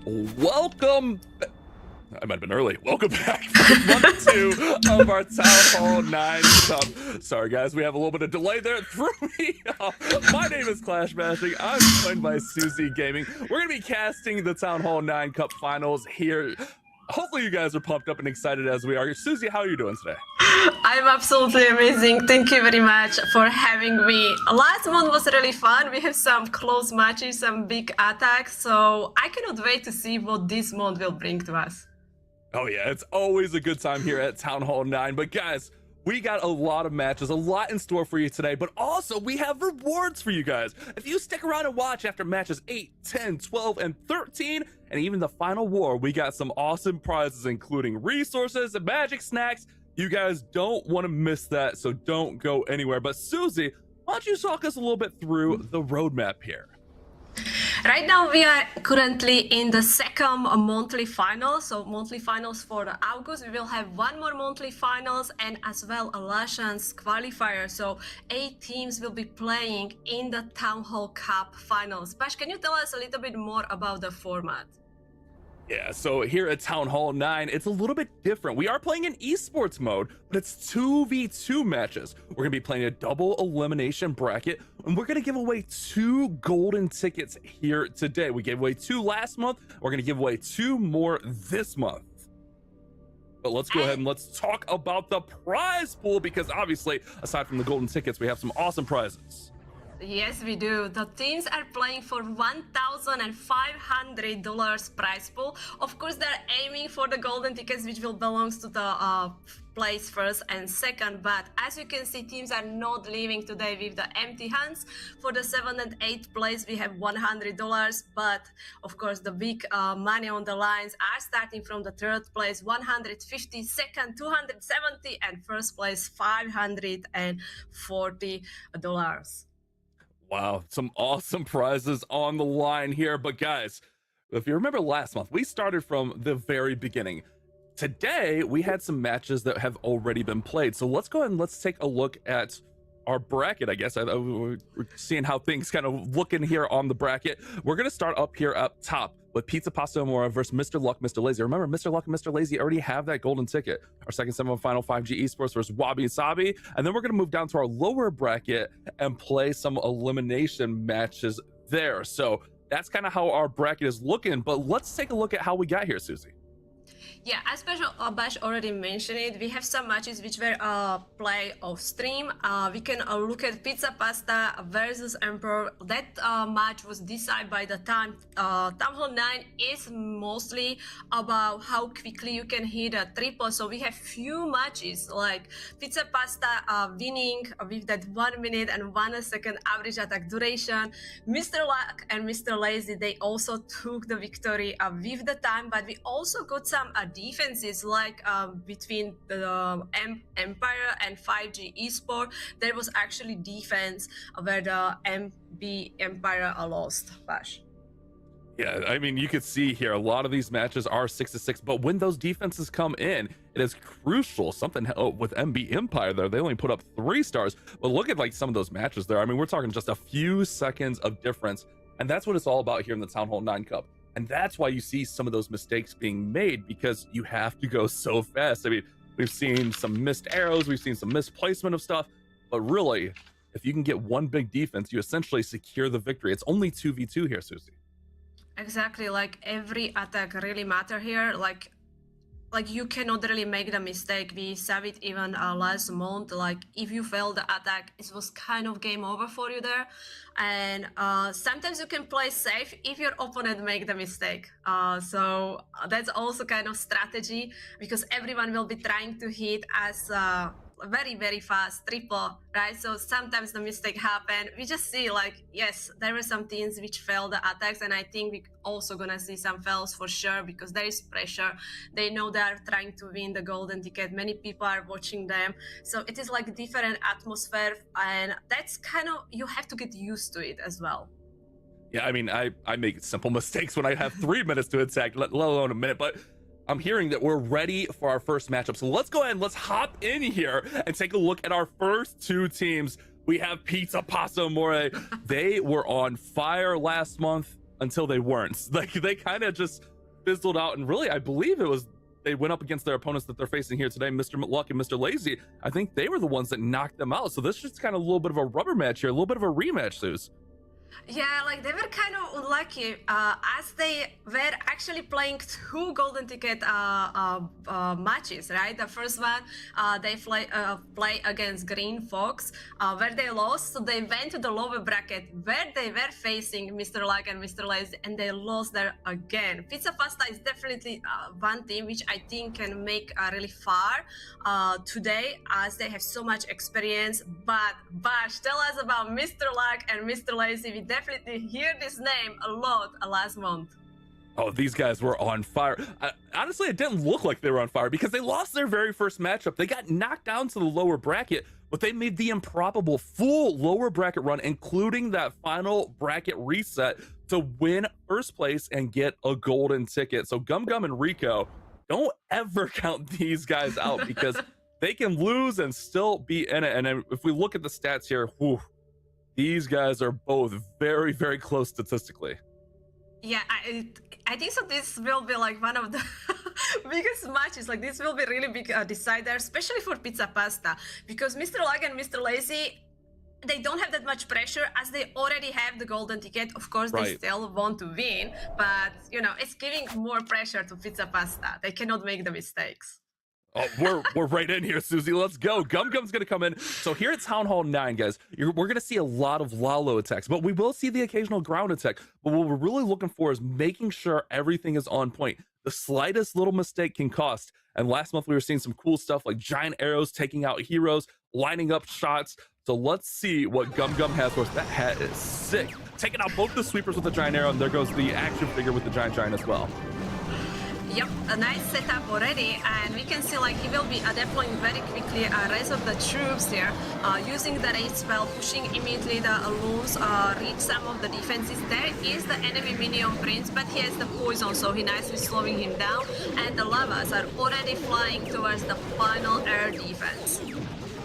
Welcome. I might have been early. Welcome back for month 2 of our Town Hall 9 Cup. Sorry, guys, we have a little bit of delay there. It threw me off. My name is Clash Mashing. I'm joined by Susie Gaming. We're going to be casting the Town Hall 9 Cup finals here. Hopefully, you guys are pumped up and excited as we are. Susie, how are you doing today? I'm absolutely amazing. Thank you very much for having me. Last month was really fun. We have some close matches, some big attacks. So I cannot wait to see what this month will bring to us. Oh yeah, it's always a good time here at Town Hall 9. But guys, we got a lot of matches, a lot in store for you today, but also we have rewards for you guys. If you stick around and watch after matches 8, 10, 12, and 13, and even the final war, we got some awesome prizes, including resources and magic snacks. You guys don't want to miss that, so don't go anywhere. But Susie, why don't you talk us a little bit through the roadmap here? Right now, we are currently in the second monthly final. So monthly finals for August. We will have one more monthly finals and as well a last chance qualifier. So 8 teams will be playing in the Town Hall Cup finals. Bash, can you tell us a little bit more about the format? Yeah, so here at Town Hall 9, it's a little bit different. We are playing in esports mode, but it's 2v2 matches. We're going to be playing a double elimination bracket, and we're going to give away 2 golden tickets here today. We gave away 2 last month. We're going to give away 2 more this month. But let's go ahead and let's talk about the prize pool, because obviously, aside from the golden tickets, we have some awesome prizes. Yes, we do. The teams are playing for $1,500 prize pool. Of course, they're aiming for the golden tickets, which will belong to the place first and second. But as you can see, teams are not leaving today with the empty hands. For the 7th and 8th place, we have $100. But of course, the big money on the lines are starting from the 3rd place, $150, second $270, and first place $540. Wow, some awesome prizes on the line here. But guys, if you remember last month, we started from the very beginning. Today, we had some matches that have already been played. So let's go ahead and let's take a look at our bracket, I guess. We're seeing how things kind of look in here on the bracket. We're going to start up here up top with PizzaPastaAmore versus MrLuck MrLazy. Remember, MrLuck MrLazy already have that golden ticket. Our second semifinal 5G Esports versus Wabi and Sabi. And then we're going to move down to our lower bracket and play some elimination matches there. So that's kind of how our bracket is looking. But let's take a look at how we got here, Susie. Yeah, as Bash already mentioned it, we have some matches which were play off stream. We can look at Pizza Pasta versus Emperor. That match was decided by the time. Town Hall 9 is mostly about how quickly you can hit a triple. So we have few matches like Pizza Pasta winning with that 1 minute and 1 second average attack duration. MrLuck and MrLazy, they also took the victory with the time, but we also got some defenses like between the Empire and 5G Esports. There was actually defense where the MB Empire lost. Bash. Yeah, I mean, you could see here a lot of these matches are 6-6, but when those defenses come in, it is crucial. Something with MB Empire there, they only put up 3 stars, but look at like some of those matches there. I mean, we're talking just a few seconds of difference, and that's what it's all about here in the Town Hall 9 Cup. And that's why you see some of those mistakes being made, because you have to go so fast. I mean, we've seen some missed arrows, we've seen some misplacement of stuff, but really, if you can get one big defense, you essentially secure the victory. It's only 2v2 here, Susie. Exactly, like every attack really matter here. Like you cannot really make the mistake. We saw it even last month. Like if you fail the attack, it was kind of game over for you there. And sometimes you can play safe if your opponent make the mistake. So that's also kind of strategy, because everyone will be trying to hit as very, very fast triple, right? So sometimes the mistake happen. We just see like, yes, there were some teams which failed the attacks, and I think we also gonna see some fails for sure, because there is pressure. They know they are trying to win the golden ticket. Many people are watching them. So it is like different atmosphere, and that's kind of, you have to get used to it as well. Yeah, I mean, I make simple mistakes when I have 3 minutes to attack, let alone a minute, but I'm hearing that we're ready for our first matchup. So let's go ahead and let's hop in here and take a look at our first 2 teams. We have PizzaPastaAmore. They were on fire last month until they weren't. Like, they kind of just fizzled out, and really, I believe it was they went up against their opponents that they're facing here today, MrLuck and MrLazy. I think they were the ones that knocked them out. So this is just kind of a little bit of a rubber match here, a little bit of a rematch, Suze. Yeah, like they were kind of unlucky as they were actually playing two golden ticket matches, right? The first one, they play against Green Fox, where they lost. So they went to the lower bracket where they were facing MrLuck and MrLazy, and they lost there again. Pizza Pasta is definitely one team which I think can make really far today, as they have so much experience. But Bash, tell us about MrLuck and MrLazy. We definitely hear this name a lot last month. Oh, these guys were on fire. Honestly, it didn't look like they were on fire because they lost their very first matchup. They got knocked down to the lower bracket, but they made the improbable full lower bracket run, including that final bracket reset, to win first place and get a golden ticket. So Gum Gum and Rico, don't ever count these guys out because they can lose and still be in it. And if we look at the stats here, whew, these guys are both very, very close statistically. Yeah, I think so. This will be like one of the biggest matches. Like this will be really big decider, especially for Pizza Pasta, because MrLuck and MrLazy, they don't have that much pressure as they already have the golden ticket. Of course, they still want to win, but you know, it's giving more pressure to Pizza Pasta. They cannot make the mistakes. Oh, we're right in here, Susie. Let's go. Gum Gum's gonna come in. So here at Town Hall 9, guys, we're gonna see a lot of Lalo attacks, but we will see the occasional ground attack. But what we're really looking for is making sure everything is on point. The slightest little mistake can cost. And last month we were seeing some cool stuff like giant arrows taking out heroes, lining up shots. So let's see what Gum Gum has for us. That hat is sick. Taking out both the sweepers with the giant arrow, and there goes the action figure with the giant as well. Yep, a nice setup already, and we can see like he will be deploying very quickly rest of the troops here, using the rage spell, pushing immediately the loons, reach some of the defenses. There is the enemy minion prince, but he has the poison, so he nicely slowing him down, and the lavas are already flying towards the final air defense.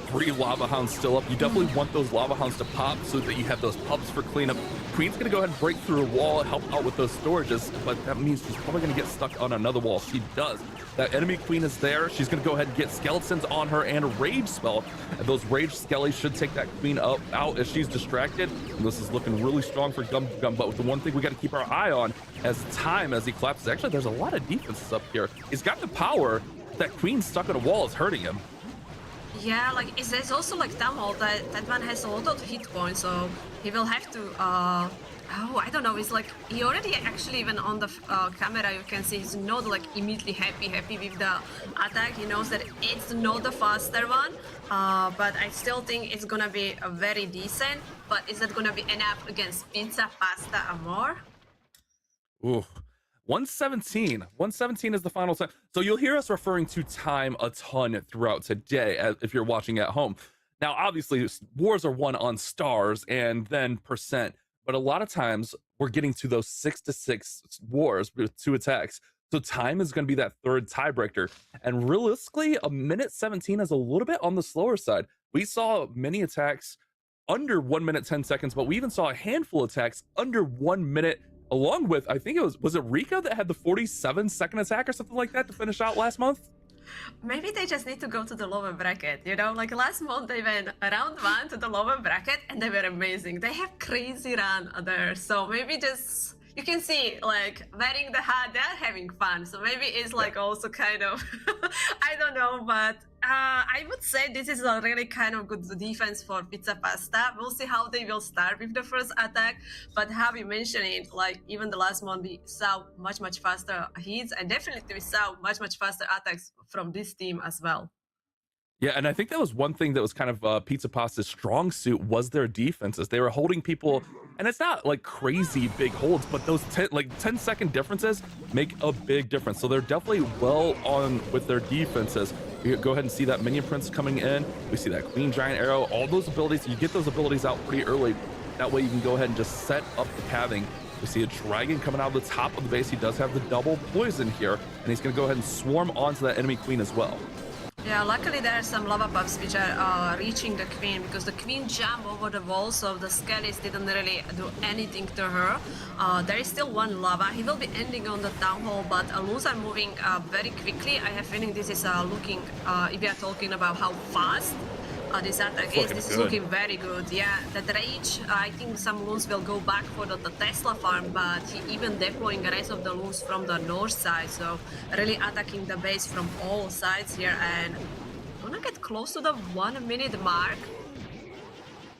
3 lava hounds still up. You definitely want those lava hounds to pop so that you have those pups for cleanup. Queen's gonna go ahead and break through a wall and help out with those storages, but that means she's probably gonna get stuck on another wall. She does. That enemy queen is there. She's gonna go ahead and get skeletons on her and a rage spell, and those rage skellies should take that queen out as she's distracted. And this is looking really strong for Gum Gum, but the one thing we got to keep our eye on as he collapses. Actually, there's a lot of defenses up here. He's got the power. That queen stuck on a wall is hurting him. Yeah, like there's also like Town Hall, that one has a lot of hit points, so he will have to oh, I don't know, it's like he already actually, even on the camera you can see he's not like immediately happy with the attack. He knows that it's not the faster one, but I still think it's gonna be a very decent. But is that gonna be enough against PizzaPastaAmore? Ooh. 117 is the final time. So you'll hear us referring to time a ton throughout today if you're watching at home. Now, obviously, wars are won on stars and then percent, but a lot of times we're getting to those 6-6 wars with 2 attacks. So time is going to be that third tiebreaker. And realistically, a minute 17 is a little bit on the slower side. We saw many attacks under 1 minute 10 seconds, but we even saw a handful of attacks under 1 minute, along with, I think it was it Rika that had the 47-second attack or something like that to finish out last month? Maybe they just need to go to the lower bracket, you know? Like last month they went round 1 to the lower bracket and they were amazing. They have crazy run there, so maybe just, you can see like wearing the hat, they're having fun. So maybe it's like also kind of, I don't know, but I would say this is a really kind of good defense for Pizza Pasta. We'll see how they will start with the first attack, but how you mentioned it, like even the last one we saw much faster hits, and definitely we saw much faster attacks from this team as well. Yeah, and I think that was one thing that was kind of Pizza Pasta's strong suit was their defenses. They were holding people, and it's not like crazy big holds, but those 10-second differences make a big difference. So they're definitely well on with their defenses. You go ahead and see that minion prince coming in. We see that queen giant arrow, all those abilities. You get those abilities out pretty early. That way you can go ahead and just set up the pathing. We see a dragon coming out of the top of the base. He does have the double poison here, and he's going to go ahead and swarm onto that enemy queen as well. Yeah, luckily there are some lava puffs which are reaching the queen, because the queen jumped over the wall, so the skellies didn't really do anything to her. There is still one lava. He will be ending on the town hall, but loons are moving very quickly. I have a feeling this is looking, if we are talking about how fast this attack is, this is looking very good. Yeah, the rage, I think some loons will go back for the Tesla farm, but he even deploying the rest of the loons from the north side, so really attacking the base from all sides here, and gonna get close to the 1 minute mark.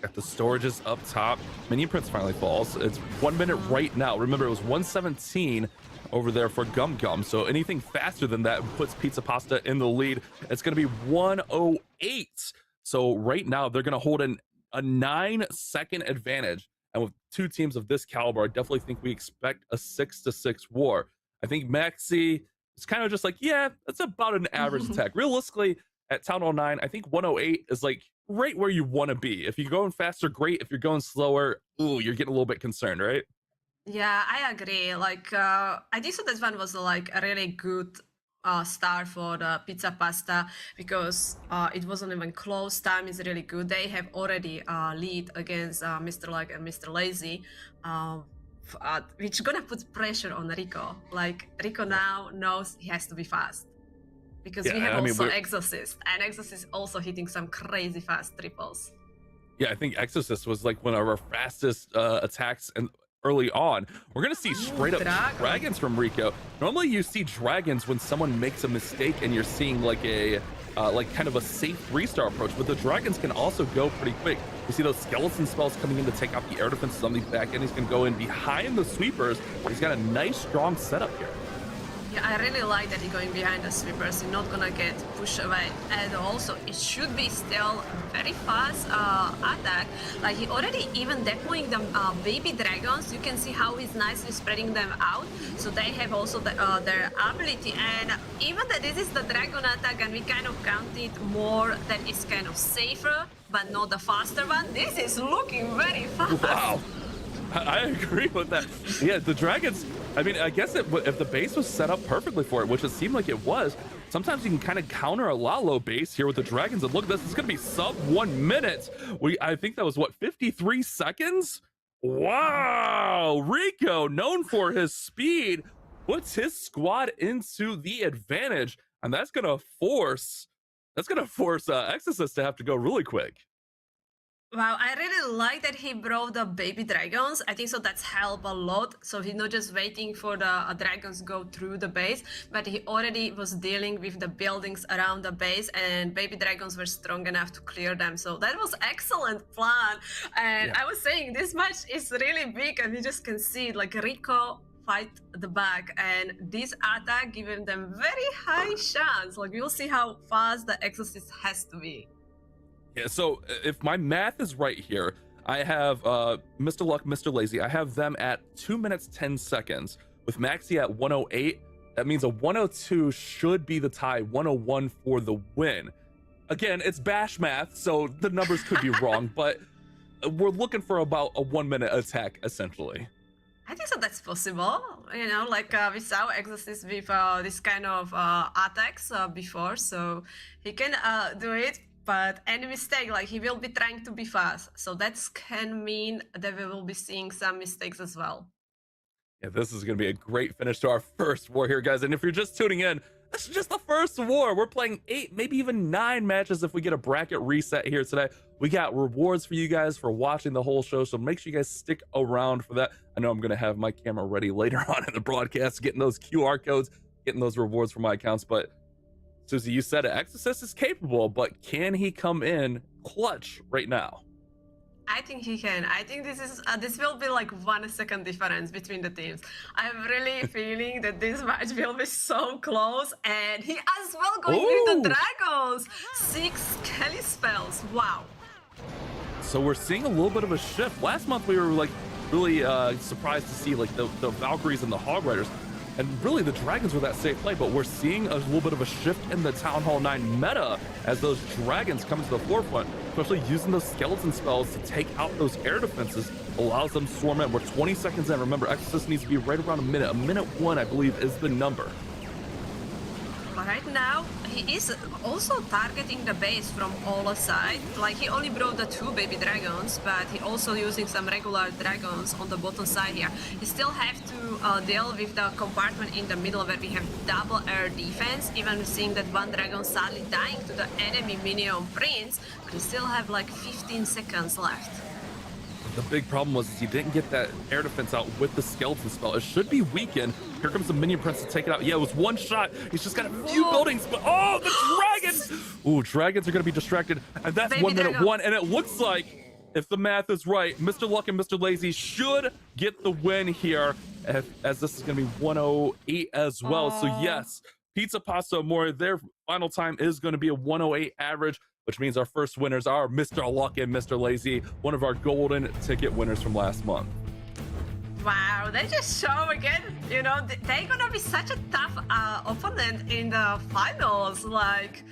Got the storages up top. Minion Prince finally falls. It's 1 minute right now. Remember, it was 117 over there for Gum Gum, so anything faster than that puts Pizza Pasta in the lead. It's gonna be 108. So right now they're going to hold a 9-second advantage. And with two teams of this caliber, I definitely think we expect a 6-6 war. I think Maxi is kind of just like, yeah, that's about an average attack. Realistically, at Town Hall 9, I think 108 is like right where you want to be. If you're going faster, great. If you're going slower, ooh, you're getting a little bit concerned, right? Yeah, I agree. Like, I think so that one was like a really good start for the Pizza Pasta, because it wasn't even close. Time is really good. They have already lead against MrLuck and MrLazy, which gonna put pressure on Rico. Like, Rico now knows he has to be fast, because we have also Exorcist, and Exorcist also hitting some crazy fast triples. Yeah, I think Exorcist was like one of our fastest attacks and early on. We're gonna see straight up dragons from Rico. Normally you see dragons when someone makes a mistake and you're seeing like a like kind of a safe restart approach, but the dragons can also go pretty quick. You see those skeleton spells coming in to take out the air defenses on the back end. He's gonna go in behind the sweepers. He's got a nice strong setup here. Yeah, I really like that he's going behind the sweepers. You're not gonna get pushed away at all. So it should be still very fast attack. Like, he already even deploying the baby dragons. You can see how he's nicely spreading them out. So they have also their ability. And even that this is the dragon attack, and we kind of count it more that it's kind of safer, but not the faster one. This is looking very fast. Wow. I agree with that. Yeah, the dragons, I mean, I guess if the base was set up perfectly for it, which it seemed like it was, sometimes you can kind of counter a Lalo base here with the dragons. And look at this, it's going to be sub 1 minute. I think that was, what, 53 seconds? Wow, Rico, known for his speed, puts his squad into the advantage. And that's going to force Exorcist to have to go really quick. Wow, I really like that he brought the baby dragons. I think so that's helped a lot. So he's not just waiting for the dragons go through the base, but he already was dealing with the buildings around the base, and baby dragons were strong enough to clear them. So that was excellent plan. And yeah, I was saying this match is really big, and you just can see it, like Rico fight the back, and this attack giving them very high chance. Like, you'll see how fast the Exorcist has to be. Yeah, so if my math is right here, I have MrLuck MrLazy. I have them at 2 minutes 10 seconds with Maxi at 108. That means a 102 should be the tie, 101 for the win. Again, it's bash math, so the numbers could be wrong, but we're looking for about a 1 minute attack essentially. I think so that's possible. You know, like we saw Exorcist with this kind of attacks before, so he can do it. But any mistake, like, he will be trying to be fast. So that can mean that we will be seeing some mistakes as well. Yeah, this is going to be a great finish to our first war here, guys. And if you're just tuning in, this is just the first war. We're playing 8, maybe even 9 matches if we get a bracket reset here today. We got rewards for you guys for watching the whole show, so make sure you guys stick around for that. I know I'm going to have my camera ready later on in the broadcast, getting those QR codes, getting those rewards for my accounts. But Susie, you said Exorcist is capable, but can he come in clutch right now? I think he can. I think this will be like 1 second difference between the teams. I'm really feeling that this match will be so close, and he as well going with the dragons. 6 Kelly spells. Wow. So we're seeing a little bit of a shift. Last month we were like really surprised to see like the Valkyries and the Hog Riders. And really, the dragons were that safe play, but we're seeing a little bit of a shift in the Town Hall 9 meta as those dragons come to the forefront, especially using those skeleton spells to take out those air defenses, allows them to swarm in. We're 20 seconds in. Remember, Exorcist needs to be right around a minute. A minute 1, I believe, is the number. Like, right now, he is also targeting the base from all sides. Like, he only brought the 2 baby dragons, but he also using some regular dragons on the bottom side here. He still have to deal with the compartment in the middle where we have double air defense, even seeing that one dragon sadly dying to the enemy minion prince, but he still have like 15 seconds left. The big problem was he didn't get that air defense out with the skeleton spell. It should be weakened. Here comes the minion prince to take it out. Yeah, it was one shot. He's just got a few buildings, but oh, the dragons! Ooh, dragons are gonna be distracted. And that's Baby 1 minute dragon. 1. And it looks like, if the math is right, MrLuck and MrLazy should get the win here, as this is gonna be 108 as well. So yes, PizzaPastaAmore, their final time is gonna be a 108 average, which means our first winners are MrLuck and MrLazy, one of our golden ticket winners from last month. Wow, they just show again, you know, they're gonna be such a tough opponent in the finals. Like,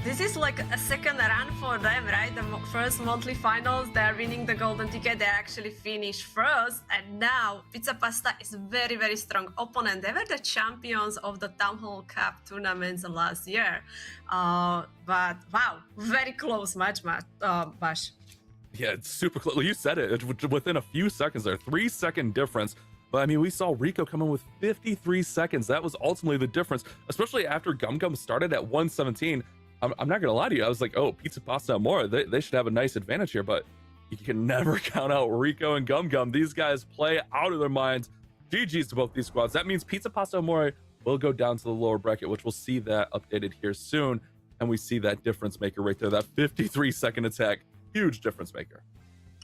this is like a second run for them, right? The first monthly finals, they're winning the golden ticket, they actually finished first, and now Pizza Pasta is a very, very strong opponent. They were the champions of the Town Hall Cup tournaments last year. But wow, very close match, Bash. Yeah, it's super close. You said it. It's within a few seconds there, 3-second difference. But I mean, we saw Rico come in with 53 seconds. That was ultimately the difference, especially after Gum Gum started at 117. I'm not gonna lie to you. I was like, oh, PizzaPastaAmore, they should have a nice advantage here, but you can never count out Rico and Gum Gum. These guys play out of their minds. GG's to both these squads. That means PizzaPastaAmore will go down to the lower bracket, which we'll see that updated here soon. And we see that difference maker right there, that 53-second attack. Huge difference maker.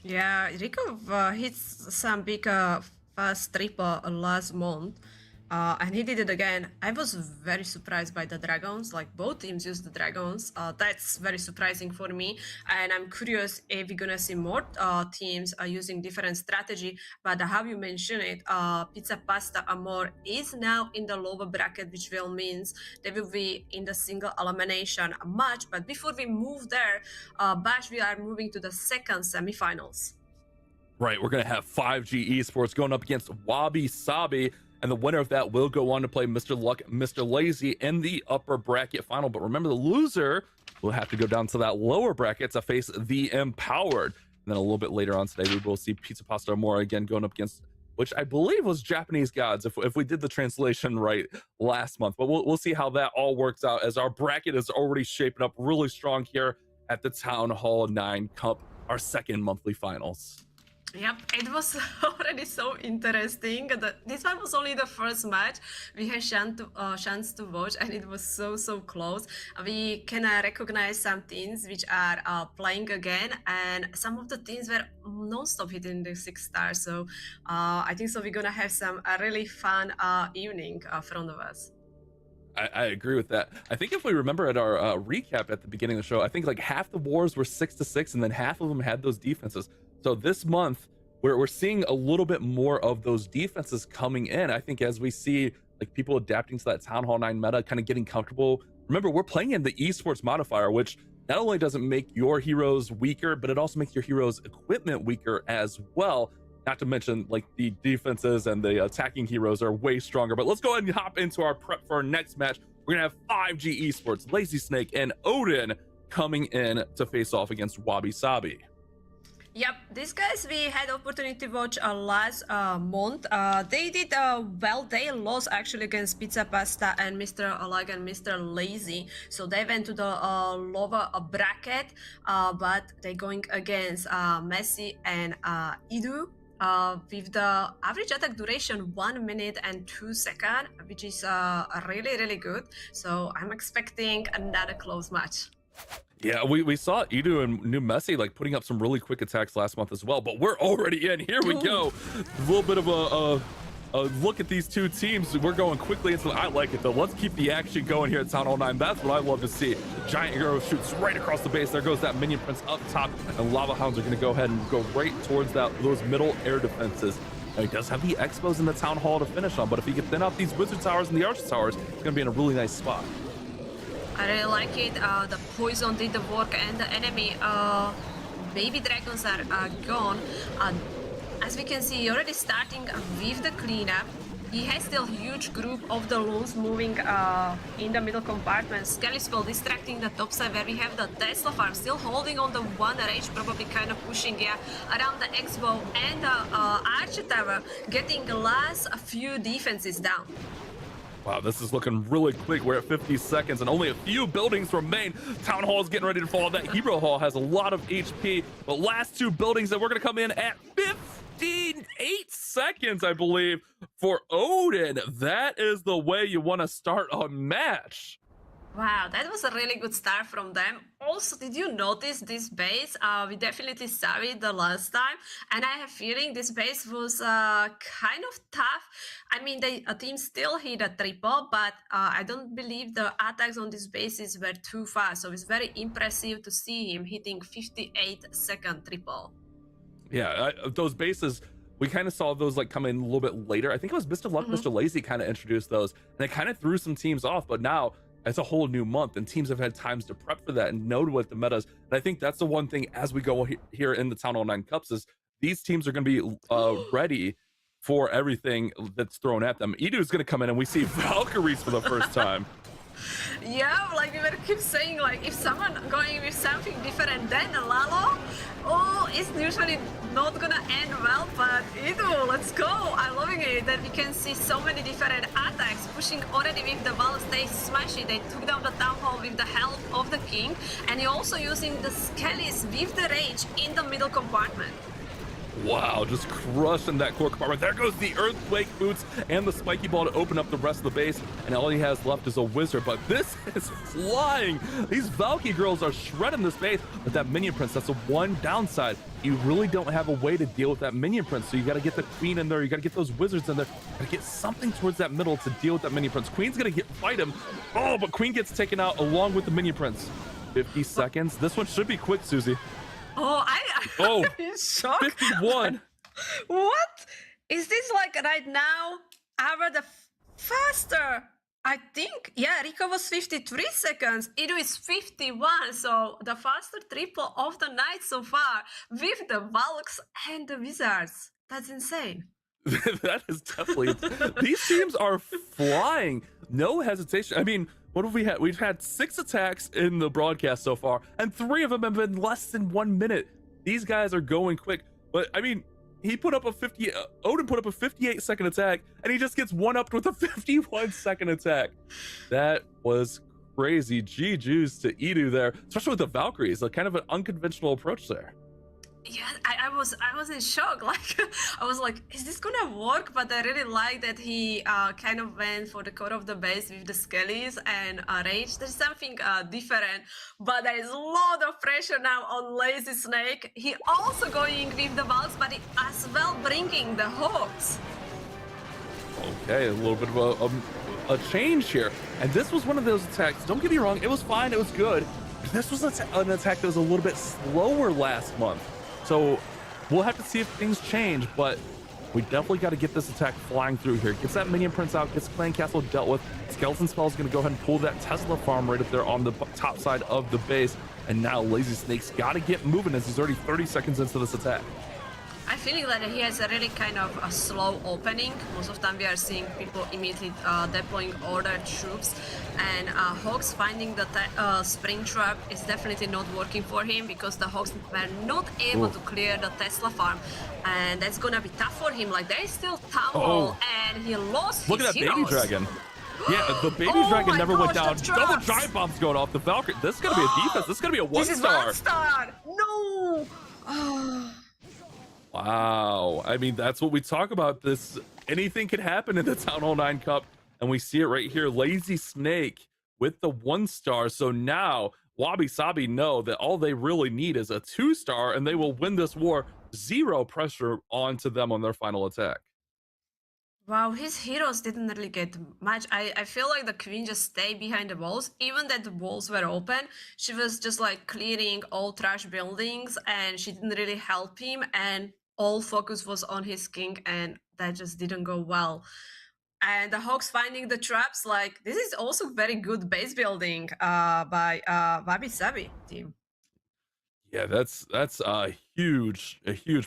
Yeah, Rico hits some big fast triple last month, and he did it again. I was very surprised by the dragons. Like, both teams used the dragons. That's very surprising for me, and I'm curious if we're gonna see more teams using different strategy. But how you mentioned it, PizzaPastaAmore is now in the lower bracket, which will means they will be in the single elimination match. But before we move there, Bash, we are moving to the second semifinals. Right, we're gonna have 5G Esports going up against Wabi Sabi, and the winner of that will go on to play MrLuck MrLazy in the upper bracket final. But remember, the loser will have to go down to that lower bracket to face the Empowered. And then a little bit later on today, we will see PizzaPastaAmore again going up against, which I believe was Japanese gods, if we did the translation right last month. But we'll see how that all works out, as our bracket is already shaping up really strong here at the Town Hall 9 Cup, our second monthly finals. Yep, it was already so interesting. This one was only the first match we had chance to watch, and it was so close. We can recognize some teams which are playing again, and some of the teams were non-stop hitting the 6 stars. So I think so we're gonna have some really fun evening in front of us. I agree with that. I think if we remember at our recap at the beginning of the show, I think like half the wars were 6-6, and then half of them had those defenses. So this month, we're seeing a little bit more of those defenses coming in. I think as we see like people adapting to that Town Hall 9 meta, kind of getting comfortable. Remember, we're playing in the Esports modifier, which not only doesn't make your heroes weaker, but it also makes your heroes' equipment weaker as well. Not to mention, like, the defenses and the attacking heroes are way stronger. But let's go ahead and hop into our prep for our next match. We're gonna have 5G Esports, Lazy Snake, and Odin coming in to face off against Wabi Sabi. Yep, these guys we had opportunity to watch last month. They did well. They lost actually against Pizza Pasta and MrLuck and MrLazy. So they went to the lower bracket, but they're going against Messi and Idu. With the average attack duration 1 minute and 2 seconds, which is really good. So I'm expecting another close match. Yeah, we saw Idu and New Messi like putting up some really quick attacks last month as well, but we're already in. Here we go. A little bit of a look at these two teams. We're going quickly into I like it though. Let's keep the action going here at Town Hall 9. That's what I love to see. Giant Hero shoots right across the base. There goes that Minion Prince up top, and Lava Hounds are going to go ahead and go right towards those middle air defenses. Now, he does have the Expos in the Town Hall to finish on, but if he can thin out these Wizard Towers and the Archer Towers, it's going to be in a really nice spot. I really like it. The poison did the work, and the enemy baby dragons are gone. As we can see, already starting with the cleanup. he has still huge group of the loons moving in the middle compartment. Skelly Skull distracting the top side where we have the Tesla farm still holding on the one rage, probably kind of pushing around the X-Bow and the Archer Tower, getting the last few defenses down. Wow, this is looking really quick. We're at 50 seconds and only a few buildings remain. Town Hall is getting ready to fall. That Hero Hall has a lot of HP. The last two buildings that we're going to come in at 58 seconds, I believe, for Odin. That is the way you want to start a match. Wow, that was a really good start from them. Also, did you notice this base? We definitely saw it the last time, and I have a feeling this base was kind of tough. I mean, the team still hit a triple, but I don't believe the attacks on these bases were too fast. So it's very impressive to see him hitting 58-second triple. Yeah, those bases, we kind of saw those like come in a little bit later. I think it was MrLuck MrLazy kind of introduced those, and it kind of threw some teams off, but now it's a whole new month and teams have had times to prep for that and know what the meta is. And I think that's the one thing as we go here in the Town Hall 9 Cups is these teams are going to be ready for everything that's thrown at them. Edu's going to come in and we see Valkyries for the first time. Yeah, like we were keep saying, like if someone going with something different than Lalo, oh, it's usually not gonna end well, but Edu, let's go. I'm loving it that we can see so many different attacks, pushing already with the walls, they smash it, they took down the Town Hall with the help of the King, and you're also using the Skellies with the Rage in the middle compartment. Wow, just crushing that core compartment. There goes the Earthquake Boots and the Spiky Ball to open up the rest of the base. And all he has left is a Wizard, but this is flying. These Valky girls are shredding this base. But that Minion Prince, that's the one downside. You really don't have a way to deal with that Minion Prince. So you got to get the Queen in there. You got to get those Wizards in there. Got to get something towards that middle to deal with that Minion Prince. Queen's going to fight him. Oh, but Queen gets taken out along with the Minion Prince. 50 seconds. This one should be quick, Susie. Oh, I'm in shock. 51. What? Is this like right now? Our the faster? I think, yeah, Rico was 53 seconds. Edu is 51, so the faster triple of the night so far with the Valks and the Wizards. That's insane. That is definitely these teams are flying, no hesitation. I mean, what have we had? We've had 6 attacks in the broadcast so far and 3 of them have been less than 1 minute. These guys are going quick, but I mean, he put up a Odin put up a 58-second attack and he just gets one-upped with a 51-second attack. That was crazy. GG's to Edu there, especially with the Valkyries, like kind of an unconventional approach there. Yeah, I was in shock. Like I was like, is this gonna work? But I really like that he kind of went for the core of the base with the Skellies and Rage. There's something different, but there is a lot of pressure now on Lazy Snake. He also going with the Valks, but he as well bringing the Hawks. Okay, a little bit of a change here, and this was one of those attacks. Don't get me wrong, it was fine, it was good. This was an attack that was a little bit slower last month. So we'll have to see if things change, but we definitely got to get this attack flying through here. Gets that Minion Prince out, gets Clan Castle dealt with. Skeleton Spell is going to go ahead and pull that Tesla farm right up there on the top side of the base. And now Lazy Snake's got to get moving as he's already 30 seconds into this attack. I feel that he has a really kind of a slow opening. Most of the time we are seeing people immediately deploying all their troops, and Hawks finding the Spring Trap is definitely not working for him because the Hawks were not able to clear the Tesla farm, and that's gonna be tough for him. Like there is still Town Hall and he lost Look his at that heroes. Baby Dragon. Yeah, the Baby Dragon never went down. Double Giant Bombs going off the Valkyrie. This is gonna be a defense. This is gonna be a 1-star. This is 1-star. No. Wow. I mean, that's what we talk about. This anything could happen in the Town Hall 9 Cup, and we see it right here. Lazy Snake with the 1-star. So now Wabi Sabi know that all they really need is a 2-star, and they will win this war. 0 pressure onto them on their final attack. Wow, his heroes didn't really get much. I feel like the Queen just stayed behind the walls. Even that the walls were open, she was just like clearing all trash buildings and she didn't really help him, and all focus was on his King, and that just didn't go well. And the Hawks finding the traps, like this is also very good base building by Wabi Sabi team. Yeah, that's a huge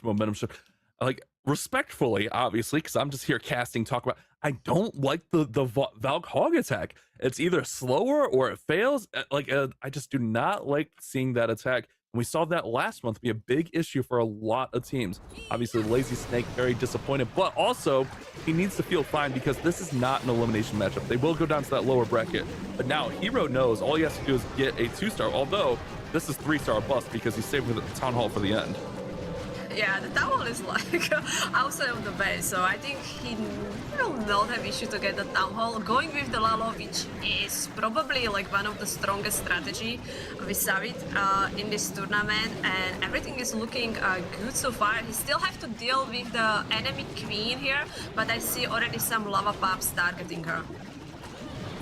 momentum shift. like respectfully, obviously, because I'm just here casting talk about. I don't like the Valk Hog attack. It's either slower or it fails. I just do not like seeing that attack. And we saw that last month be a big issue for a lot of teams. Obviously, Lazy Snake very disappointed, but also he needs to feel fine because this is not an elimination matchup. They will go down to that lower bracket, but now Hero knows all he has to do is get a 2-star. Although this is 3-star bust because he's saving the Town Hall for the end. Yeah, the Town Hall is like outside of the base, so I think he will not have issue to get the Town Hall. Going with the Lalo, which is probably like one of the strongest strategy with Sabi in this tournament, and everything is looking good so far. He still have to deal with the enemy queen here, but I see already some lava pops targeting her.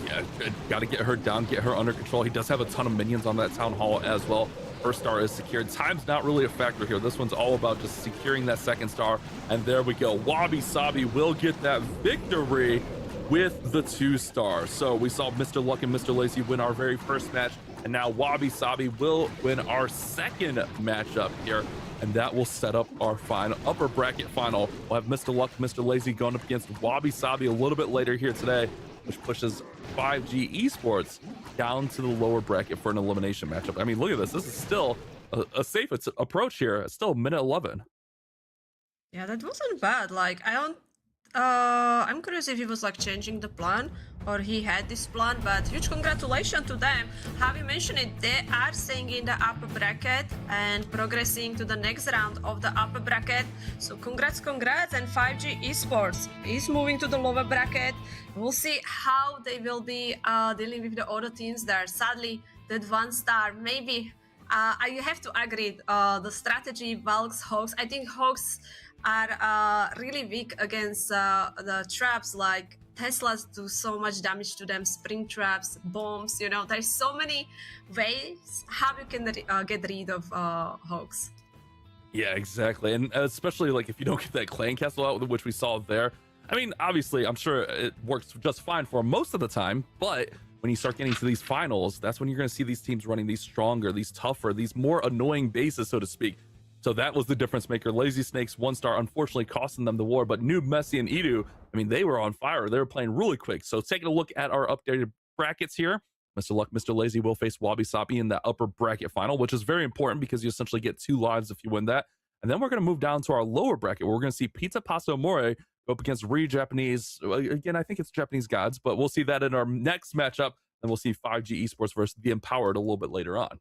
Yeah, got to get her down, get her under control. He does have a ton of minions on that Town Hall as well. First star is secured. Time's not really a factor here. This one's all about just securing that second star. And there we go. Wabi Sabi will get that victory with the 2-star. So we saw MrLuck and MrLazy win our very first match. And now Wabi Sabi will win our second matchup here. And that will set up our final upper bracket final. We'll have MrLuck MrLazy going up against Wabi Sabi a little bit later here today, which pushes 5G Esports down to the lower bracket for an elimination matchup. I mean, look at this. This is still a safe approach here. It's still minute 11. Yeah, that wasn't bad. Like, I'm curious if he was like changing the plan or he had this plan, but huge congratulations to them. How you mentioned it, they are staying in the upper bracket and progressing to the next round of the upper bracket. So congrats. And 5G Esports is moving to the lower bracket. We'll see how they will be dealing with the other teams there. Sadly, that 1-star, maybe I have to agree, the strategy Valks, Hogs, I think Hogs are really weak against the traps. Like Teslas do so much damage to them, spring traps, bombs, you know, there's so many ways how you can get rid of Hogs. Yeah, exactly. And especially like if you don't get that clan castle out, which we saw there. I mean, obviously, I'm sure it works just fine for most of the time, but when you start getting to these finals, that's when you're going to see these teams running these stronger, these tougher, these more annoying bases, so to speak. So that was the difference maker. Lazy Snake's 1-star unfortunately costing them the war, but Noob, Messi, and Edu, I mean, they were on fire. They were playing really quick. So taking a look at our updated brackets here, MrLuck MrLazy will face Wabi Sabi in that upper bracket final, which is very important because you essentially get 2 lives if you win that. And then we're going to move down to our lower bracket where we're going to see PizzaPastaAmore go up against Japanese. Again, I think it's Japanese gods, but we'll see that in our next matchup. And we'll see 5G Esports versus the Empowered a little bit later on.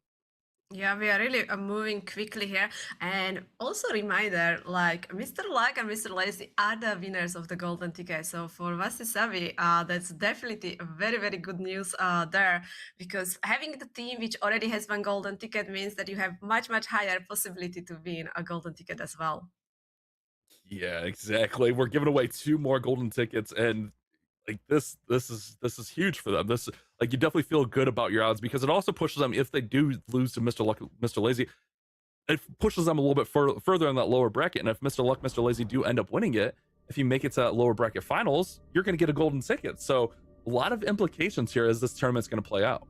Yeah, we are really moving quickly here. And also reminder, like MrLuck and MrLazy are the winners of the golden ticket. So for Wabi Sabi, that's definitely a very, very good news there, because having the team which already has 1 golden ticket means that you have much, much higher possibility to win a golden ticket as well. Yeah, exactly. We're giving away 2 more golden tickets, and like this is huge for them. This, like, you definitely feel good about your odds because it also pushes them, if they do lose to MrLuck MrLazy, it pushes them a little bit further in that lower bracket. And if MrLuck MrLazy do end up winning it, if you make it to that lower bracket finals, you're going to get a golden ticket. So a lot of implications here as this tournament's going to play out.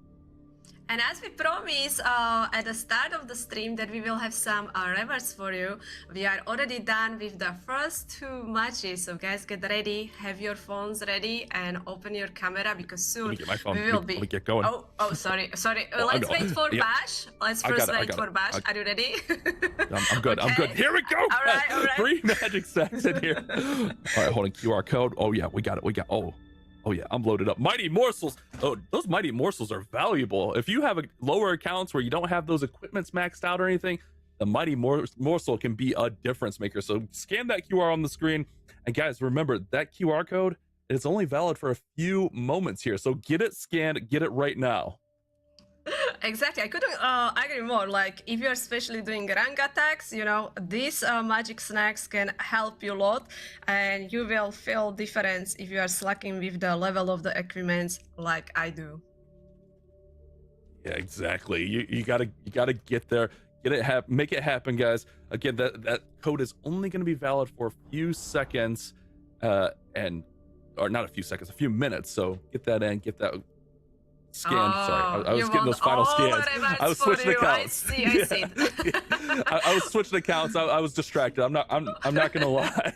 And as we promised at the start of the stream that we will have some rewards for you, we are already done with the first 2 matches. So guys, get ready, have your phones ready, and open your camera because soon Let me get my phone. we will be. Let me get going. Oh, sorry. Let's wait for Bash. Let's first wait for Bash. Are you ready? I'm good. Okay. I'm good. Here we go. All right. 3 magic stacks in here. All right, holding QR code. Oh yeah, we got it. Oh yeah, I'm loaded up. Mighty morsels. Oh, those mighty morsels are valuable. If you have a lower accounts where you don't have those equipments maxed out or anything, the mighty morsel can be a difference maker. So scan that QR on the screen. And guys, remember that QR code is only valid for a few moments here. So get it scanned, get it right now. Exactly, I couldn't agree more. Like, if you're especially doing rank attacks, you know, these magic snacks can help you a lot, and you will feel difference if you are slacking with the level of the equipment like I do. Yeah, exactly. You gotta get there, make it happen, guys. Again, that code is only going to be valid for a few seconds, or not a few seconds, a few minutes. So get that in, get that Scan. Sorry, I was getting those final scans. I was switching accounts. I see. I was switching accounts. I was distracted. I'm not gonna lie.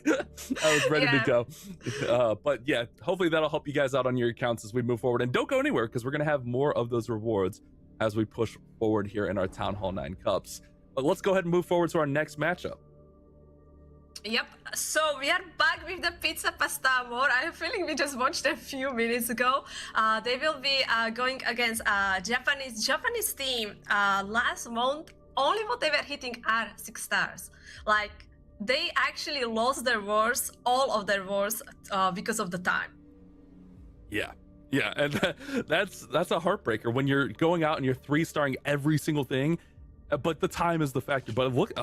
I was ready to go. But yeah, hopefully that'll help you guys out on your accounts as we move forward. And don't go anywhere, because we're gonna have more of those rewards as we push forward here in our Town Hall 9 Cups. But let's go ahead and move forward to our next matchup. Yep, so we are back with the PizzaPastaAmore. I have a feeling we just watched a few minutes ago. They will be going against a Japanese team. Last month, only what they were hitting are 6 stars. Like, they actually lost their wars, all of their wars, because of the time. Yeah, and that's a heartbreaker when you're going out and you're 3-starring every single thing, but the time is the factor. But look,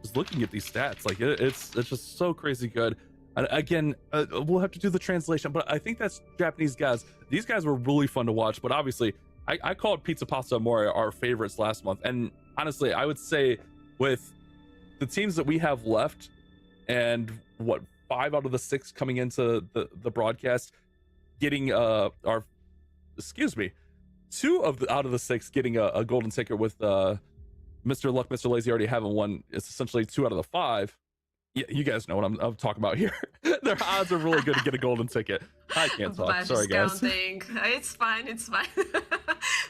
just looking at these stats, like it's just so crazy good. And again, we'll have to do the translation, but I think that's Japanese guys. These guys were really fun to watch, but obviously I called PizzaPastaAmore our favorites last month, and honestly I would say with the teams that we have left, and what, 5 out of the 6 coming into the broadcast getting 2 out of the 6 getting a golden ticket, with MrLuck MrLazy already having one. It's essentially 2 out of the 5. Yeah, you guys know what I'm talking about here. Their odds are really good to get a golden ticket. I can't talk. Sorry, guys. It's fine.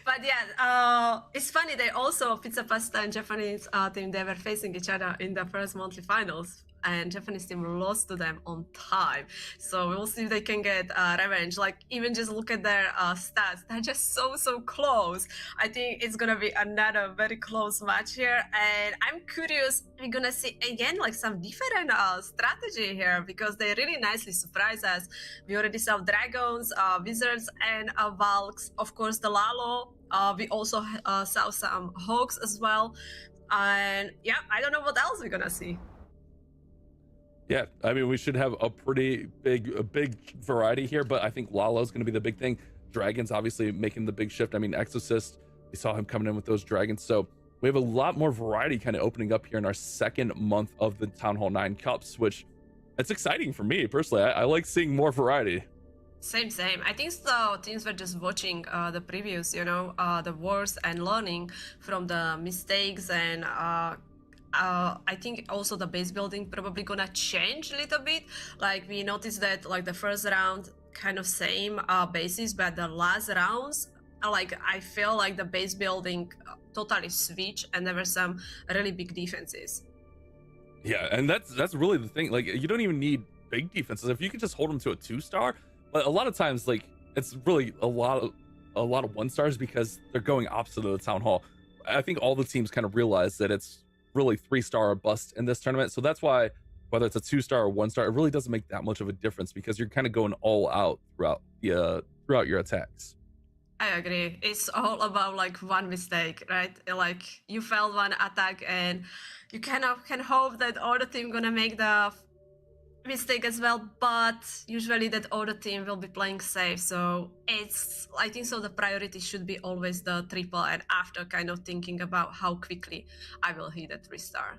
But yeah, it's funny. They also, Pizza Pasta and Japanese team, they were facing each other in the first monthly finals, and Japanese team lost to them on time. So we'll see if they can get revenge. Like, even just look at their stats. They're just so close. I think it's gonna be another very close match here. And I'm curious, we're gonna see again like some different strategy here, because they really nicely surprise us. We already saw dragons, wizards, and valks. Of course, the Lalo. We also saw some hogs as well. And yeah, I don't know what else we're gonna see. Yeah, I mean, we should have a pretty big variety here, but I think Lalo's going to be the big thing. Dragons obviously making the big shift. I mean, Exorcist, we saw him coming in with those dragons. So we have a lot more variety kind of opening up here in our 2nd month of the Town Hall 9 Cups, which it's exciting for me personally. I like seeing more variety. Same. I think the teams were just watching the previews, the wars, and learning from the mistakes, and I think also the base building probably gonna change a little bit. Like, we noticed that like the first round kind of same bases, but the last rounds, like, I feel like the base building totally switched, and there were some really big defenses. Yeah, and that's really the thing. Like, you don't even need big defenses if you can just hold them to a 2-star. But a lot of times, like, it's really a lot of 1-stars, because they're going opposite of the Town Hall. I think all the teams kind of realize that it's really 3-star or bust in this tournament. So that's why, whether it's a 2-star or 1-star, it really doesn't make that much of a difference, because you're kind of going all out throughout your attacks. I agree. It's all about like one mistake, right? Like, you failed one attack, and you kind of can hope that other team gonna make the mistake as well, but usually that other team will be playing safe. So I think the priority should be always the triple, and after kind of thinking about how quickly I will hit a 3-star.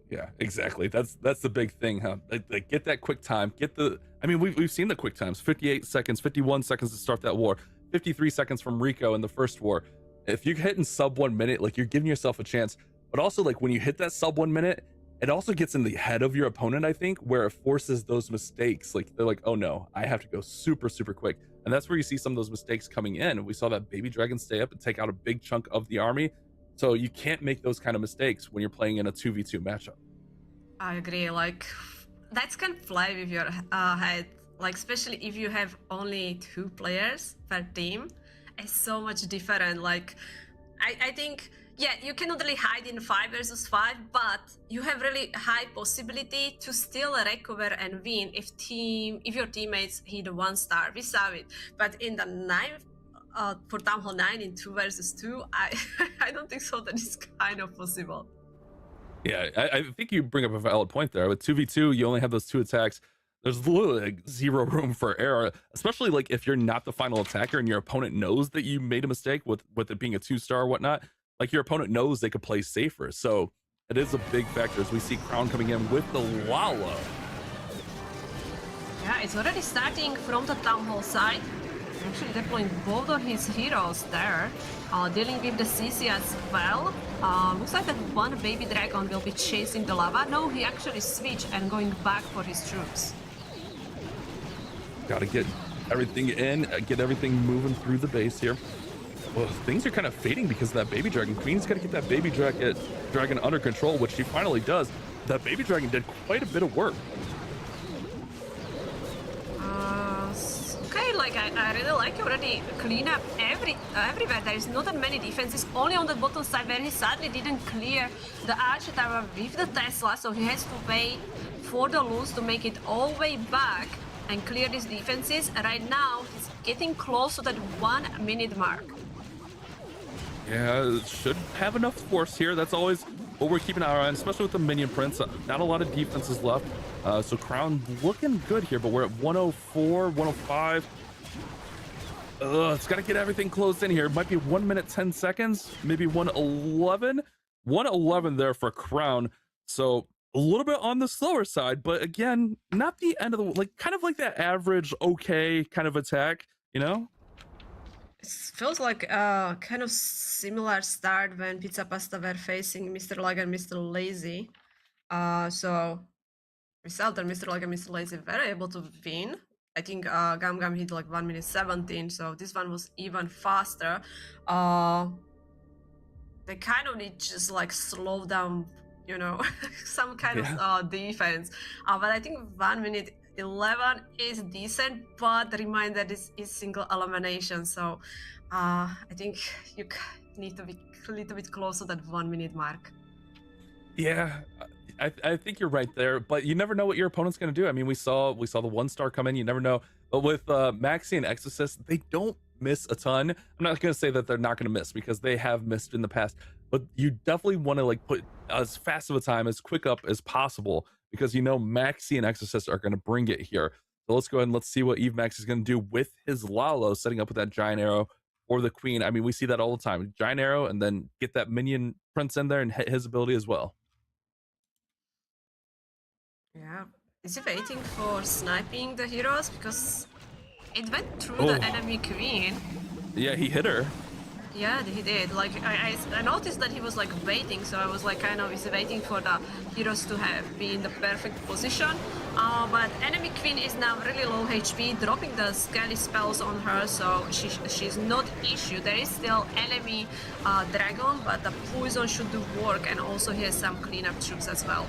Yeah, exactly. That's the big thing, huh? Like get that quick time. I mean, we've seen the quick times: 58 seconds, 51 seconds to start that war, 53 seconds from Rico in the first war. If you're hitting sub 1 minute, like, you're giving yourself a chance. But also, like, when you hit that sub 1 minute, it also gets in the head of your opponent, I think, where it forces those mistakes. Like, they're like, oh no, I have to go super quick. And that's where you see some of those mistakes coming in. We saw that baby dragon stay up and take out a big chunk of the army. So you can't make those kind of mistakes when you're playing in a 2v2 matchup. I agree. Like, that's can fly with your head. Like, especially if you have only 2 players per team, it's so much different. Like, I think, yeah, you cannot really hide in 5 versus 5, but you have really high possibility to still recover and win if your teammates hit a 1-star. We saw it, but in the 9th for Town Hall 9 in 2 versus 2, I don't think so. That is kind of possible. Yeah, I think you bring up a valid point there. With 2v2, you only have those 2 attacks. There's literally like 0 room for error, especially like if you're not the final attacker and your opponent knows that you made a mistake with it being a 2-star or whatnot. Like, your opponent knows they could play safer. So it is a big factor as we see Crown coming in with the Lalo. Yeah, it's already starting from the Town Hall side. actually deploying both of his heroes there, dealing with the CC as well. Looks like that one baby dragon will be chasing the lava. No, he actually switched and going back for his troops. Gotta get everything in, get everything moving through the base here. Well, things are kind of fading because of that baby dragon. Queen's got to get that baby dragon under control, which she finally does. That baby dragon did quite a bit of work. Okay, like I really like already clean up everywhere. There is not that many defenses, only on the bottom side where he sadly didn't clear the archer tower with the Tesla, so he has to wait for the loons to make it all the way back and clear these defenses. Right now, he's getting close to that 1 minute mark. Yeah, should have enough force here. That's always what we're keeping our eye on, especially with the minion prince. Not a lot of defenses left. So Crown looking good here, but we're at 104, 105. It's got to get everything closed in here. It might be 1 minute, 10 seconds, maybe 111. 111 there for Crown. So a little bit on the slower side, but again, not the end of the, like, kind of like that average, okay kind of attack, you know? It feels like a kind of similar start when Pizza Pasta were facing MrLuck and MrLazy. So we saw that MrLuck and MrLazy were able to win. I think Gam Gam hit like 1 minute 17, so this one was even faster. They kind of need just like slow down, you know, some kind of defense. But I think 1 minute 11 is decent, but reminder this is single elimination, so I think you need to be a little bit close to that 1 minute mark. Yeah, I think you're right there, but you never know what your opponent's going to do. I mean, we saw the 1-star come in. You never know. But with Maxi and Exorcist, they don't miss a ton. I'm not going to say that they're not going to miss, because they have missed in the past, but you definitely want to like put as fast of a time, as quick up as possible, because you know Maxi and Exorcist are going to bring it here. So let's go ahead and let's see what Eve Max is going to do with his Lalo, setting up with that giant arrow or the queen. I mean, we see that all the time. Giant arrow, and then get that minion prince in there and hit his ability as well. Yeah, is he waiting for sniping the heroes? Because it went through the enemy queen. Yeah, he hit her. Yeah, he did. Like I noticed that he was like waiting, so I was like kind of is waiting for the heroes to be in the perfect position. But enemy queen is now really low HP, dropping the skelly spells on her, so she's not issue. There is still enemy dragon, but the poison should do work, and also he has some cleanup troops as well.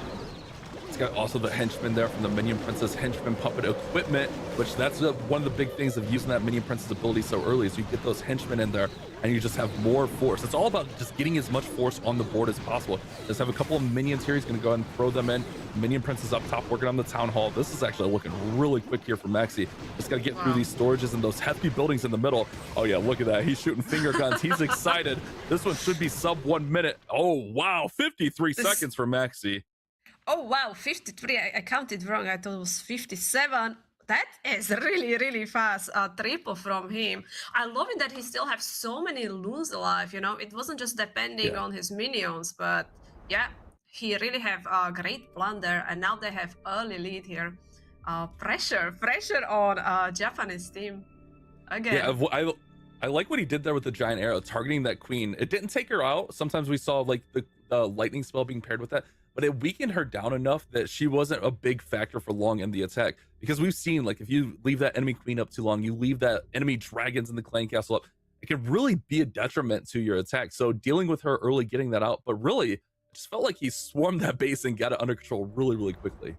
It's got also the henchman there from the Minion Princess henchman puppet equipment, which that's one of the big things of using that Minion Princess ability so early, is you get those henchmen in there and you just have more force. It's all about just getting as much force on the board as possible. Just have a couple of minions here. He's going to go ahead and throw them in. Minion Princess up top working on the town hall. This is actually looking really quick here for Maxi. Just got to get through these storages and those hefty buildings in the middle. Oh yeah, look at that. He's shooting finger guns. He's excited. This one should be sub 1 minute. Oh wow, 53 seconds for Maxi. Oh wow, 53. I counted wrong. I thought it was 57. That is really, really fast. Triple from him. I love it that he still has so many loons alive, you know. It wasn't just depending on his minions, but yeah, he really have a great plunder, and now they have early lead here. Pressure on Japanese team again. Yeah, I like what he did there with the giant arrow, targeting that queen. It didn't take her out. Sometimes we saw like the lightning spell being paired with that, but it weakened her down enough that she wasn't a big factor for long in the attack. Because we've seen, like, if you leave that enemy queen up too long, you leave that enemy dragons in the clan castle up, it can really be a detriment to your attack. So dealing with her early, getting that out, but really, it just felt like he swarmed that base and got it under control really, really quickly.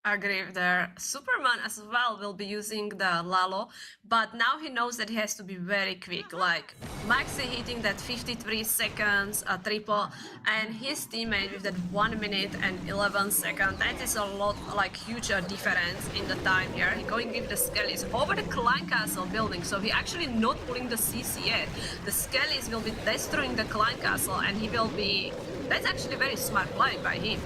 Agree there. Superman as well will be using the Lalo, but now he knows that he has to be very quick. Like Maxi hitting that 53 seconds triple, and his teammate with that 1 minute and 11 seconds. That is a lot, like huge difference in the time here. He going with the Skellies over the clan castle building, so he actually not pulling the CC yet. The Skellies will be destroying the clan castle, and he will be. That's actually very smart play by him.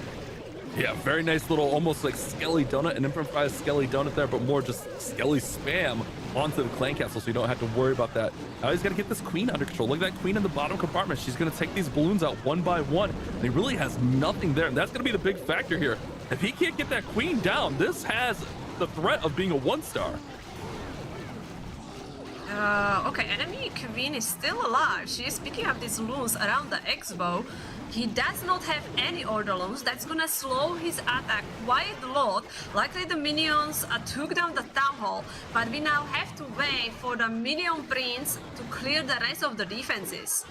Yeah, very nice little, almost like Skelly Donut, an improvised Skelly Donut there, but more just Skelly spam onto the clan castle, so you don't have to worry about that. Now he's got to get this queen under control. Look at that queen in the bottom compartment. She's going to take these balloons out one by one, and he really has nothing there, and that's going to be the big factor here. If he can't get that queen down, this has the threat of being a 1-star. Okay, enemy queen is still alive. She is picking up these loons around the X-bow. He does not have any order loons. That's gonna slow his attack quite a lot. Likely the minions took down the town hall, but we now have to wait for the minion prince to clear the rest of the defenses.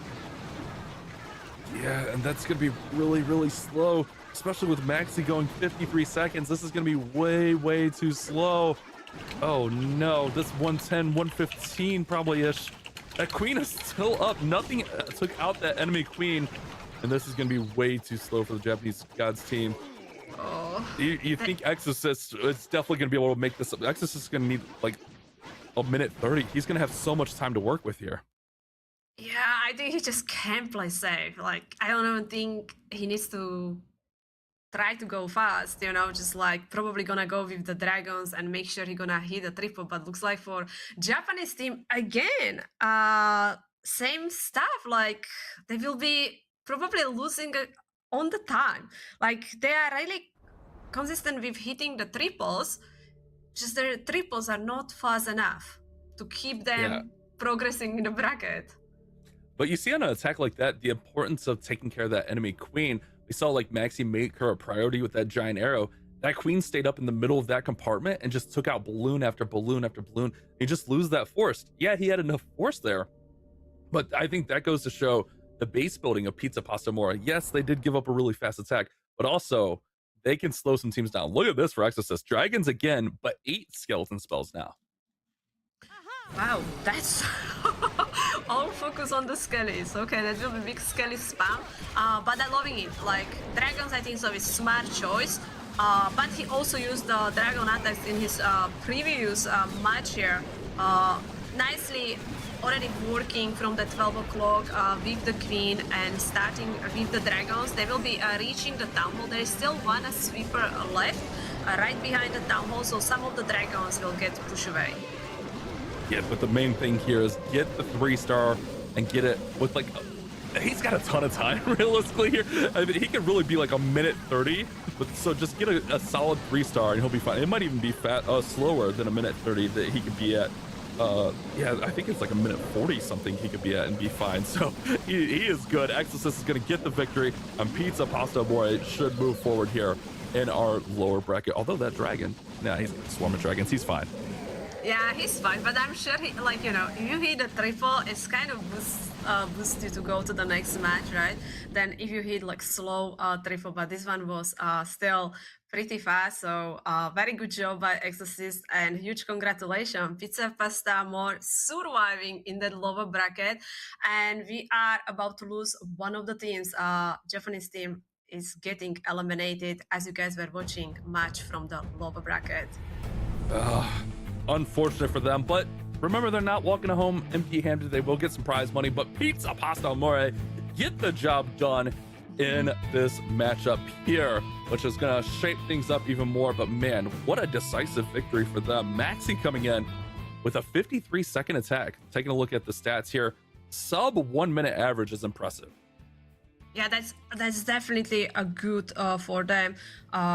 Yeah, and that's gonna be really slow, especially with Maxi going 53 seconds. This is gonna be way too slow. Oh no, this 110, 115 probably-ish. That queen is still up. Nothing took out that enemy queen. And this is going to be way too slow for the Japanese gods team. Oh. You think Exorcist is definitely going to be able to make this up. Exorcist is going to need like a minute 30. He's going to have so much time to work with here. Yeah, I think he just can't play safe. Like, I don't even think he needs to try to go fast, you know, just like probably gonna go with the dragons and make sure he gonna hit a triple. But looks like for Japanese team, again, same stuff. Like, they will be probably losing on the time. Like, they are really consistent with hitting the triples, just their triples are not fast enough to keep them progressing in the bracket. But you see on an attack like that, the importance of taking care of that enemy queen. We saw like Maxi make her a priority with that giant arrow. That queen stayed up in the middle of that compartment and just took out balloon after balloon after balloon. You just lose that force. Yeah, he had enough force there, but I think that goes to show the base building of PizzaPastaAmore. Yes, they did give up a really fast attack, but also they can slow some teams down. Look at this for Exorcist. Dragons again, but 8 skeleton spells now. Wow, that's all focus on the skellies. Okay, that will be big skelly spam, but I'm loving it. Like, dragons, I think so is smart choice, but he also used the dragon attacks in his previous match here. Nicely already working from the 12 o'clock with the queen and starting with the dragons. They will be reaching the town hall. There is still one sweeper left right behind the town hall, so some of the dragons will get pushed away. Yeah, but the main thing here is get the 3-star and get it with like he's got a ton of time realistically here. I mean, he could really be like a minute 30, but so just get a solid 3-star and he'll be fine. It might even be slower than a minute 30 that he could be at. Yeah, I think it's like a minute 40 something he could be at and be fine. So he is good. Exorcist is going to get the victory, and PizzaPastaAmore should move forward here in our lower bracket. Although that dragon, nah, he's a swarm of dragons. He's fine. Yeah, he's fine, but I'm sure he, like, you know, if you hit a triple, it's kind of boost you to go to the next match, right? Then if you hit like slow triple, but this one was still pretty fast, so very good job by Exorcist, and huge congratulations, PizzaPastaAmore surviving in that lower bracket, and we are about to lose one of the teams. Japanese team is getting eliminated, as you guys were watching match from the lower bracket. Unfortunate for them, but remember, they're not walking home empty-handed. They will get some prize money, but PizzaPastaAmore get the job done in this matchup here, which is going to shape things up even more. But man, what a decisive victory for them. Maxi coming in with a 53-second attack. Taking a look at the stats here, sub 1 minute average is impressive. Yeah, that's definitely a good for them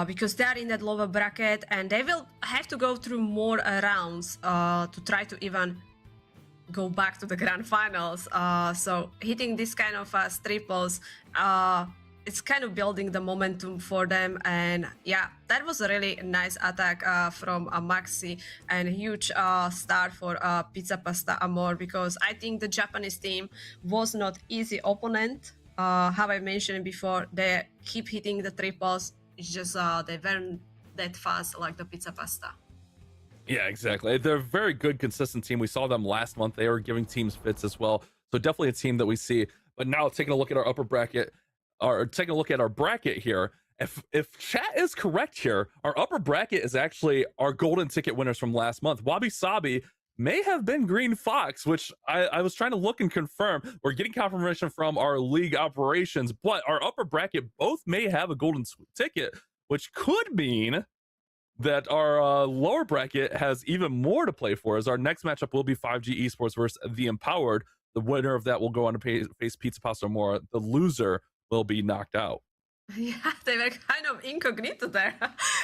because they are in that lower bracket and they will have to go through more rounds to try to even go back to the grand finals. So hitting this kind of triples, it's kind of building the momentum for them. And yeah, that was a really nice attack from Maxi, and huge start for PizzaPastaAmore, because I think the Japanese team was not easy opponent. How I mentioned before, they keep hitting the triples. It's just they weren't that fast like the Pizza Pasta. Yeah, exactly. They're a very good, consistent team. We saw them last month. They were giving teams fits as well. So definitely a team that we see. But now taking a look at our upper bracket, or taking a look at our bracket here, if chat is correct here, our upper bracket is actually our golden ticket winners from last month. Wabi Sabi may have been Green Fox, which I was trying to look and confirm. We're getting confirmation from our league operations, but our upper bracket both may have a golden ticket, which could mean that our lower bracket has even more to play for, as our next matchup will be 5G Esports versus the Empowered. The winner of that will go on to face PizzaPastaAmore. The loser will be knocked out. Yeah, they were kind of incognito there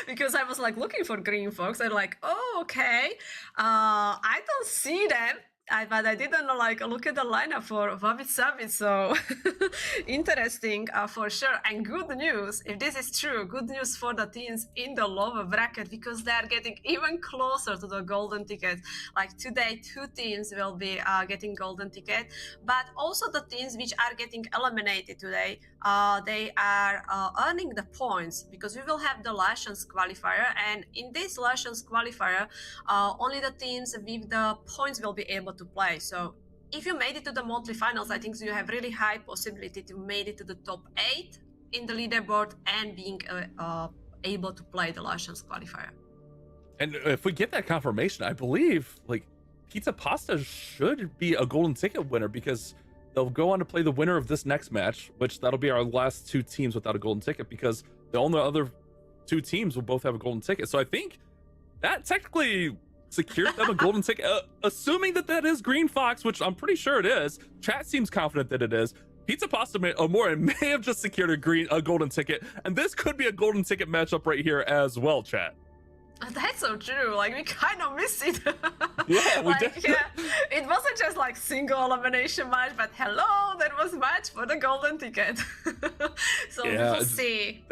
because I was like looking for Green Fox. I'm like, oh, okay. I don't see them. But I didn't like look at the lineup for Wabi Sabi, so interesting for sure. And good news, if this is true, good news for the teams in the lower bracket because they are getting even closer to the golden ticket. Like today, 2 teams will be getting golden ticket, but also the teams which are getting eliminated today, they are earning the points because we will have the Nations qualifier, and in this Nations qualifier, only the teams with the points will be able to play. So if you made it to the monthly finals, I think you have really high possibility to make it to the top 8 in the leaderboard and being able to play the Nations qualifier. And if we get that confirmation, I believe like Pizza Pasta should be a golden ticket winner because they'll go on to play the winner of this next match, which that'll be our last 2 teams without a golden ticket because the only other 2 teams will both have a golden ticket. So I think that technically secured them a golden ticket, assuming that that is Green Fox, which I'm pretty sure it is. Chat seems confident that it is. PizzaPastaAmore may have just secured a golden ticket, and this could be a golden ticket matchup right here as well, chat. That's so true. Like we kind of missed it. Yeah, we did. Yeah, it wasn't just like single elimination match, but hello, that was match for the golden ticket. So yeah, we will see.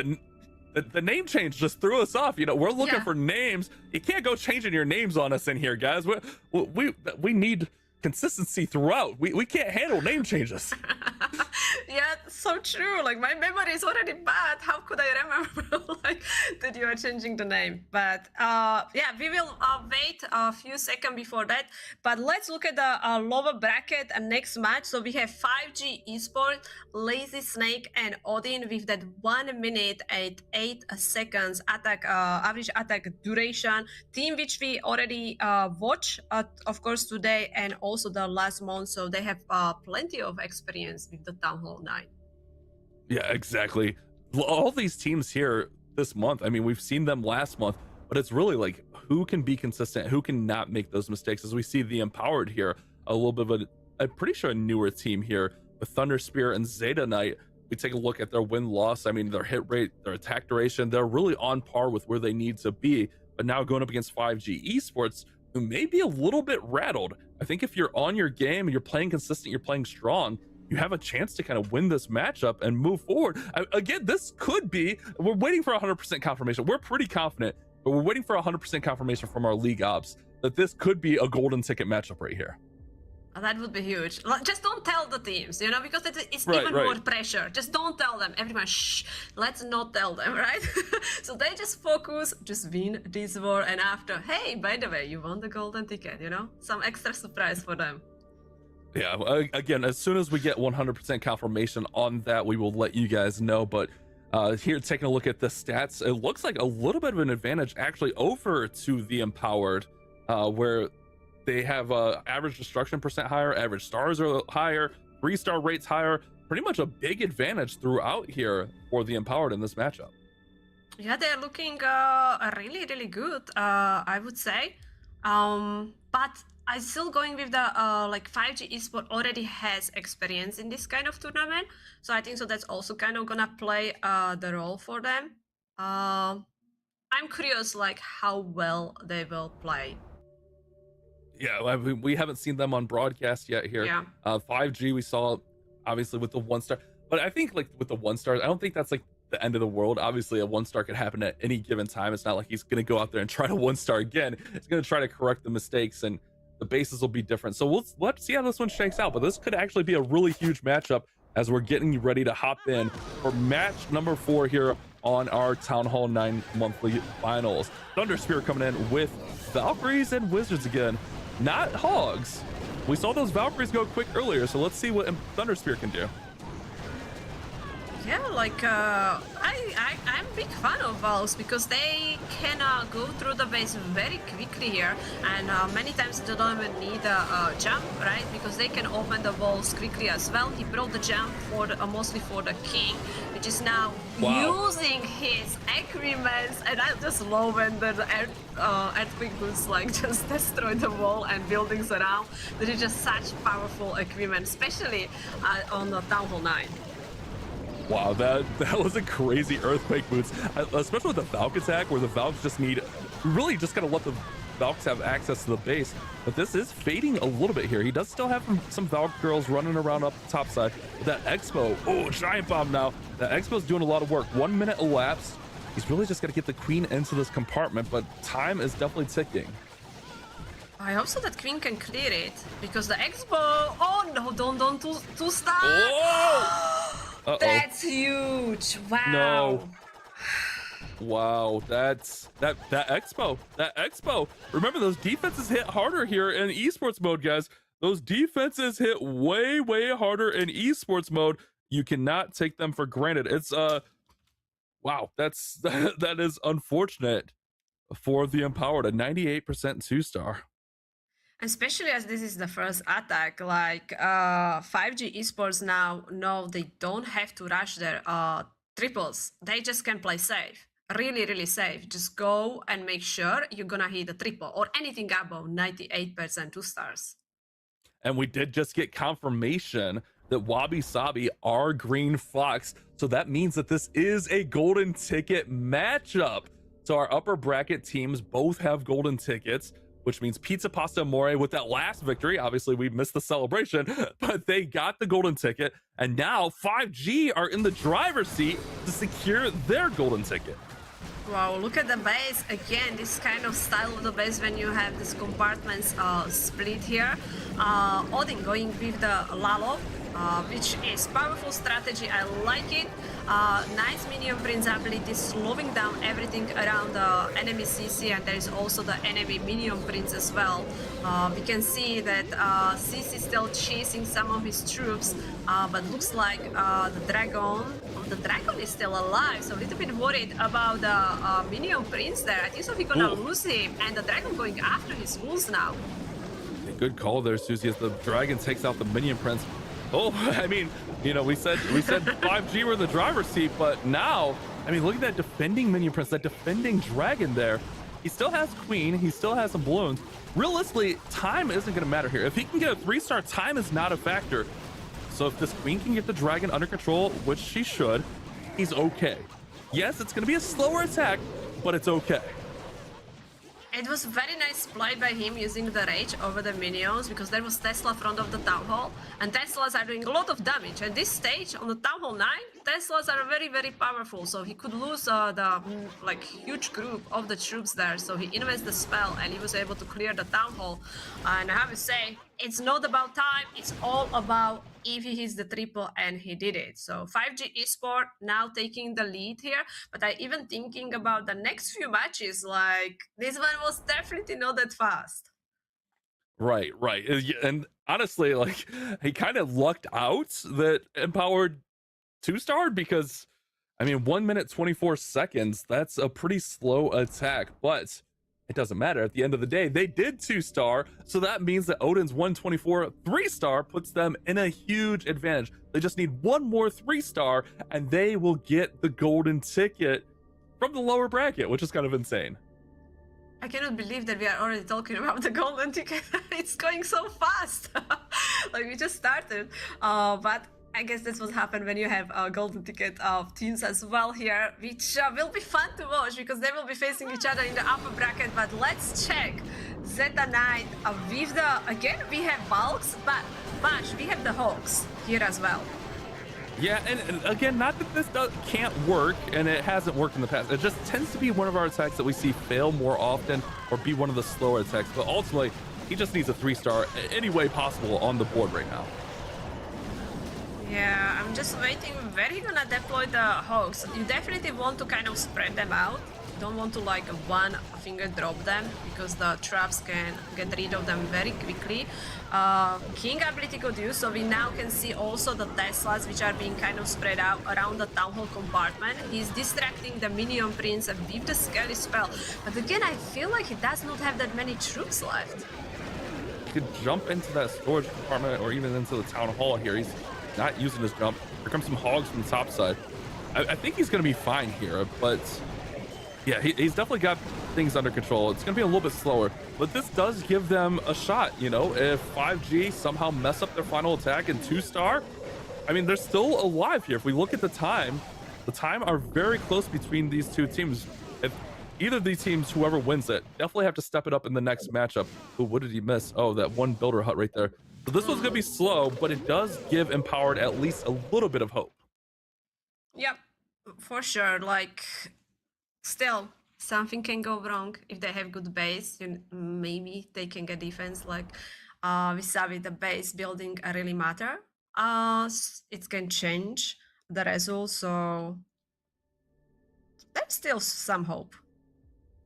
The name change just threw us off. You know, we're looking for names. You can't go changing your names on us in here, guys. We need consistency throughout. We can't handle name changes. Yeah, so true. Like my memory is already bad. How could I remember like that you are changing the name? But yeah, we will wait a few seconds before that. But let's look at the lower bracket and next match. So we have 5G Esports, Lazy Snake, and Odin with that 1 minute and 8 seconds attack average attack duration. Team which we already watched, of course, today and also the last month. So they have plenty of experience with the Town Hall 9. Yeah, exactly. All these teams here this month, I mean, we've seen them last month, but it's really like who can be consistent, who can not make those mistakes. As we see the Empowered here, a little bit of I'm pretty sure a newer team here with Thunder Spear and Zeta Knight. We take a look at their win-loss. I mean, their hit rate, their attack duration, they're really on par with where they need to be. But now going up against 5G Esports, who may be a little bit rattled. I think if you're on your game, you're playing consistent, you're playing strong, you have a chance to kind of win this matchup and move forward. Again, this could be, we're waiting for 100% confirmation. We're pretty confident, but we're waiting for 100% confirmation from our league ops that this could be a golden ticket matchup right here. That would be huge. Just don't tell the teams, you know, because it's even more pressure. Just don't tell them. Everyone, shh, let's not tell them, right? So they just focus, just win this war, and after, hey, by the way, you won the golden ticket, you know? Some extra surprise for them. Yeah, again, as soon as we get 100% confirmation on that, we will let you guys know. But here, taking a look at the stats, it looks like a little bit of an advantage actually over to the Empowered, where they have average destruction percent higher, average stars are higher, 3-star rates higher, pretty much a big advantage throughout here for the Empowered in this matchup. Yeah, they're looking really, really good, I would say. But I'm still going with the like 5G Esport already has experience in this kind of tournament, so I think so that's also kind of gonna play the role for them. I'm curious like how well they will play. Yeah, we haven't seen them on broadcast yet here. Yeah. 5G we saw obviously with the 1-star, but I think like with the 1-star, I don't think that's like the end of the world. Obviously a 1-star could happen at any given time. It's not like he's gonna go out there and try to 1-star again. He's gonna try to correct the mistakes, and the bases will be different. So let's see how this one shakes out, but this could actually be a really huge matchup as we're getting ready to hop in for match number 4 here on our Town Hall 9 monthly finals. Thunder Spear coming in with Valkyries and Wizards again, not Hogs. We saw those Valkyries go quick earlier, so let's see what Thunder Spear can do. Yeah, like I'm a big fan of Valves because they can go through the base very quickly here, and many times they don't even need a jump, right? Because they can open the walls quickly as well. He brought the jump for mostly for the king, which is now using his equipment, and I just love when the earthquake boots like just destroy the wall and buildings around. That is just such powerful equipment, especially on the Town Hall 9. Wow, that was a crazy earthquake boots, especially with the Valk attack, where the Valks just need, really just gotta let the Valks have access to the base. But this is fading a little bit here. He does still have some Valk girls running around up the top side. But that Expo, oh, giant bomb now. That Expo's doing a lot of work. 1 minute elapsed. He's really just gotta get the queen into this compartment, but time is definitely ticking. I hope so that Queen can clear it, because the Expo, oh no, don't two star. Oh! Uh-oh. That's huge. Wow. No. Wow, that's that Expo. Remember, those defenses hit harder here in esports mode, guys. Those defenses hit way harder in esports mode. You cannot take them for granted. It's wow, that is unfortunate for the Empowered. A 98% 2-star. Especially as this is the first attack, like 5G Esports now know they don't have to rush their triples. They just can play safe. Really safe. Just go and make sure you're gonna hit the triple or anything above 98% 2 stars. And we did just get confirmation that Wabi Sabi are Green Fox. So that means that this is a golden ticket matchup. So our upper bracket teams both have golden tickets, which means PizzaPastaAmore with that last victory. Obviously, we missed the celebration, but they got the golden ticket. And now 5G are in the driver's seat to secure their golden ticket. Wow, look at the base. Again, this kind of style of the base when you have these compartments split here. Odin going with the Lalo, which is powerful strategy. I like it. Nice minion prince ability, slowing down everything around the enemy CC, and there is also the enemy minion prince as well. We can see that CC still chasing some of his troops, but looks like the dragon is still alive, so a little bit worried about the minion prince there. I think so we're gonna lose him, and the dragon going after his wolves now. Good call there, Susie, as the dragon takes out the minion prince. Oh, I mean, you know, we said 5G were in the driver's seat, but now, I mean, look at that defending minion prince, that defending dragon there. He still has queen, he still has some balloons. Realistically, time isn't going to matter here. If he can get a 3-star, time is not a factor. So if this queen can get the dragon under control, which she should, he's okay. Yes, it's going to be a slower attack, but it's okay. It was very nice play by him using the rage over the minions, because there was Tesla front of the Town Hall, and Teslas are doing a lot of damage. At this stage, on the Town Hall 9, Teslas are very powerful, so he could lose the huge group of the troops there. So he invested the spell, and he was able to clear the Town Hall. And I have to say, it's not about time, it's all about if he hits the triple, and he did it. So 5G Esport now taking the lead here, but I even thinking about the next few matches, like this one was definitely not that fast. Right. And honestly, like, he kind of lucked out that Empowered 2-starred, because, I mean, 1 minute 24 seconds, that's a pretty slow attack, but it doesn't matter. At the end of the day, they did 2-star, so that means that Odin's 124 3-star puts them in a huge advantage. They just need one more 3-star, and they will get the golden ticket from the lower bracket, which is kind of insane. I cannot believe that we are already talking about the golden ticket. It's going so fast. Like, we just started, but I guess that's what happened when you have a golden ticket of teams as well here, which will be fun to watch because they will be facing each other in the upper bracket. But let's check Zeta Knight with the, again, we have Bulks, but Bash, we have the Hawks here as well. Yeah, and again, not that this can't work, and it hasn't worked in the past. It just tends to be one of our attacks that we see fail more often or be one of the slower attacks. But ultimately, he just needs a 3-star any way possible on the board right now. Yeah, I'm just waiting where he gonna deploy the Hawks. You definitely want to kind of spread them out. You don't want to like one finger drop them because the traps can get rid of them very quickly. King ability could use, so we now can see also the Teslas which are being kind of spread out around the Town Hall compartment. He's distracting the Minion Prince and with the Skelly spell. But again, I feel like he does not have that many troops left. He could jump into that storage compartment or even into the Town Hall here. He's not using his jump. Here comes some hogs from the top side. I think he's going to be fine here, but yeah, he's definitely got things under control. It's going to be a little bit slower, but this does give them a shot. You know, if 5G somehow mess up their final attack in 2-star, I mean, they're still alive here. If we look at the time are very close between these two teams. If either of these teams, whoever wins it, definitely have to step it up in the next matchup. Ooh, what did he miss? Oh, that one builder hut right there. So this one's gonna be slow, but it does give Empowered at least a little bit of hope. Yep, for sure. Like, still, something can go wrong if they have good base. Maybe they can get defense. Like, with Sabi, the base building really matter. It can change the result. So there's still some hope.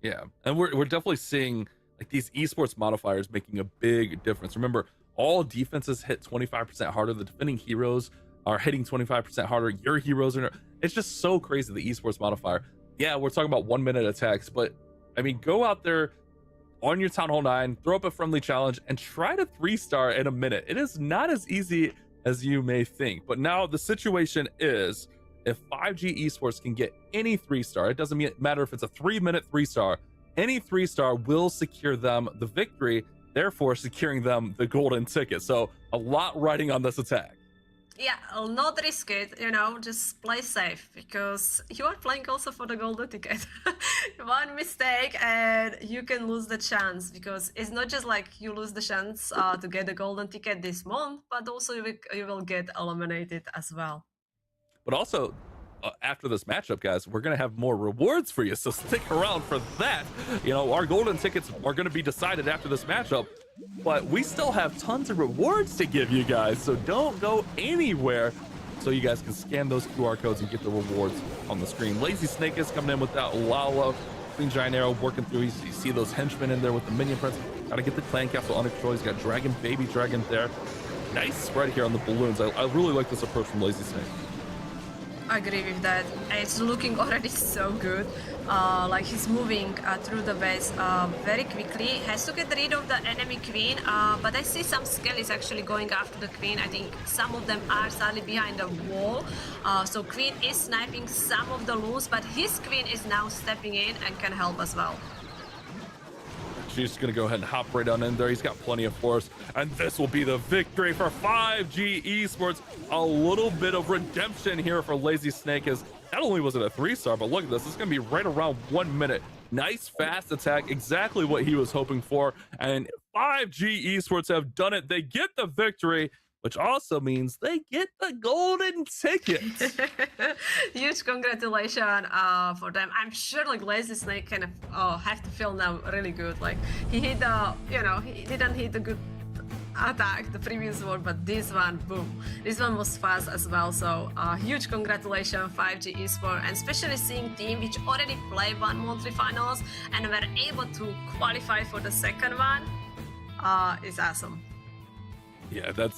Yeah, and we're definitely seeing like these esports modifiers making a big difference. Remember, all defenses hit 25% harder. The defending heroes are hitting 25% harder. Your heroes are. It's just so crazy, the esports modifier. Yeah, we're talking about 1 minute attacks, but I mean, go out there on your Town Hall 9, throw up a friendly challenge, and try to 3-star in a minute. It is not as easy as you may think. But now the situation is, if 5G Esports can get any 3-star, it doesn't matter if it's a 3-minute 3-star, any 3-star will secure them the victory, therefore securing them the golden ticket. So a lot riding on this attack. Yeah, I'll not risk it, just play safe, because you are playing also for the golden ticket. One mistake and you can lose the chance, because it's not just like you lose the chance to get the golden ticket this month, but also you will get eliminated as well. But also, after this matchup, guys, we're going to have more rewards for you, so stick around for that. Our golden tickets are going to be decided after this matchup, but we still have tons of rewards to give you guys, so don't go anywhere so you guys can scan those QR codes and get the rewards on the screen. Lazy Snake is coming in with that Lala, Queen Giant Arrow working through. You see those henchmen in there with the minion prince. Got to get the clan castle under control. He's got Dragon, Baby Dragon there. Nice spread here on the balloons. I really like this approach from Lazy Snake. I agree with that. It's looking already so good. Like, he's moving through the base very quickly. Has to get rid of the enemy queen, but I see some skellies actually going after the queen. I think some of them are sadly behind the wall. So queen is sniping some of the loons, but his queen is now stepping in and can help as well. She's going to go ahead and hop right on in there. He's got plenty of force, and this will be the victory for 5G Esports. A little bit of redemption here for Lazy Snake, as not only was it a 3-star, but look at this. It's going to be right around 1 minute. Nice fast attack, exactly what he was hoping for, and 5G Esports have done it. They get the victory, which also means they get the golden ticket. Huge congratulations for them. I'm sure like Lazy Snake can have to feel now really good. Like, he hit the, he didn't hit a good attack the previous one, but this one, boom. This one was fast as well. So huge congratulations 5G Esports, and especially seeing team which already played one monthly finals and were able to qualify for the second one is awesome. Yeah, that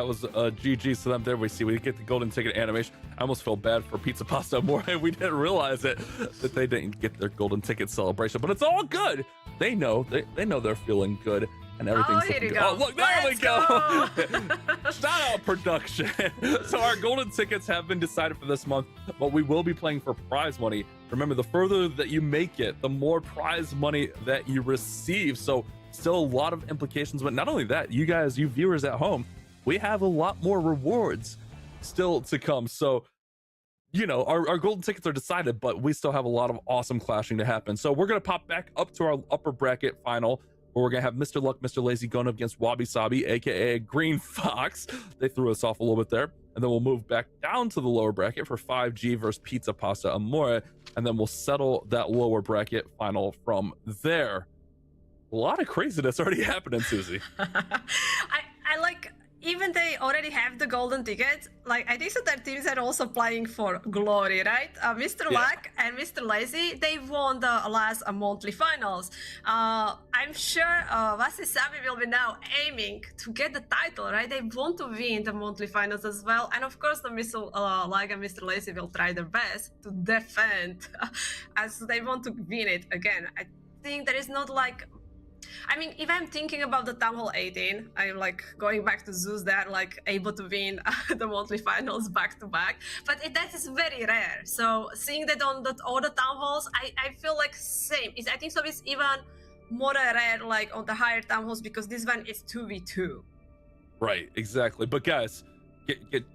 was GG's to them there. We get the golden ticket animation. I almost felt bad for PizzaPastaAmore. We didn't realize it, that they didn't get their golden ticket celebration, but it's all good. They know they're feeling good, and everything's looking good. Oh, look, there we go. Shout out production. So our golden tickets have been decided for this month, but we will be playing for prize money. Remember, the further that you make it, the more prize money that you receive. So still a lot of implications, but not only that, you guys, you viewers at home, we have a lot more rewards still to come. So, our golden tickets are decided, but we still have a lot of awesome clashing to happen. So we're going to pop back up to our upper bracket final, where we're going to have MrLuck MrLazy going up against Wabi Sabi, aka Green Fox. They threw us off a little bit there. And then we'll move back down to the lower bracket for 5G versus PizzaPastaAmore. And then we'll settle that lower bracket final from there. A lot of craziness already happening, Susie. I like, even they already have the golden ticket, like, I think so their teams are also playing for glory, right? MrLuck and MrLazy, they won the last monthly finals. I'm sure Sabi will be now aiming to get the title, right? They want to win the monthly finals as well. And of course, the MrLuck and MrLazy will try their best to defend as they want to win it again. I think there is not like, I mean, if I'm thinking about the Town Hall 18, I'm like going back to Zeus that like able to win the monthly finals back to back, but that is very rare. So seeing that on all the Town Halls, I feel like same. I think so it's even more rare like on the higher Town Halls, because this one is 2v2. Right, exactly. But guys,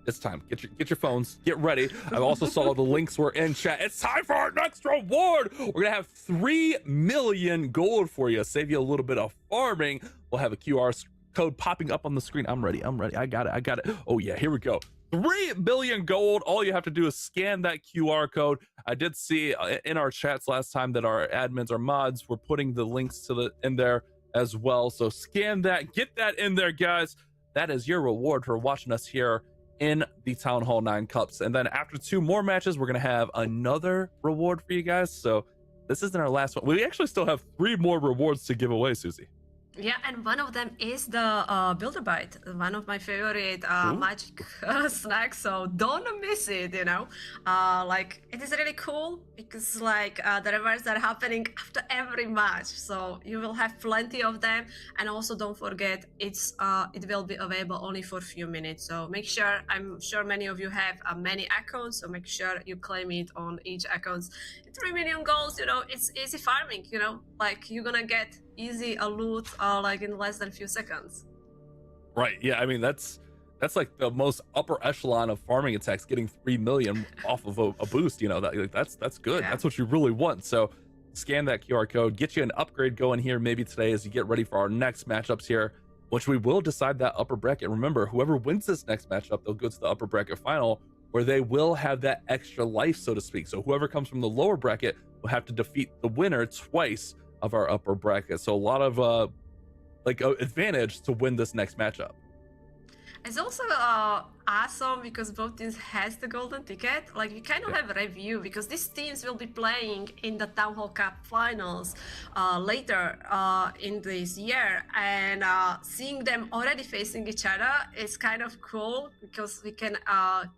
it's time. Get your phones. Get ready. I also saw the links were in chat. It's time for our next reward. We're gonna have 3 million gold for you. Save you a little bit of farming. We'll have a QR code popping up on the screen. I'm ready. I got it. Oh yeah, here we go. 3 billion gold. All you have to do is scan that QR code. I did see in our chats last time that our admins, our mods, were putting the links to in there as well. So scan that, get that in there, guys. That is your reward for watching us here in the Town Hall 9 Cups. And then after 2 more matches, we're gonna have another reward for you guys. So this isn't our last one. We actually still have 3 more rewards to give away, Susie. Yeah, and one of them is the Builder Bite, one of my favorite magic snacks. So don't miss it. You know, like it is really cool because like the rewards are happening after every match, so you will have plenty of them. And also don't forget, it will be available only for a few minutes. So make sure. I'm sure many of you have many accounts, so make sure you claim it on each account. 3 million goals. You know, it's easy farming. You know, like you're gonna get easy a loot like in less than a few seconds. Right, yeah, I mean that's like the most upper echelon of farming attacks, getting 3 million off of a boost. You know, that's good. Yeah. That's what you really want. So scan that QR code, get you an upgrade going here maybe today as you get ready for our next matchups here, which we will decide that upper bracket. Remember, whoever wins this next matchup, they'll go to the upper bracket final, where they will have that extra life, so to speak. So whoever comes from the lower bracket will have to defeat the winner twice of our upper bracket. So a lot of advantage to win this next matchup. It's also awesome because both teams has the golden ticket. Like we kind of have a review because these teams will be playing in the Town Hall Cup finals later in this year, and seeing them already facing each other is kind of cool because we can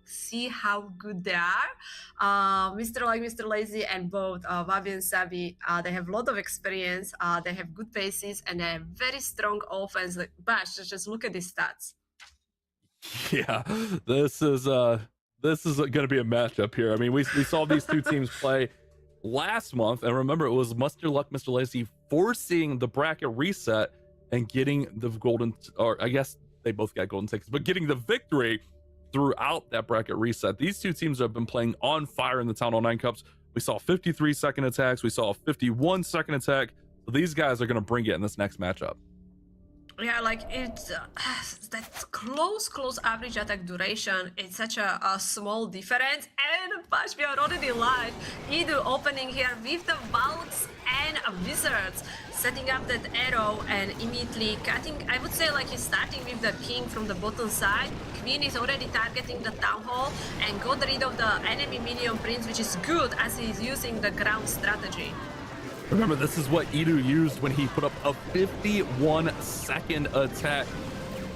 see how good they are. MrLuck MrLazy and both Wabi and Sabi, they have a lot of experience. They have good paces and they have very strong offense. Like Bash, just look at these stats. Yeah, this is going to be a matchup here. I mean, we saw these 2 teams play last month, and remember, it was MrLuck MrLazy forcing the bracket reset and getting the golden, or I guess they both got golden tickets, but getting the victory throughout that bracket reset. These 2 teams have been playing on fire in the Town Hall 9 Cups. We saw 53-second attacks. We saw a 51-second attack. So these guys are going to bring it in this next matchup. Yeah, like it's that close average attack duration. It's such a small difference. And Bash, we are already live. Edu opening here with the Valks and Wizards, setting up that arrow and immediately cutting. I would say like he's starting with the king from the bottom side. Queen is already targeting the Town Hall and got rid of the enemy minion prince, which is good as he's using the ground strategy. Remember, this is what Edu used when he put up a 51-second attack.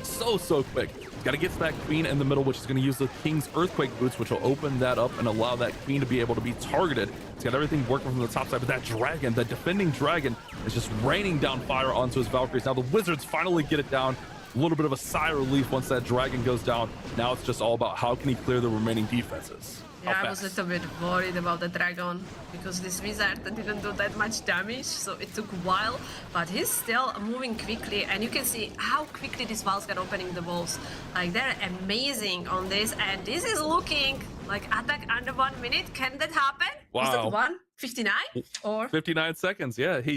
So quick. Got to get to that queen in the middle, which is going to use the king's earthquake boots, which will open that up and allow that queen to be able to be targeted. It's got everything working from the top side, but that dragon, that defending dragon, is just raining down fire onto his Valkyries. Now the Wizards finally get it down. A little bit of a sigh of relief once that dragon goes down. Now it's just all about how can he clear the remaining defenses. Yeah, I was a little bit worried about the dragon because this wizard didn't do that much damage, so it took a while, but he's still moving quickly, and you can see how quickly these Valks are opening the walls. Like, they're amazing on this, and this is looking like attack under 1 minute. Can that happen? Wow. Was that 1:59 or 59 seconds? Yeah, he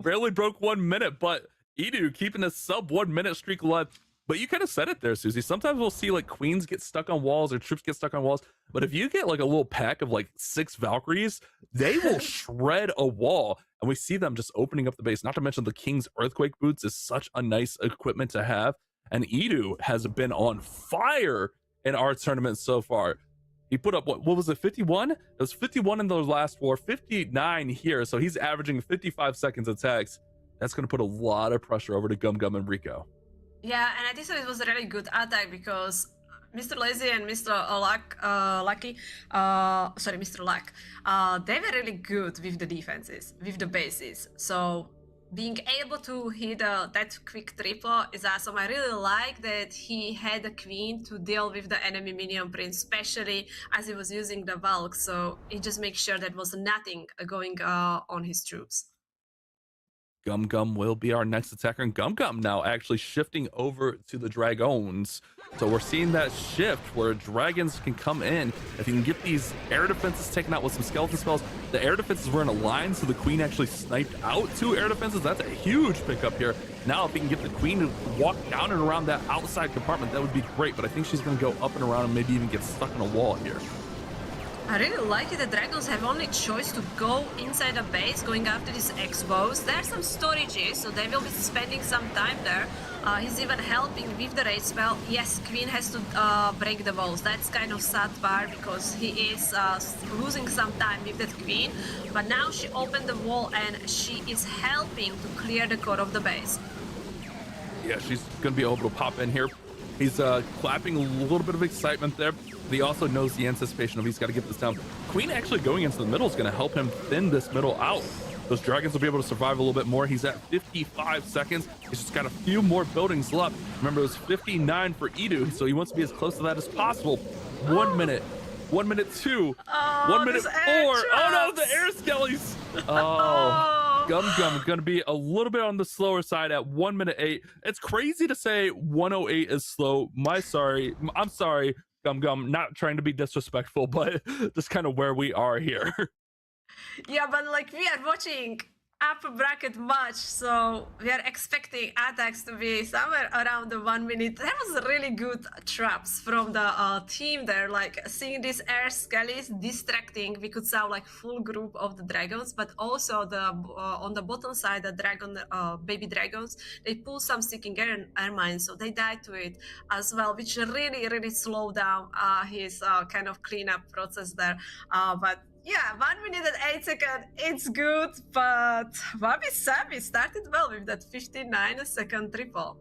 barely broke 1 minute, but Edu keeping a sub 1 minute streak alive. But you kind of said it there, Susie. Sometimes we'll see like queens get stuck on walls or troops get stuck on walls. But if you get like a little pack of like 6 Valkyries, they will shred a wall. And we see them just opening up the base. Not to mention the King's Earthquake Boots is such a nice equipment to have. And Edu has been on fire in our tournament so far. He put up, what was it, 51? It was 51 in those last 4, 59 here. So he's averaging 55 seconds attacks. That's going to put a lot of pressure over to Gum Gum and Rico. Yeah, and I think it was a really good attack because MrLazy and MrLuck, they were really good with the defenses, with the bases. So being able to hit that quick triple is awesome. I really like that he had a queen to deal with the enemy minion prince, especially as he was using the Valk. So he just makes sure that was nothing going on his troops. Gum Gum will be our next attacker, and Gum Gum now actually shifting over to the Dragons. So we're seeing that shift where dragons can come in. If you can get these air defenses taken out with some skeleton spells, the air defenses were in a line, so the queen actually sniped out 2 air defenses. That's a huge pickup here. Now, if you can get the queen to walk down and around that outside compartment, that would be great. But I think she's going to go up and around and maybe even get stuck in a wall here. I really like it. The dragons have only choice to go inside the base, going after these X-bows. There's some storages, so they will be spending some time there. He's even helping with the raid spell. Yes, queen has to break the walls. That's kind of sad part because he is losing some time with that queen. But now she opened the wall and she is helping to clear the core of the base. Yeah, she's going to be able to pop in here. He's clapping a little bit of excitement there. But he also knows the anticipation of he's got to get this down. Queen actually going into the middle is going to help him thin this middle out. Those dragons will be able to survive a little bit more. He's at 55 seconds. He's just got a few more buildings left. Remember, it was 59 for Edu, so he wants to be as close to that as possible. 1 minute. 1 minute 2. 1 minute 4. Oh no, the air skellies. Oh, Gum Gum gonna be a little bit on the slower side at 1 minute 8. It's crazy to say 108 is slow. I'm sorry, Gum Gum. Not trying to be disrespectful, but just kind of where we are here. Yeah, but like we are watching upper bracket match, so we are expecting attacks to be somewhere around the 1 minute. That was really good traps from the team there, like seeing these air skellies distracting. We could saw like full group of the dragons, but also the on the bottom side, the dragon baby dragons, they pull some sticking air mines, so they died to it as well, which really slowed down his kind of cleanup process there. But yeah, 1 minute and 8 seconds, it's good, but Wabi Sabi started well with that 59-second triple.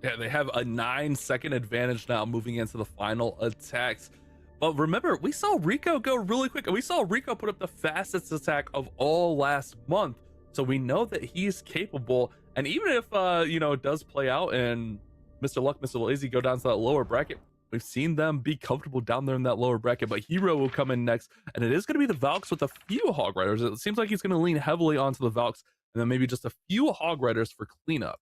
Yeah, they have a 9-second advantage now moving into the final attacks. But remember, we saw Rico go really quick, and we saw Rico put up the fastest attack of all last month. So we know that he's capable, and even if, it does play out and MrLuck MrLazy go down to that lower bracket, we've seen them be comfortable down there in that lower bracket, but Hero will come in next, and it is going to be the Valks with a few Hog Riders. It seems like he's going to lean heavily onto the Valks, and then maybe just a few Hog Riders for cleanup.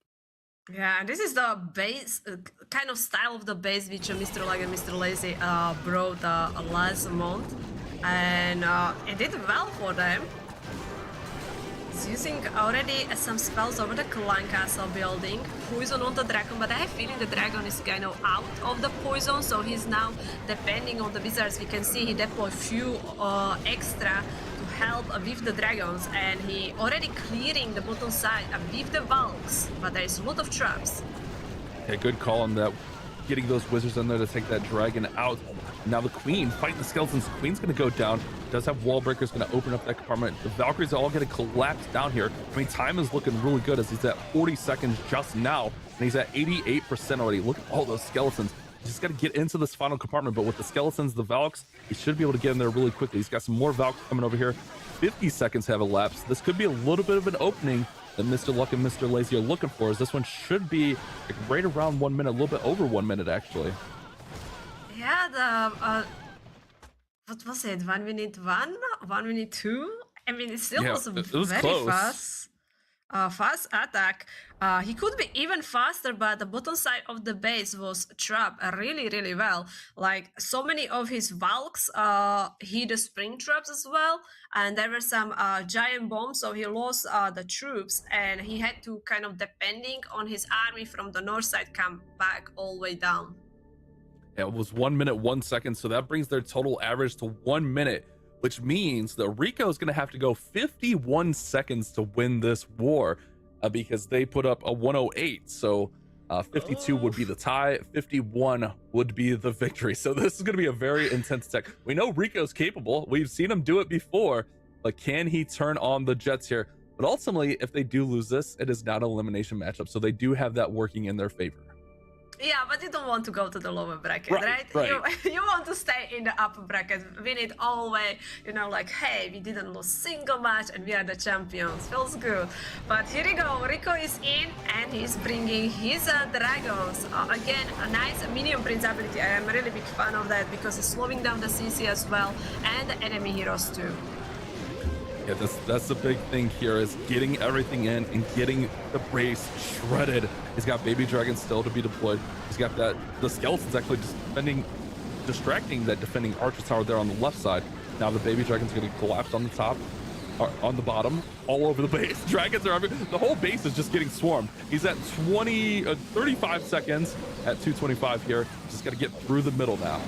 Yeah, this is the base, kind of style of the base which MrLuck and MrLazy brought last month, and it did well for them. He's using already some spells over the clan castle building, poison on the dragon, but I have a feeling the dragon is kind of out of the poison, so he's now depending on the wizards. We can see he deployed few extra to help with the dragons, and he already clearing the bottom side with the Valks, but there is a lot of traps. Okay, good call on that. Getting those wizards in there to take that dragon out. Now the queen fighting the skeletons. The queen's going to go down. Does have wall breakers, going to open up that compartment. The Valkyries are all going to collapse down here. I mean, time is looking really good as he's at 40 seconds just now, and he's at 88% already. Look at all those skeletons. He's just got to get into this final compartment, but with the skeletons, the Valks, he should be able to get in there really quickly. He's got some more Valks coming over here. 50 seconds have elapsed. This could be a little bit of an opening that MrLuck and MrLazy are looking for, as this one should be like right around 1 minute, a little bit over 1 minute actually. Yeah, the what was it? 1 minute 1, 1 minute 2. I mean, it still was very close. Fast attack. He could be even faster, but the bottom side of the base was trapped really well. Like so many of his Valks hit the spring traps as well, and there were some giant bombs, so he lost the troops, and he had to kind of depending on his army from the north side come back all the way down. Yeah, it was 1 minute 1 second, so that brings their total average to 1 minute, which means that Rico is going to have to go 51 seconds to win this war because they put up a 108. So 52 would be the tie, 51 would be the victory. So this is going to be a very intense attack. We know Rico's capable. We've seen him do it before, but can he turn on the Jets here? But ultimately, if they do lose this, it is not an elimination matchup. So they do have that working in their favor. Yeah, but you don't want to go to the lower bracket, right? You want to stay in the upper bracket, win it all the way, like, hey, we didn't lose single match and we are the champions. Feels good. But here we go, Rico is in and he's bringing his dragons. Again, a nice minion prince ability. I am a really big fan of that because it's slowing down the CC as well and the enemy heroes too. Yeah, that's the big thing here, is getting everything in and getting the base shredded. He's got baby dragons still to be deployed. He's got the skeletons actually distracting that defending archer tower there on the left side. Now the baby dragon's going to collapse on the top, or on the bottom, all over the base. Dragons are everywhere. The whole base is just getting swarmed. He's at 35 seconds at 225 here. Just got to get through the middle now.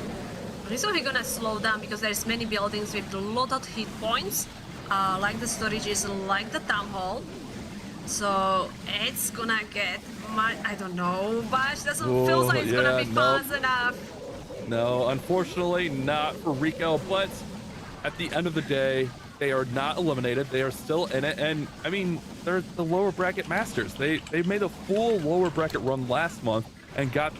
This one we're gonna slow down because there's many buildings with a lot of hit points, like the storages, like the town hall. So it's gonna get I don't know, Bash doesn't feel like it's gonna be fast enough. No, unfortunately not for Rico, but at the end of the day, they are not eliminated. They are still in it, and I mean, they're the lower bracket masters. They made a full lower bracket run last month and got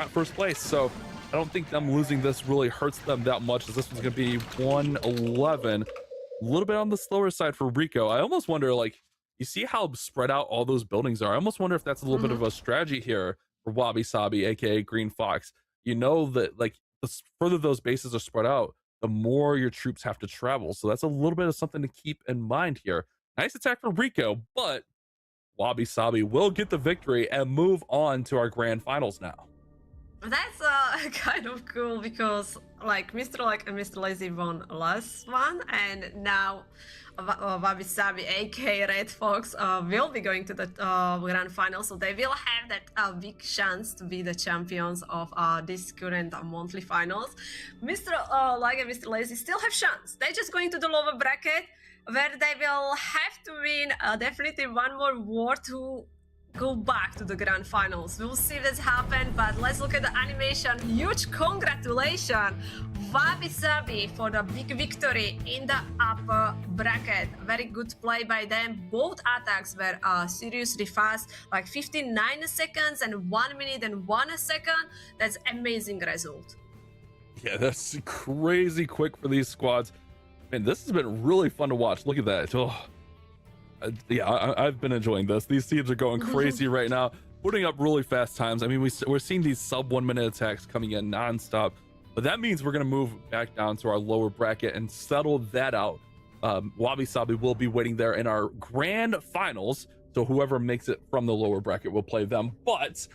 first place. So I don't think them losing this really hurts them that much, as this one's going to be 111. A little bit on the slower side for Rico. I almost wonder, like, you see how spread out all those buildings are? I almost wonder if that's a little bit of a strategy here for Wabi Sabi, aka Green Fox. You know that, like, the further those bases are spread out, the more your troops have to travel. So that's a little bit of something to keep in mind here. Nice attack for Rico, but Wabi Sabi will get the victory and move on to our grand finals now. That's kind of cool because like MrLuck and MrLazy won last one, and now Wabi Sabi, aka Red Fox, will be going to the grand final, so they will have that big chance to be the champions of this current monthly finals. MrLuck and MrLazy still have chance. They're just going to the lower bracket, where they will have to win definitely one more war to go back to the grand finals. We'll see this happen, but let's look at the animation. Huge congratulations, Wabi Sabi, for the big victory in the upper bracket. Very good play by them. Both attacks were seriously fast, like 59 seconds and 1 minute and 1 second. That's amazing result. Yeah, that's crazy quick for these squads. Man, this has been really fun to watch. Look at that. Oh. Yeah, I've been enjoying this. These teams are going crazy right now, putting up really fast times. I mean, we're seeing these sub 1 minute attacks coming in nonstop, but that means we're going to move back down to our lower bracket and settle that out. Wabi Sabi will be waiting there in our grand finals, so whoever makes it from the lower bracket will play them. But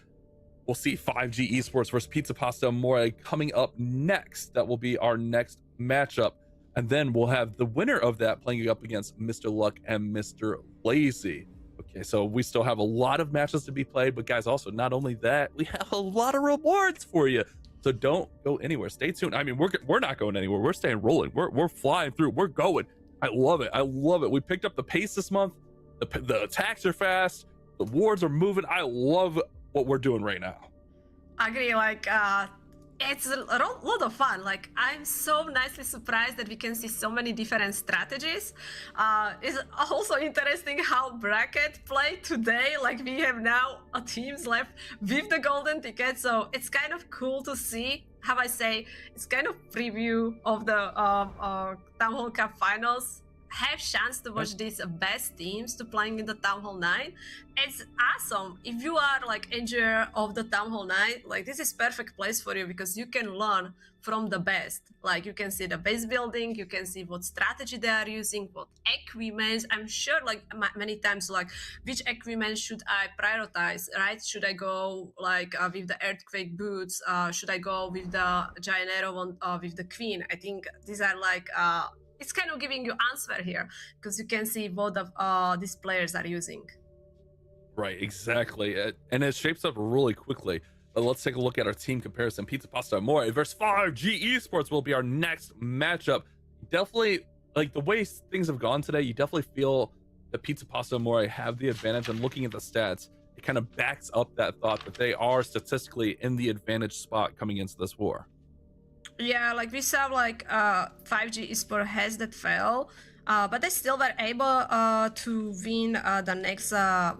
we'll see 5G Esports versus PizzaPastaAmore coming up next. That will be our next matchup. And then we'll have the winner of that playing up against MrLuck and MrLazy. Okay, so we still have a lot of matches to be played, but guys, also not only that, we have a lot of rewards for you. So don't go anywhere. Stay tuned. I mean, we're not going anywhere. We're staying rolling. We're flying through. We're going. I love it. I love it. We picked up the pace this month. The attacks are fast. The wards are moving. I love what we're doing right now. I agree. Like, it's a lot of fun. Like, I'm so nicely surprised that we can see so many different strategies. It's also interesting how bracket play today. Like, we have now teams left with the golden ticket, so it's kind of cool to see. How I say, it's kind of preview of the Town Hall Cup finals. Have chance to watch these best teams to playing in the Town Hall 9. It's awesome. If you are like enjoyer of the Town Hall 9, like this is perfect place for you because you can learn from the best. Like you can see the base building, you can see what strategy they are using, what equipment. I'm sure like many times like which equipment should I prioritize, right? Should I go like with the earthquake boots? Should I go with the giant arrow with the queen? I think these are like it's kind of giving you answer here because you can see what of these players are using. Right, exactly. And it shapes up really quickly. Let's take a look at our team comparison. PizzaPastaAmore versus 5G Esports will be our next matchup. Definitely, like the way things have gone today, you definitely feel that PizzaPastaAmore have the advantage. And looking at the stats, it kind of backs up that thought that they are statistically in the advantage spot coming into this war. Yeah, like we saw like 5G Esports has that fail, but they still were able to win the next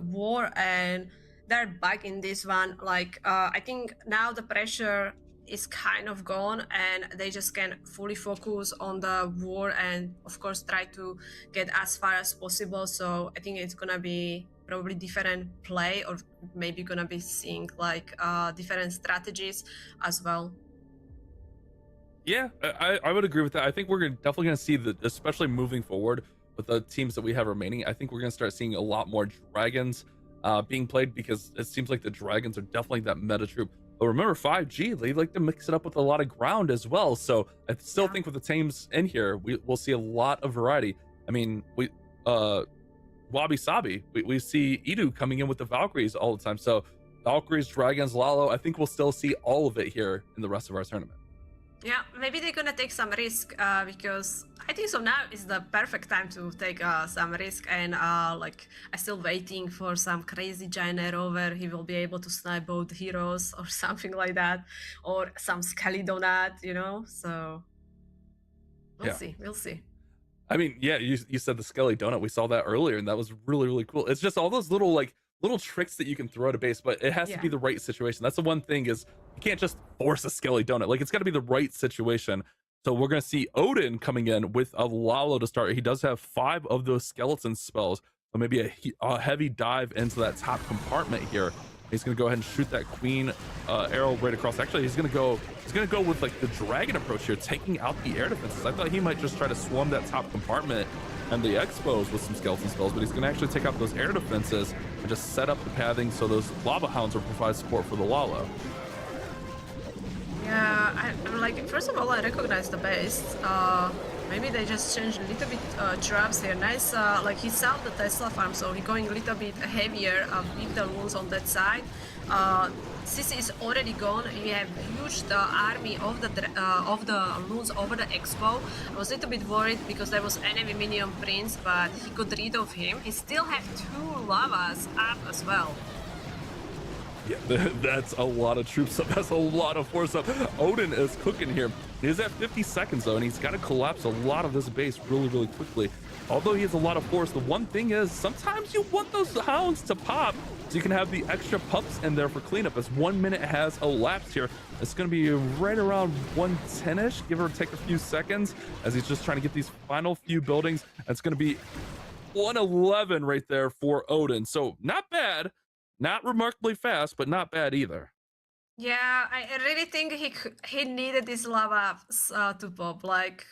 war, and they're back in this one. Like I think now the pressure is kind of gone and they just can fully focus on the war and of course try to get as far as possible. So I think it's gonna be probably different play, or maybe gonna be seeing like different strategies as well. Yeah, I would agree with that. I think we're definitely going to see that, especially moving forward, with the teams that we have remaining, I think we're going to start seeing a lot more dragons being played, because it seems like the dragons are definitely that meta troop. But remember, 5G, they like to mix it up with a lot of ground as well. So I still think with the teams in here, we'll see a lot of variety. I mean, Wabi Sabi, we see Edu coming in with the Valkyries all the time. So Valkyries, dragons, Lalo, I think we'll still see all of it here in the rest of our tournament. Yeah, maybe they're gonna take some risk because I think so now is the perfect time to take some risk, and like I'm still waiting for some crazy giant arrow where he will be able to snipe both heroes or something like that, or some skelly donut, you know. So we'll see. I mean, yeah, you said the skelly donut. We saw that earlier, and that was really cool. It's just all those little tricks that you can throw at a base, but it has to be the right situation. That's the one thing, is you can't just force a skelly donut. Like, it's got to be the right situation. So we're going to see Odin coming in with a Lalo to start. He does have 5 of those skeleton spells, so maybe a heavy dive into that top compartment here. He's going to go ahead and shoot that queen arrow right across. Actually, he's going to go with like the dragon approach here, taking out the air defenses. I thought he might just try to swarm that top compartment and the expos with some skeleton spells, but he's going to actually take out those air defenses and just set up the pathing so those lava hounds will provide support for the Lalo. Yeah, I'm like, first of all, I recognize the base. Maybe they just changed a little bit traps here. Nice, like he saw the Tesla farm, so he's going a little bit heavier with the loons on that side. Sissy is already gone. We have huge army of the loons over the expo. I was a little bit worried because there was enemy minion prince, but he got rid of him. He still have 2 lavas up as well. Yeah, that's a lot of troops up. That's a lot of force up. Odin is cooking here. He's at 50 seconds though, and he's got to collapse a lot of this base really quickly. Although he has a lot of force, the one thing is sometimes you want those hounds to pop so you can have the extra pups in there for cleanup. As 1 minute has elapsed here, it's going to be right around 110-ish, give or take a few seconds, as he's just trying to get these final few buildings. It's going to be 111 right there for Odin. So not bad. Not remarkably fast, but not bad either. Yeah, I really think he needed these lava to pop. Like,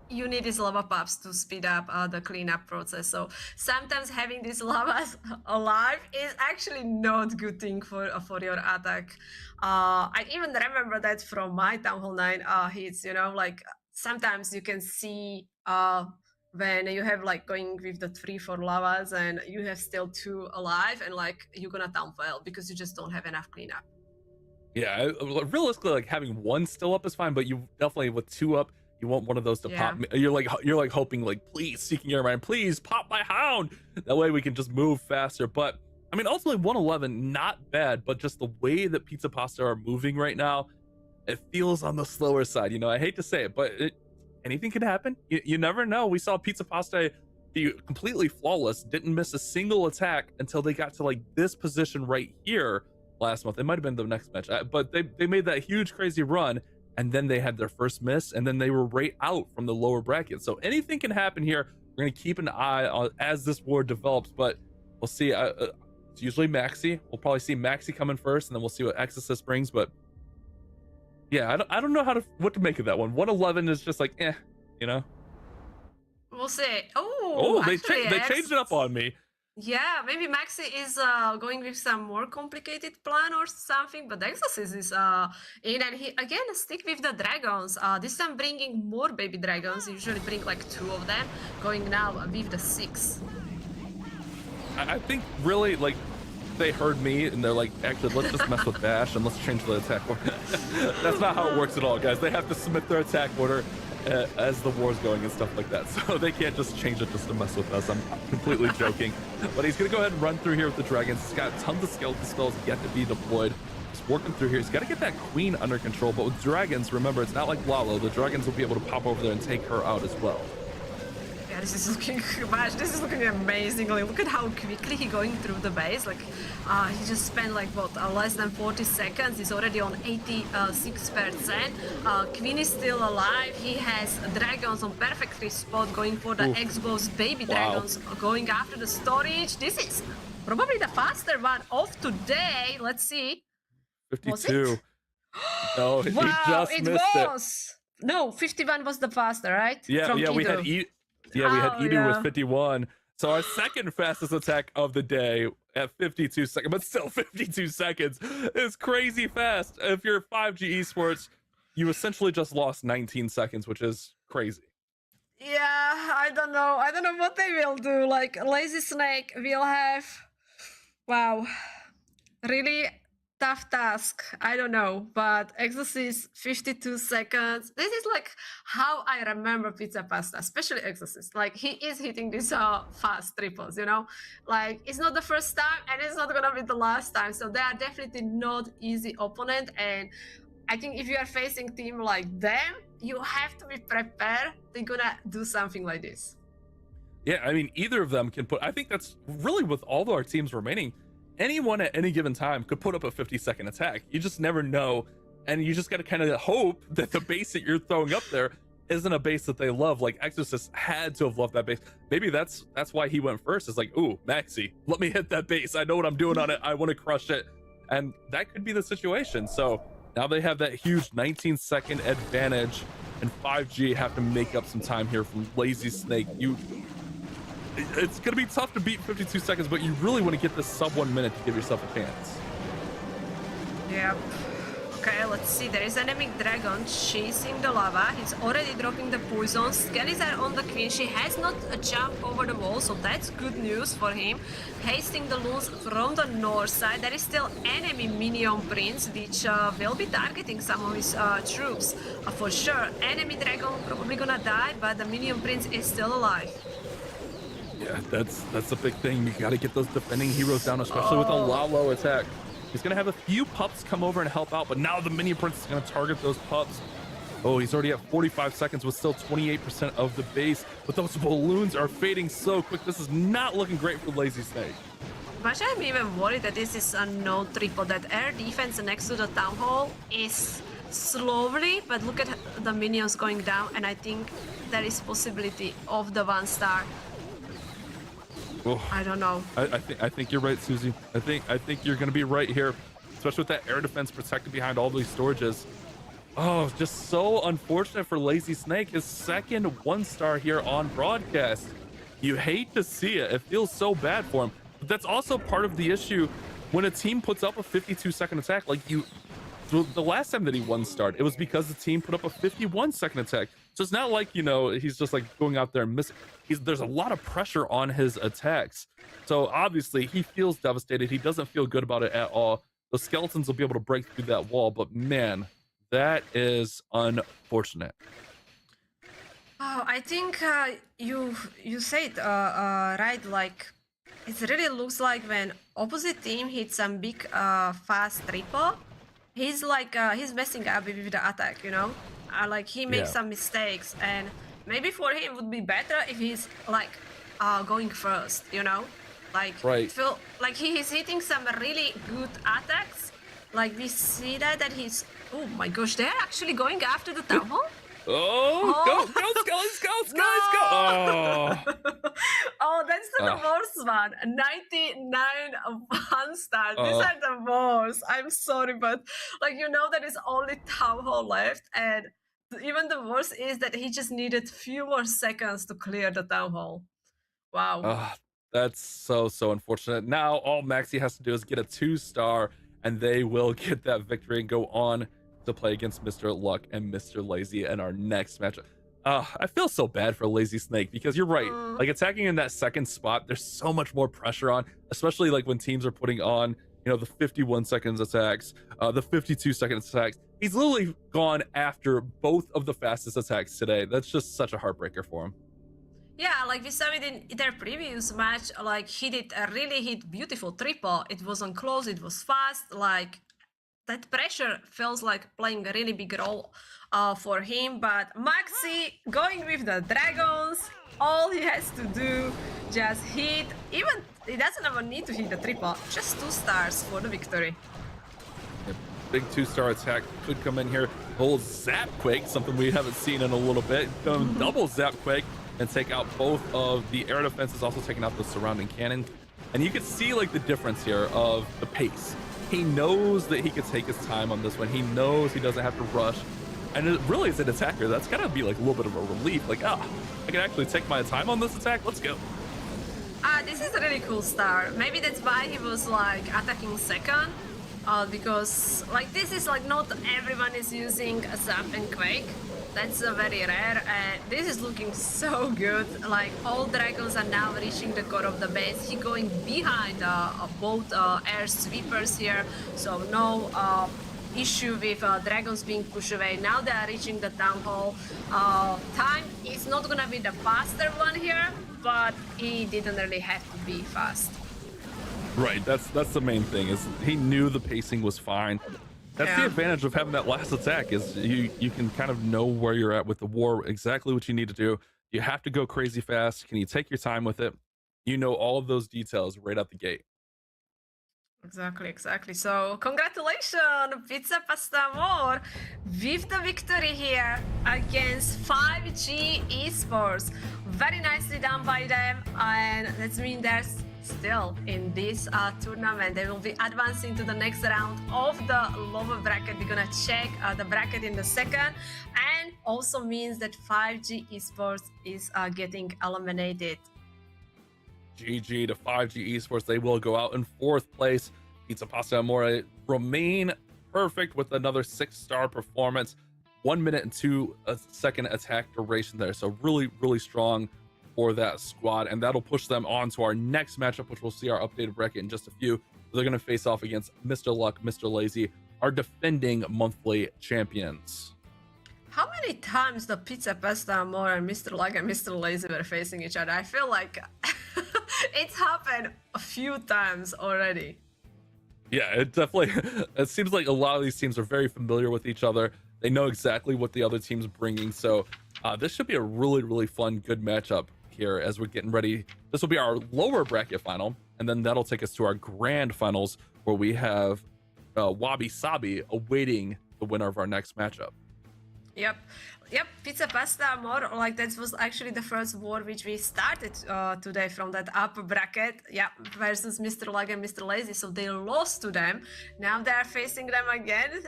you need these lava pops to speed up the cleanup process. So sometimes having these lavas alive is actually not good thing for your attack. I even remember that from my Town Hall 9 hits. You know, like sometimes you can see. When you have like going with the 3-4 lavas and you have still 2 alive, and like you're gonna town fail because you just don't have enough cleanup. Yeah, realistically, like having 1 still up is fine, but you definitely with 2 up, you want one of those to pop. You're like hoping, like, please, seeking your mind, please pop my hound. That way we can just move faster. But I mean, ultimately 111, not bad, but just the way that Pizza Pasta are moving right now, it feels on the slower side. You know, I hate to say it, but anything can happen. You never know. We saw Pizza Pasta be completely flawless, didn't miss a single attack until they got to like this position right here last month. It might have been the next match, but they made that huge crazy run, and then they had their first miss, and then they were right out from the lower bracket. So anything can happen here. We're going to keep an eye on as this war develops, but we'll see. It's usually Maxi. We'll probably see Maxi coming first, and then we'll see what Exorcist brings. But yeah, I don't know what to make of that one. 111 is just like, you know. We'll see. Oh, they changed it up on me. Yeah, maybe Maxi is going with some more complicated plan or something, but Exorcist is in, and he again stick with the dragons. This time bringing more baby dragons. Usually bring like 2 of them. Going now with the 6. I think really like they heard me and they're like, actually, let's just mess with Bash and let's change the attack order. That's not how it works at all, guys. They have to submit their attack order as the war's going and stuff like that. So they can't just change it just to mess with us. I'm completely joking. But he's going to go ahead and run through here with the dragons. He's got tons of skeleton spells yet to be deployed. He's working through here. He's got to get that queen under control. But with dragons, remember, it's not like Lalo. The dragons will be able to pop over there and take her out as well. Yeah, this is looking amazingly. Look at how quickly he's going through the base. Like, he just spent like what, less than 40 seconds. He's already on 86%. Queen is still alive. He has dragons on perfectly spot, going for the X-Bows baby dragons, going after the storage. This is probably the faster one of today. Let's see. 52. No, he just missed it. No, 51 was the faster, right? Yeah, From we had Yeah, we had Oh, Edu yeah. with 51. So our second fastest attack of the day at 52 seconds, but still 52 seconds is crazy fast. If you're 5G Esports, you essentially just lost 19 seconds, which is crazy. Yeah, I don't know. I don't know what they will do. Like, Lazy Snake will have, wow, really tough task. I don't know, but Exorcist 52 seconds. This is like how I remember Pizza Pasta, especially Exorcist. Like, he is hitting these fast triples, you know? Like, it's not the first time and it's not gonna be the last time. So they are definitely not easy opponent. And I think if you are facing team like them, you have to be prepared. They're gonna do something like this. Yeah, I mean, either of them can put, I think that's really with all of our teams remaining, anyone at any given time could put up a 50-second attack. You just never know. And you just got to kind of hope that the base that you're throwing up there isn't a base that they love. Like Exorcist had to have loved that base. Maybe that's why he went first. It's like, ooh, Maxi, let me hit that base. I know what I'm doing on it. I want to crush it. And that could be the situation. So now they have that huge 19-second advantage, and 5G have to make up some time here from Lazy Snake. It's going to be tough to beat 52 seconds, but you really want to get this sub 1 minute to give yourself a chance. Yep. Okay, let's see. There is enemy dragon chasing the lava. He's already dropping the poison. Skellies are on the queen. She has not jumped over the wall, so that's good news for him. Hasting the loons from the north side. There is still enemy minion prince, which will be targeting some of his troops for sure. Enemy dragon probably gonna die, but the minion prince is still alive. Yeah, that's the big thing. You got to get those defending heroes down, especially with a low attack. He's going to have a few pups come over and help out, but now the minion prince is going to target those pups. Oh, he's already at 45 seconds with still 28% of the base, but those balloons are fading so quick. This is not looking great for Lazy Snake. But I'm even worried that this is a no triple, that air defense next to the town hall is slowly, but look at the minions going down, and I think there is possibility of the 1-star. Oh, I don't know. I think you're right, Susie. I think you're gonna be right here, especially with that air defense protected behind all these storages. Oh, just so unfortunate for Lazy Snake. His second 1-star here on broadcast. You hate to see it. It feels so bad for him. But that's also part of the issue when a team puts up a 52-second attack. Like the last time that he 1-starred, it was because the team put up a 51-second attack. So it's not like, you know, he's just like going out there and missing. There's a lot of pressure on his attacks. So obviously he feels devastated. He doesn't feel good about it at all. The skeletons will be able to break through that wall, but man, that is unfortunate. Oh, I think you said right. Like, it really looks like when opposite team hits some big fast triple, he's like he's messing up with the attack, you know. Like he makes some mistakes, and maybe for him would be better if he's like going first, you know. Like feel like he is hitting some really good attacks. Like we see that he's, oh my gosh, they're actually going after the town hall. Go Skellies, go! Oh, oh, that's the worst one. 99 1-star. These are the worst. I'm sorry, but like, you know, there is only town hall left, and even the worst is that he just needed few more seconds to clear the town hall. Wow. That's so unfortunate. Now all Maxi has to do is get a 2-star, and they will get that victory and go on to play against MrLuck and MrLazy in our next matchup. I feel so bad for Lazy Snake, because you're right. Like, attacking in that second spot, there's so much more pressure on, especially like when teams are putting on, you know, the 51 seconds attacks, the 52 seconds attacks. He's literally gone after both of the fastest attacks today. That's just such a heartbreaker for him. Yeah, like we saw it in their previous match, like he did a really hit beautiful triple. It wasn't close, it was fast. Like, that pressure feels like playing a really big role for him. But Maxi going with the dragons, all he has to do, just hit. Even he doesn't even need to hit the triple, just 2 stars for the victory. Yep. Big 2-star attack could come in here. Whole zap quake, something we haven't seen in a little bit. Double zap quake and take out both of the air defenses, also taking out the surrounding cannon. And you can see like the difference here of the pace. He knows that he could take his time on this one. He knows he doesn't have to rush. And it really, as an attacker, that's gotta be like a little bit of a relief. Like, I can actually take my time on this attack. Let's go. This is a really cool start. Maybe that's why he was like attacking second. Because like this is like not everyone is using a Zap and Quake. That's very rare, and this is looking so good. Like all dragons are now reaching the core of the base. He going behind both air sweepers here, so no issue with dragons being pushed away. Now they are reaching the town hall. Time is not gonna be the faster one here, but he didn't really have to be fast. Right, that's the main thing, is he knew the pacing was fine. That's the advantage of having that last attack, is you can kind of know where you're at with the war, exactly what you need to do. You have to go crazy fast. Can you take your time with it? You know all of those details right out the gate. Exactly. So congratulations, PizzaPastaAmore, with the victory here against 5G Esports. Very nicely done by them, and that means they're still in this tournament. They will be advancing to the next round of the lower bracket. We're gonna check the bracket in the second, and also means that 5G Esports is getting eliminated. GG to 5G Esports. They will go out in 4th place. PizzaPastaAmore remain perfect with another 6-star performance. 1 minute and 2 second attack duration there. So really strong for that squad. And that'll push them on to our next matchup, which we'll see our updated bracket in just a few. They're going to face off against MrLuck MrLazy, our defending monthly champions. How many times the PizzaPastaAmore and MrLuck and MrLazy were facing each other? I feel like it's happened a few times already. Yeah, it seems like a lot of these teams are very familiar with each other. They know exactly what the other team's bringing. So this should be a really fun, good matchup here as we're getting ready. This will be our lower bracket final, and then that'll take us to our grand finals, where we have Wabi Sabi awaiting the winner of our next matchup. Yep, PizzaPastaAmore, like that was actually the first war which we started today from that upper bracket, versus MrLuck and MrLazy. So they lost to them. Now they are facing them again.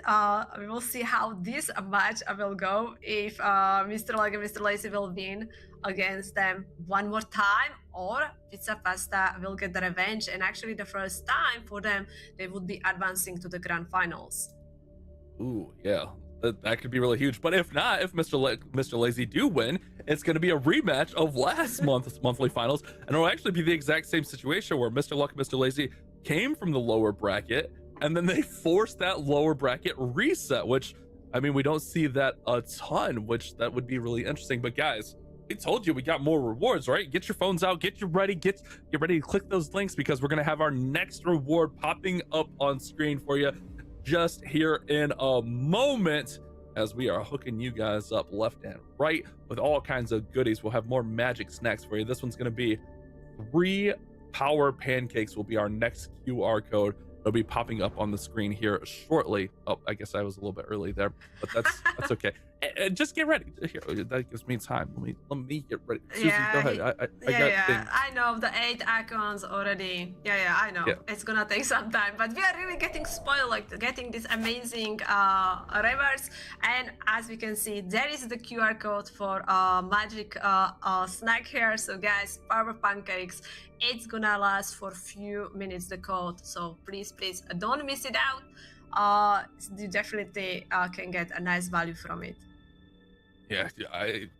We will see how this match will go, if MrLuck and MrLazy will win against them one more time, or PizzaPasta will get the revenge, and actually the first time for them, they would be advancing to the grand finals. Ooh, yeah. That could be really huge. But if not, if MrLazy do win, it's going to be a rematch of last month's monthly finals, and it'll actually be the exact same situation where MrLuck MrLazy came from the lower bracket, and then they forced that lower bracket reset, which, I mean, we don't see that a ton, which that would be really interesting. But guys, we told you we got more rewards, right? Get your phones out, get ready to click those links, because we're going to have our next reward popping up on screen for you just here in a moment, as we are hooking you guys up left and right with all kinds of goodies. We'll have more magic snacks for you. This one's going to be 3 power pancakes will be our next QR code. It'll be popping up on the screen here shortly. Oh, I guess I was a little bit early there, but that's okay. And just get ready. Here, that gives me time. Let me get ready. Susie, go ahead. I know the 8 icons already. I know. Yeah. It's gonna take some time, but we are really getting spoiled, like getting this amazing rewards. And as we can see, there is the QR code for magic snack here. So guys, power pancakes. It's gonna last for a few minutes, the code. So please don't miss it out. You definitely can get a nice value from it. Yeah,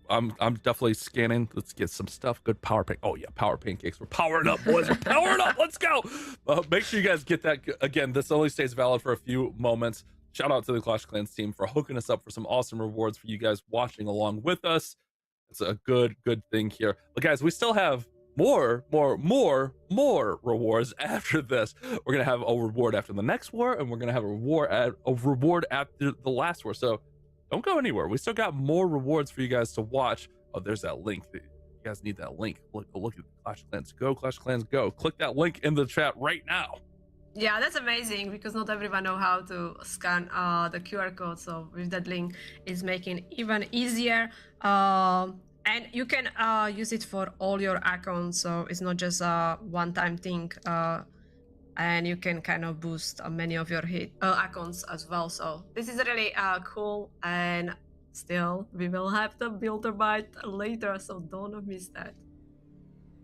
I'm definitely scanning. Let's get some stuff. Good power pancakes. Oh yeah, power pancakes. We're powering up, boys. We're powering up. Let's go. Make sure you guys get that. Again, this only stays valid for a few moments. Shout out to the Clash of Clans team for hooking us up for some awesome rewards for you guys watching along with us. It's a good thing here. But guys, we still have more rewards after this. We're gonna have a reward after the next war, and we're gonna have a reward after the last war. So don't go anywhere. We still got more rewards for you guys to watch. Oh, there's that link. You guys need that link. Look at Clash of Clans Go. Clash of Clans Go. Click that link in the chat right now. Yeah, that's amazing, because not everyone know how to scan the QR code. So with that link, it's making it even easier. And you can use it for all your accounts. So it's not just a one-time thing. And you can kind of boost many of your accounts as well. So this is really cool, and still, we will have the builder bite later, so don't miss that.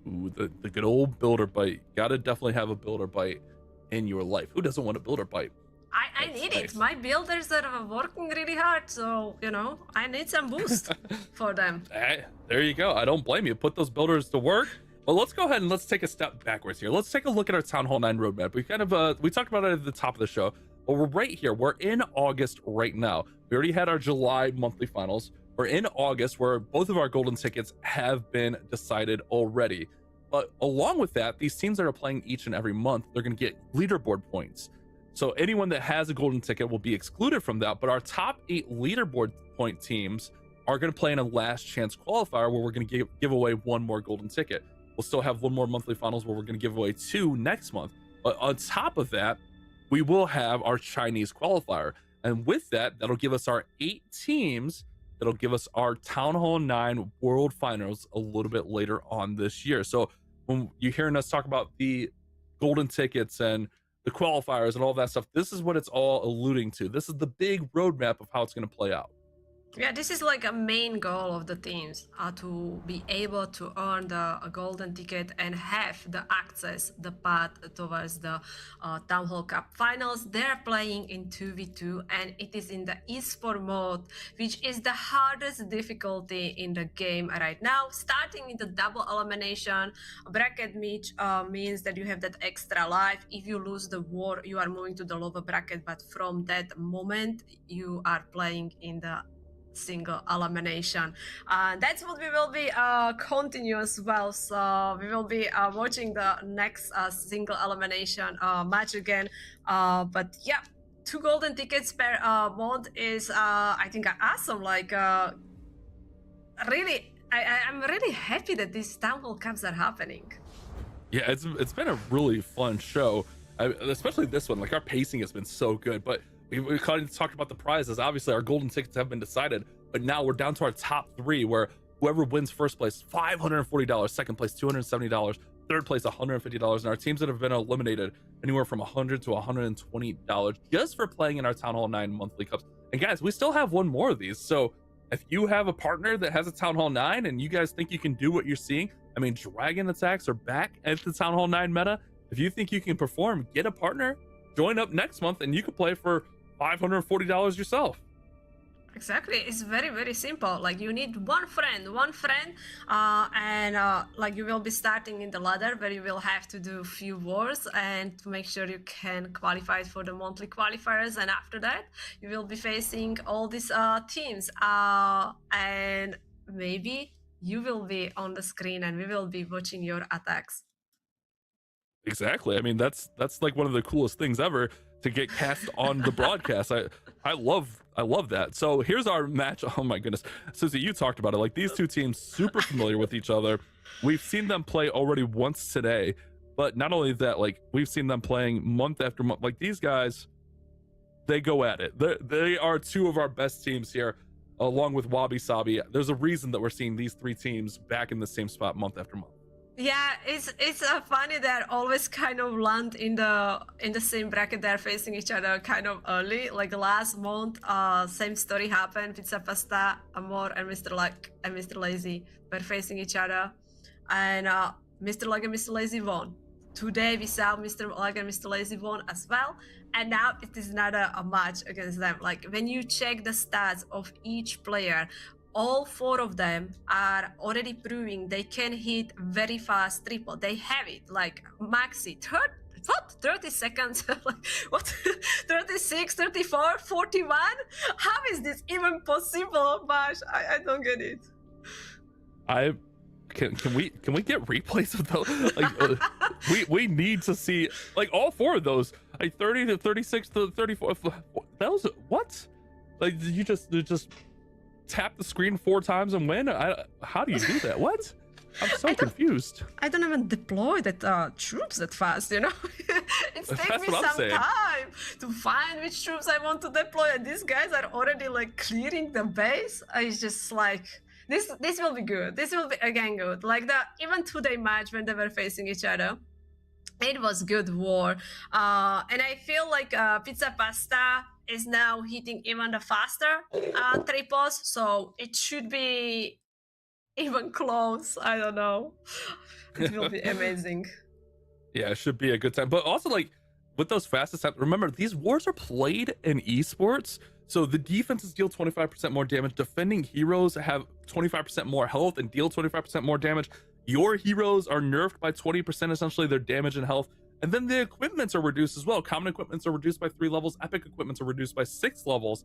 Ooh, the good old builder bite. Gotta definitely have a builder bite in your life. Who doesn't want a builder bite? I need it. My builders are working really hard, so you know I need some boost for them. Hey, there you go. I don't blame you. Put those builders to work. But let's go ahead and let's take a step backwards here. Let's take a look at our Town Hall 9 roadmap. We kind of we talked about it at the top of the show, but we're right here. We're in August right now. We already had our July monthly finals. We're in August where both of our golden tickets have been decided already. But along with that, these teams that are playing each and every month, they're going to get leaderboard points. So anyone that has a golden ticket will be excluded from that. But our top 8 leaderboard point teams are going to play in a last chance qualifier where we're going to give away 1 more golden ticket. We'll still have 1 more monthly finals where we're going to give away 2 next month. But on top of that, we will have our Chinese qualifier. And with that, that'll give us our 8 teams. That'll give us our Town Hall 9 World Finals a little bit later on this year. So when you're hearing us talk about the golden tickets and the qualifiers and all that stuff, this is what it's all alluding to. This is the big roadmap of how it's going to play out. Yeah, this is like a main goal of the teams, to be able to earn the golden ticket and have the access, the path towards the Town Hall Cup finals. They're playing in 2v2 and it is in the esport mode, which is the hardest difficulty in the game right now. Starting in the double elimination bracket, which means that you have that extra life. If you lose the war, you are moving to the lower bracket, but from that moment, you are playing in the single elimination. That's what we will be continue as well. So we will be watching the next single elimination match again. But yeah, 2 golden tickets per month is I think awesome. Like really, I'm really happy that these Town Hall Cups are happening. Yeah, it's been a really fun show, especially this one. Like our pacing has been so good, but we kind of talked about the prizes. Obviously, our golden tickets have been decided, but now we're down to our top 3, where whoever wins first place, $540, second place, $270, third place, $150, and our teams that have been eliminated, anywhere from $100 to $120 just for playing in our Town Hall 9 monthly cups. And guys, we still have 1 more of these. So if you have a partner that has a Town Hall 9 and you guys think you can do what you're seeing, I mean, dragon attacks are back at the Town Hall 9 meta. If you think you can perform, get a partner, join up next month, and you can play for $540 yourself. Exactly, it's very, very simple. Like you need one friend, and like you will be starting in the ladder where you will have to do a few wars and to make sure you can qualify for the monthly qualifiers. And after that, you will be facing all these teams, and maybe you will be on the screen and we will be watching your attacks. Exactly. I mean, that's like one of the coolest things ever to get cast on the broadcast. I love that. So here's our match. Oh my goodness, Susie, you talked about it. Like these 2 teams super familiar with each other. We've seen them play already once today, but not only that, like we've seen them playing month after month. Like these guys, they go at it. They are 2 of our best teams here, along with Wabi, Sabi. There's a reason that we're seeing these 3 teams back in the same spot month after month. Yeah, it's funny that always kind of land in the same bracket. They're facing each other kind of early. Like last month, same story happened. PizzaPastaAmore and MrLuck and MrLazy were facing each other, and MrLuck and MrLazy won. Today we saw MrLuck and MrLazy won as well, and now it is not a match against them. Like when you check the stats of each player, all 4 of them are already proving they can hit very fast triple. They have it, like Maxi, 30 seconds, like what, 36, 34, 41? How is this even possible, Bash? I don't get it. Can we get replays of those? Like we need to see like all 4 of those, like 30 to 36 to 34. That was what? Like you just tap the screen 4 times and win? How do you do that? What? I'm so confused. I don't even deploy that troops that fast, you know? It takes me some time to find which troops I want to deploy, and these guys are already like clearing the base. It's just like this will be good. This will be again good. Like the even 2-day match when they were facing each other, It was good war. And I feel like Pizza Pasta is now hitting even the faster triples, so it should be even close. I don't know. It will be amazing. Yeah, it should be a good time. But also, like, with those fastest times, remember, these wars are played in esports. So the defenses deal 25% more damage. Defending heroes have 25% more health and deal 25% more damage. Your heroes are nerfed by 20%, essentially, their damage and health. And then the equipments are reduced as well. Common equipments are reduced by 3 levels. Epic equipments are reduced by 6 levels.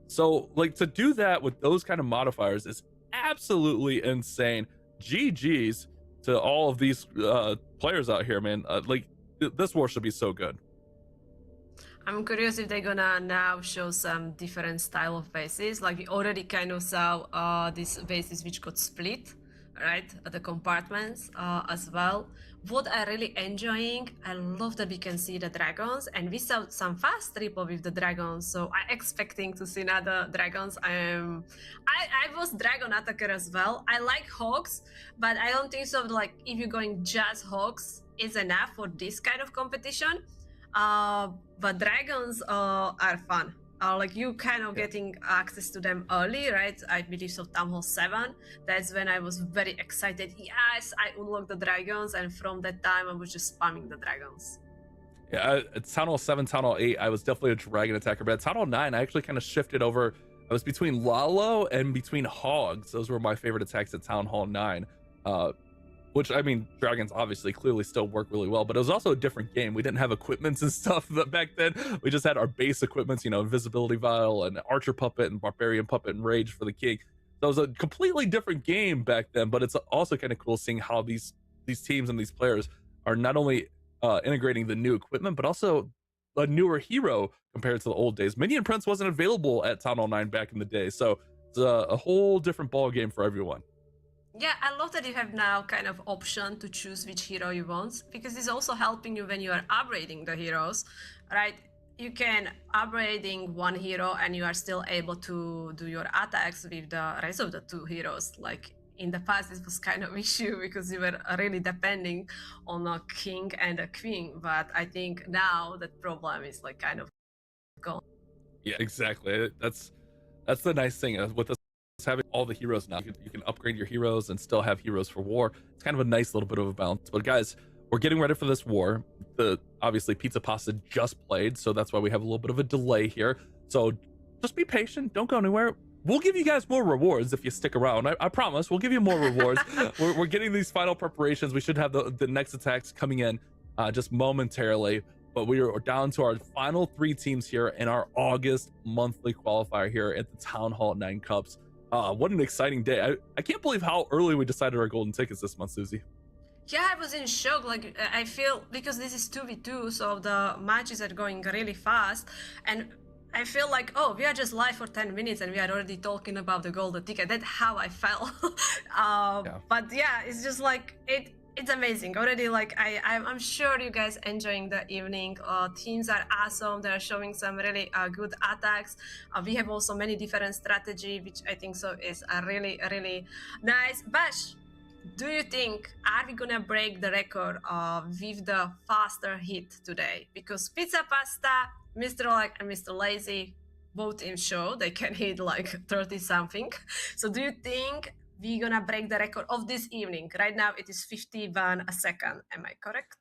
So, like, to do that with those kind of modifiers is absolutely insane. GG's to all of these players out here, man. This war should be so good. I'm curious if they're gonna now show some different style of bases. Like we already kind of saw these bases which got split, right? The compartments as well. What I really enjoying, I love that we can see the dragons, and we saw some fast triple with the dragons. So I'm expecting to see another dragons. I was dragon attacker as well. I like hogs, but I don't think so. Like if you're going just hogs, is enough for this kind of competition. But dragons are fun. Like you kind of getting access to them early, right? I believe so. Town Hall 7. That's when I was very excited. Yes, I unlocked the dragons, and from that time I was just spamming the dragons. Yeah, at Town Hall 7, Town Hall 8, I was definitely a dragon attacker. But at Town Hall 9, I actually kind of shifted over. I was between Lalo and between hogs. Those were my favorite attacks at Town Hall 9. Which, I mean, dragons obviously clearly still work really well, but it was also a different game. We didn't have equipments and stuff back then. We just had our base equipments, you know, invisibility vial and archer puppet and barbarian puppet and rage for the king. So it was a completely different game back then, but it's also kind of cool seeing how these teams and these players are not only integrating the new equipment, but also a newer hero compared to the old days. Minion Prince wasn't available at Town Hall 9 back in the day, so it's a whole different ball game for everyone. Yeah, I love that you have now kind of option to choose which hero you want, because it's also helping you when you are upgrading the heroes, right? You can upgrading one hero and you are still able to do your attacks with the rest of the 2 heroes. Like in the past, this was kind of issue because you were really depending on a king and a queen. But I think now that problem is like kind of gone. Yeah, exactly. That's the nice thing with this, having all the heroes now. You can upgrade your heroes and still have heroes for war. It's kind of a nice little bit of a balance. But guys, we're getting ready for this war. Obviously Pizza Pasta just played, so that's why we have a little bit of a delay here. So just be patient, don't go anywhere. We'll give you guys more rewards if you stick around. I promise we'll give you more rewards. we're getting these final preparations. We should have the next attacks coming in just momentarily. But we are down to our final 3 teams here in our August monthly qualifier here at the Town Hall 9 Cups. What an exciting day. I can't believe how early we decided our golden tickets this month, Susie. Yeah, I was in shock. Like, I feel, because this is 2v2, so the matches are going really fast. And I feel like, oh, we are just live for 10 minutes and we are already talking about the golden ticket. That's how I felt. But yeah, it's just like, it's amazing already. Like I'm sure you guys enjoying the evening. Teams are awesome. They're showing some really good attacks. We have also many different strategy, which I think so is really nice. Bash, do you think are we gonna break the record with the faster hit today? Because Pizza Pasta, MrLuck and MrLazy both teams show they can hit like 30 something. So do you think we're gonna break the record of this evening? Right now it is 51 a second. Am I correct?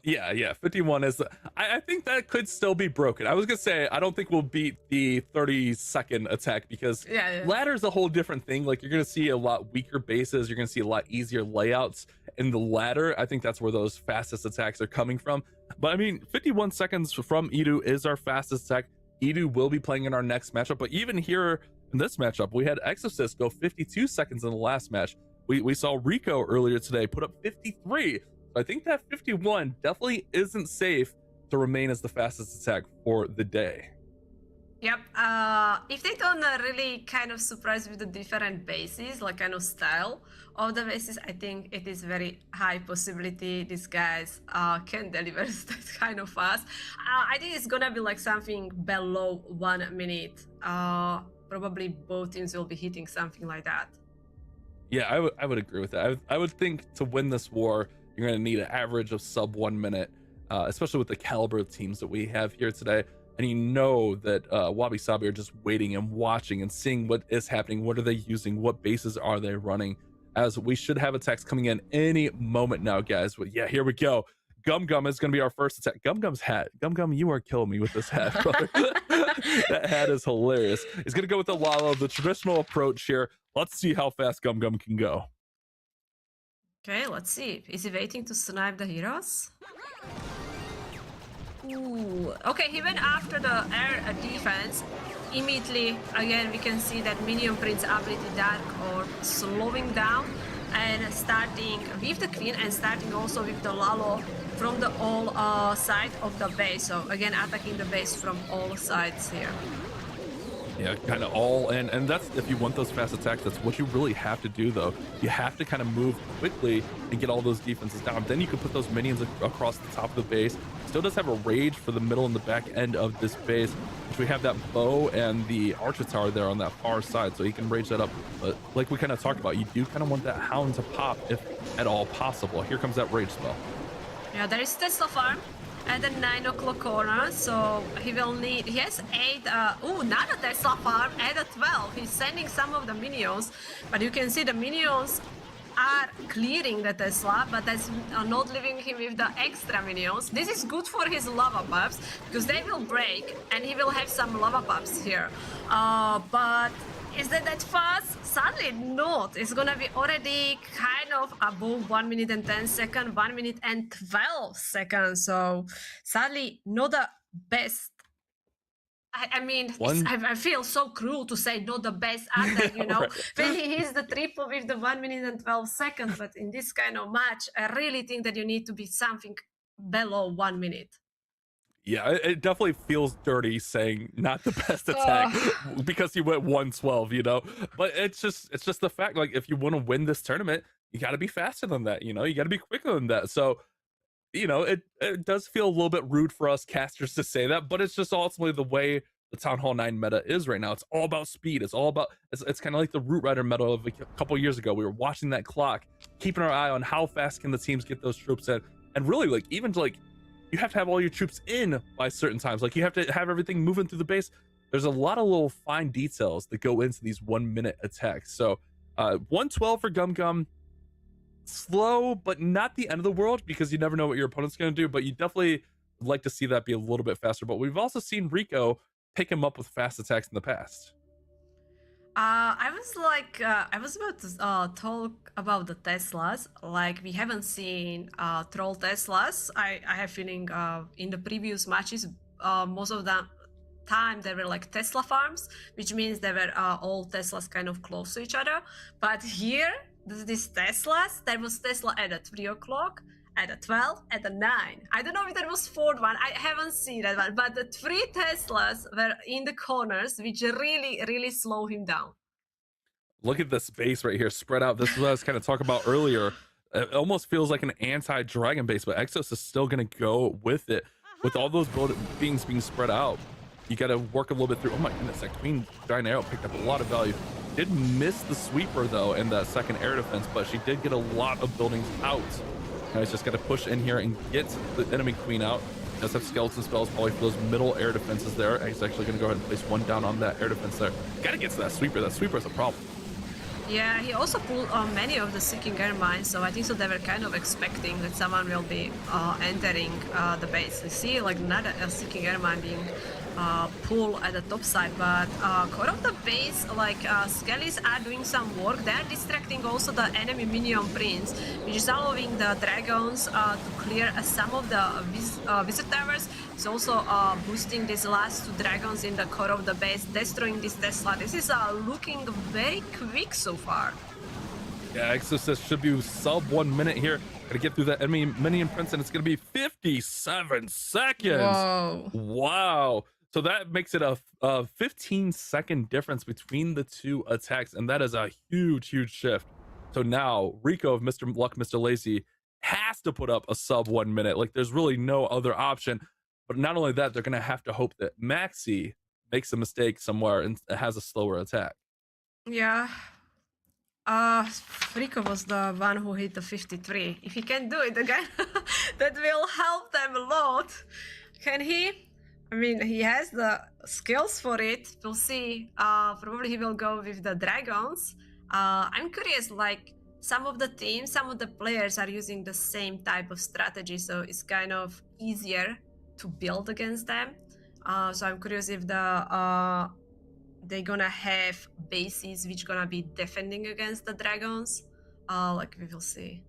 Yeah, 51 is I think that could still be broken. I was gonna say I don't think we'll beat the 30-second attack because ladder is a whole different thing. Like you're gonna see a lot weaker bases, you're gonna see a lot easier layouts in the ladder. I think that's where those fastest attacks are coming from. But I mean, 51 seconds from Edu is our fastest attack. Edu will be playing in our next matchup, but even here in this matchup, we had Exorcist go 52 seconds in the last match. We saw Rico earlier today put up 53. So I think that 51 definitely isn't safe to remain as the fastest attack for the day. Yep. If they don't really kind of surprise with the different bases, like kind of style of the bases, I think it is very high possibility these guys can deliver that kind of fast. I think it's gonna be like something below 1 minute. Probably both teams will be hitting something like that. Yeah, I would agree with that. I would think to win this war, you're going to need an average of sub 1 minute, especially with the caliber of teams that we have here today. And you know that Wabi Sabi are just waiting and watching and seeing what is happening. What are they using? What bases are they running? As we should have attacks coming in any moment now, guys. But yeah, here we go. Gum Gum is going to be our first attack. Gum Gum's hat. Gum Gum, you are killing me with this hat, brother. That hat is hilarious. He's going to go with the Lalo, the traditional approach here. Let's see how fast Gum Gum can go. Okay, let's see. Is he waiting to snipe the heroes? Ooh. Okay, he went after the air defense. Immediately, again, we can see that Minion Prince ability Dark Orb slowing down and starting with the Queen and starting also with the Lalo from the all side of the base. So again, attacking the base from all sides here. Yeah, kind of all in, and that's if you want those fast attacks. That's what you really have to do, though. You have to kind of move quickly and get all those defenses down. Then you can put those minions across the top of the base. Still does have a rage for the middle and the back end of this base, which we have that bow and the archer tower there on that far side, so he can rage that up. But like we kind of talked about, you do kind of want that hound to pop if at all possible. Here comes that rage spell. Yeah, there is Tesla farm at the 9 o'clock corner, so he will need, he has 8, not a Tesla farm at a 12. He's sending some of the minions, but you can see the minions are clearing the Tesla, but that's not leaving him with the extra minions. This is good for his lava buffs, because they will break, and he will have some lava buffs here. But is that fast? Sadly not. It's gonna be already kind of above 1 minute and 10 seconds, 1 minute and 12 seconds. So sadly not the best. I mean, I feel so cruel to say not the best attack, you know, Right. when he hits the triple with the 1 minute and 12 seconds. But in this kind of match, I really think that you need to be something below 1 minute. Yeah, it definitely feels dirty saying not the best attack because he went 112, you know. But it's just the fact, like, if you want to win this tournament, you got to be faster than that, you know. You got to be quicker than that. So, you know, it does feel a little bit rude for us casters to say that, but it's just ultimately the way the Town Hall 9 meta is right now. It's all about speed. It's all about it's kind of like the Root Rider meta of a couple years ago. We were watching that clock, keeping our eye on how fast can the teams get those troops in, and really, like, even to, like, you have to have all your troops in by certain times. Like, you have to have everything moving through the base. There's a lot of little fine details that go into these 1 minute attacks. So 112 for Gum Gum, slow, but not the end of the world, because you never know what your opponent's going to do. But you definitely would like to see that be a little bit faster. But we've also seen Rico pick him up with fast attacks in the past. I was about to talk about the Teslas. Like, we haven't seen troll Teslas. I have feeling in the previous matches, most of the time they were like Tesla farms, which means they were all Teslas kind of close to each other. But here, these Teslas, there was Tesla at a 3 o'clock, at a 12, at a 9. I don't know if there was fourth one. I haven't seen that one. But the 3 Teslas were in the corners, which really, really slow him down. Look at this base right here spread out. This is what I was kind of talking about earlier. It almost feels like an anti-dragon base, but Exos is still going to go with it. With all those beings being spread out, you got to work a little bit through. Oh my goodness, that Queen Giant Arrow picked up a lot of value. Did miss the sweeper, though, in that second air defense, but she did get a lot of buildings out. Now he's just got to push in here and get the enemy Queen out. Does have skeleton spells probably for those middle air defenses there. He's actually going to go ahead and place one down on that air defense there. Got to get to that sweeper. That sweeper is a problem. Yeah, he also pulled many of the Seeking Air mines, so I think so they were kind of expecting that someone will be entering the base. You see, like, not a Seeking Air mine being pulled at the top side, but core of the base, like, Skellies are doing some work. They are distracting also the enemy Minion Prince, which is allowing the dragons to clear some of the wizard towers. It's also boosting these last 2 dragons in the core of the base, destroying this Tesla. This is looking very quick so far. Yeah, Exorcist should be sub 1 minute here. Gotta get through that enemy Minion Prince, and it's gonna be 57 seconds. Whoa. Wow. So that makes it a 15-second difference between the 2 attacks, and that is a huge, huge shift. So now Rico of MrLuck MrLazy has to put up a sub 1 minute. Like, there's really no other option. But not only that, they're going to have to hope that Maxi makes a mistake somewhere and has a slower attack. Yeah. Rico was the one who hit the 53. If he can do it again, that will help them a lot. Can he? I mean, he has the skills for it. We'll see. Probably he will go with the dragons. I'm curious, like, some of the teams, some of the players are using the same type of strategy, so it's kind of easier to build against them. So I'm curious if they're gonna have bases which gonna be defending against the dragons. Like, we will see.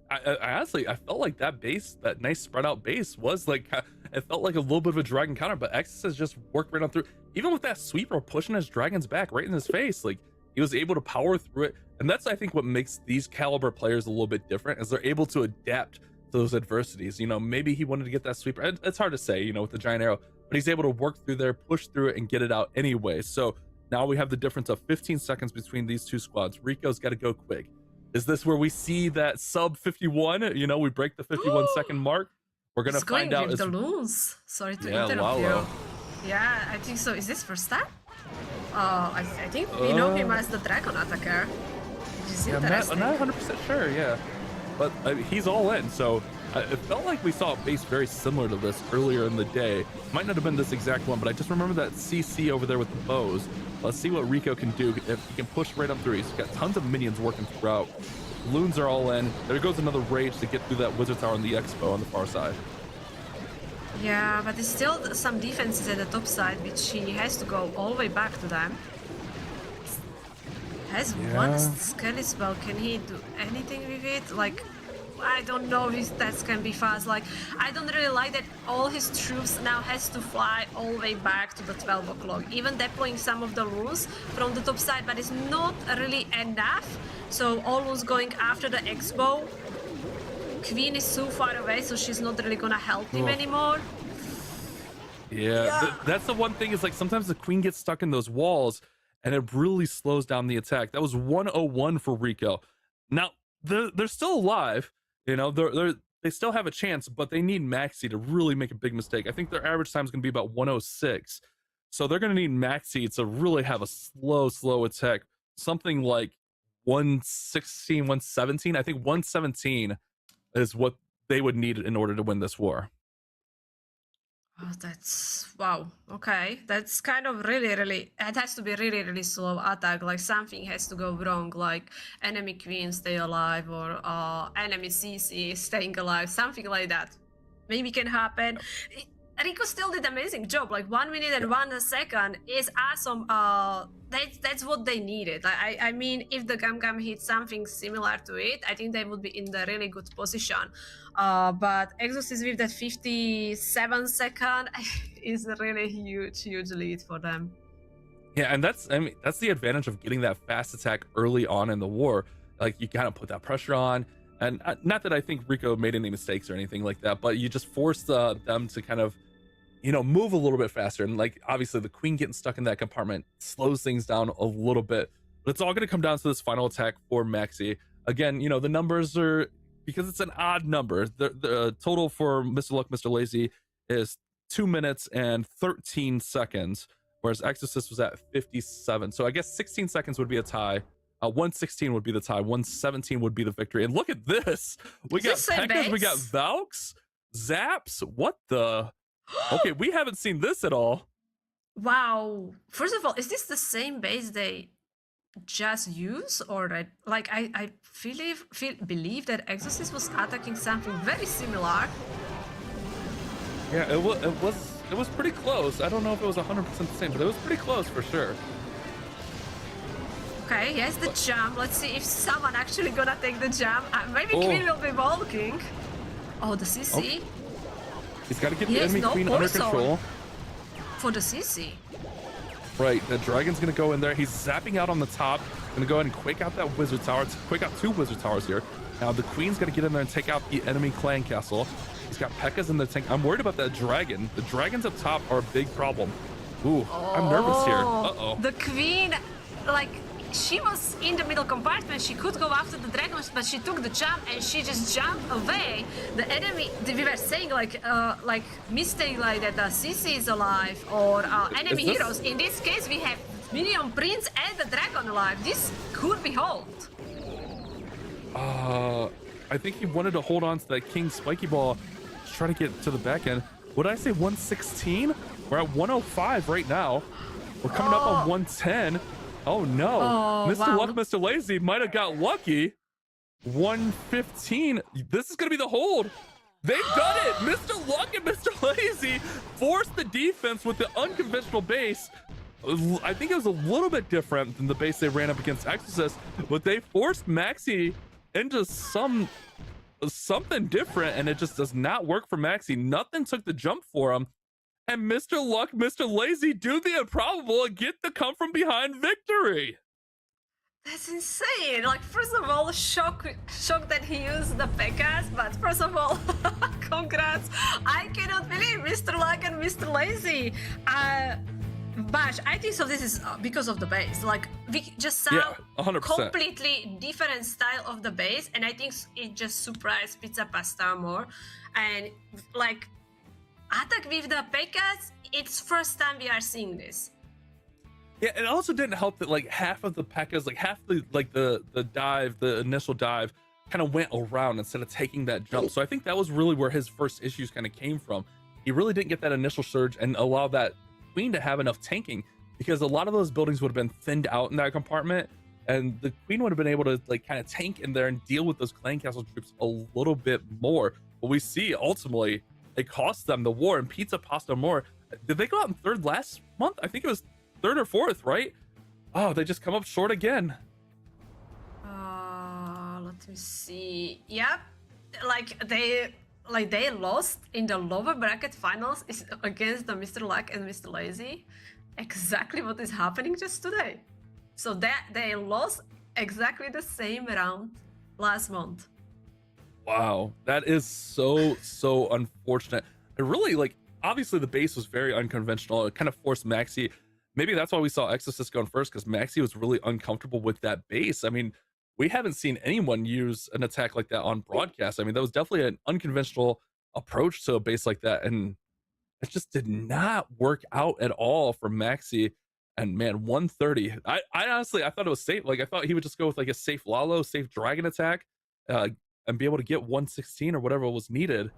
I honestly, I felt like that base, that nice spread out base, was like, it felt like a little bit of a dragon counter, but Exodus has just worked right on through. Even with that sweeper pushing his dragons back right in his face, like, he was able to power through it. And that's, I think, what makes these caliber players a little bit different, is they're able to adapt to those adversities. You know, maybe he wanted to get that sweeper. It's hard to say, you know, with the giant arrow, but he's able to work through there, push through it, and get it out anyway. So now we have the difference of 15 seconds between these two squads. Rico's got to go quick. Is this where we see that sub 51? You know, we break the 51-second mark. We're gonna find out. With the loons. Sorry to interrupt Lalo. you. Yeah, I think so. Is this first time? I think we know him as the dragon attacker. Which is interesting. I'm not 100% sure. Yeah, but he's all in. So it felt like we saw a base very similar to this earlier in the day. Might not have been this exact one, but I just remember that CC over there with the bows. Let's see what Rico can do if he can push right up through. He's got tons of minions working throughout. Loons are all in. There goes another rage to get through that wizard tower on the expo on the far side. Yeah, but there's still some defenses at the top side, which he has to go all the way back to them. Has one skelly spell. Can he do anything with it? Like, I don't know if his stats can be fast. Like, I don't really like that all his troops now has to fly all the way back to the 12 o'clock. Even deploying some of the loons from the top side, but it's not really enough. So all loons going after the expo. Queen is so far away, so she's not really gonna help him anymore. Yeah. That's the one thing, is like sometimes the queen gets stuck in those walls and it really slows down the attack. That was 101 for Rico. Now, they're still alive. You know, they still have a chance, but they need Maxi to really make a big mistake. I think their average time is going to be about 106. So they're going to need Maxi to really have a slow attack. Something like 116, 117. I think 117 is what they would need in order to win this war. Oh, that's wow. Okay, that's kind of really. It has to be really slow attack. Like something has to go wrong. Like enemy queen stay alive, or enemy CC staying alive. Something like that. Maybe can happen. Rico still did amazing job. Like 1 minute and 1 second is awesome. That's what they needed. I mean, if the Gum hit something similar to it, I think they would be in the really good position. But Exodus with that 57 second is a really huge lead for them. Yeah, and that's the advantage of getting that fast attack early on in the war. Like, you kind of put that pressure on. And not that I think Rico made any mistakes or anything like that, but you just force them to kind of, you know, move a little bit faster. And like, obviously the queen getting stuck in that compartment slows things down a little bit, but it's all going to come down to this final attack for Maxi. Again, you know, the numbers are, because it's an odd number, the total for MrLuck MrLazy is 2 minutes and 13 seconds, whereas Exorcist was at 57. So I guess 16 seconds would be a tie. 116 would be the tie. 117 would be the victory. And look at this. We got Pekkas, we got Valks, Zaps. What the? Okay, we haven't seen this at all. Wow. First of all, is this the same base they just use, or like I believe that Exorcist was attacking something very similar? Yeah, it was pretty close. I don't know if it was 100% the same, but it was pretty close for sure. Okay, yes, the jump. Let's see if someone actually gonna take the jump. Maybe Queen will be walking. Oh, the CC. Oh. He's got to get the enemy queen under control. For the CC. Right, the dragon's gonna go in there. He's zapping out on the top. Gonna go ahead and quake out that wizard tower. Quake out 2 wizard towers here. Now the queen's gonna get in there and take out the enemy clan castle. He's got Pekkas in the tank. I'm worried about that dragon. The dragons up top are a big problem. Ooh, I'm nervous here. Uh-oh. The queen, like, she was in the middle compartment. She could go after the dragons, but she took the jump and she just jumped away. The enemy, we were saying like mistake like that CC is alive, or enemy heroes. In this case, we have Minion Prince and the Dragon alive. This could be hold. I think he wanted to hold on to that King Spiky Ball to try to get to the back end. Would I say 116? We're at 105 right now. We're coming up on 110. Oh no. Mr. Luck MrLazy might have got lucky. 115. This is going to be the hold. They've done it. Mr. Luck and MrLazy forced the defense with the unconventional base. I think it was a little bit different than the base they ran up against Exorcist, but they forced Maxi into something different, and it just does not work for Maxi. Nothing took the jump for him, and Mr. Luck MrLazy do the improbable and get the come from behind victory. That's insane. Like, first of all, shock that he used the Pekas, but first of all, congrats. I cannot believe Mr. Luck and MrLazy. Bash, I think so this is because of the base. Like, we just saw 100%. Completely different style of the base, and I think it just surprised PizzaPastaAmore. And like, attack with the Pekas, it's first time we are seeing this. Yeah, it also didn't help that like half of the Pekkas, like half the dive, the initial dive, kind of went around instead of taking that jump. So I think that was really where his first issues kind of came from. He really didn't get that initial surge and allow that Queen to have enough tanking, because a lot of those buildings would have been thinned out in that compartment, and the Queen would have been able to like kind of tank in there and deal with those clan castle troops a little bit more. But we see ultimately it cost them the war. And PizzaPastaAmore, did they go out in third last month? I think it was third or fourth, right? Oh, they just come up short again. Let me see. Yep, they lost in the lower bracket finals against the Mr. Luck and MrLazy. Exactly what is happening just today. So they lost exactly the same round last month. Wow, that is so unfortunate. And really, like, obviously the base was very unconventional. It kind of forced Maxi. Maybe that's why we saw Exorcist going first, because Maxi was really uncomfortable with that base. I mean, we haven't seen anyone use an attack like that on broadcast. I mean, that was definitely an unconventional approach to a base like that, and it just did not work out at all for Maxi. And man, 130. I honestly, I thought it was safe. Like, I thought he would just go with like a safe Lalo, safe dragon attack, and be able to get 116 or whatever was needed.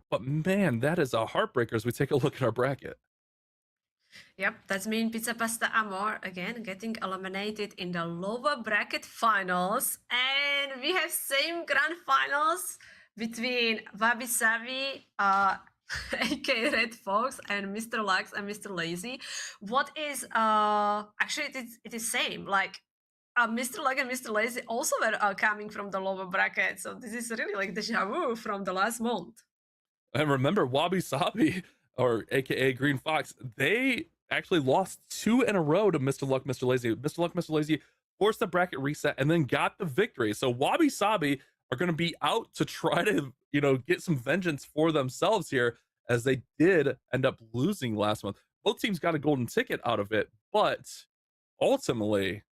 But man, that is a heartbreaker as we take a look at our bracket. Yep, that's mean PizzaPastaAmore again getting eliminated in the lower bracket finals, and we have same grand finals between Wabi Sabi, aka Red Fox, and MrLuck and MrLazy. What is actually it is same, like Mr. Luck and MrLazy also were coming from the lower bracket, so this is really like deja vu from the last month. And remember, Wabi Sabi, or aka Green Fox, they actually lost 2 in a row to Mr. Luck MrLazy. Mr. Luck MrLazy forced the bracket reset and then got the victory. So Wabi Sabi are going to be out to try to, you know, get some vengeance for themselves here, as they did end up losing last month. Both teams got a golden ticket out of it, but ultimately,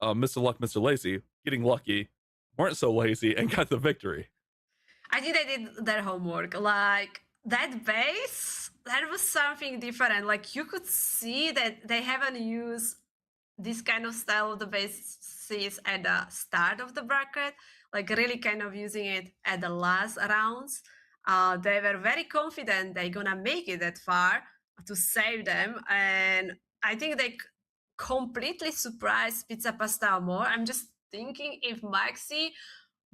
Mr. Luck MrLazy, getting lucky, weren't so lazy and got the victory. I think they did their homework. Like, that base, that was something different. Like, you could see that they haven't used this kind of style of the bases at the start of the bracket, like really kind of using it at the last rounds. They were very confident they're gonna make it that far to save them, and I think they completely surprised PizzaPastaAmore. I'm just thinking if Maxi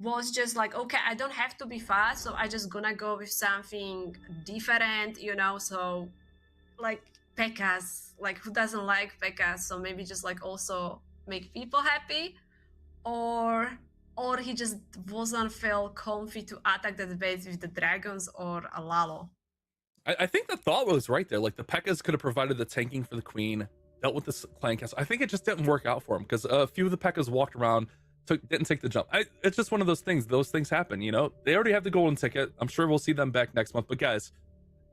was just like, okay, I don't have to be fast, so I just gonna go with something different, you know, so like Pekas, like who doesn't like Pekas, so maybe just like also make people happy, or he just wasn't feel comfy to attack that base with the dragons or a Lalo. I think the thought was right there. Like, the Pekkas could have provided the tanking for the Queen, dealt with the clan castle. I think it just didn't work out for him, because a few of the Pekkas walked around, didn't take the jump. It's just one of those things. Those things happen, you know. They already have the golden ticket. I'm sure we'll see them back next month. But guys,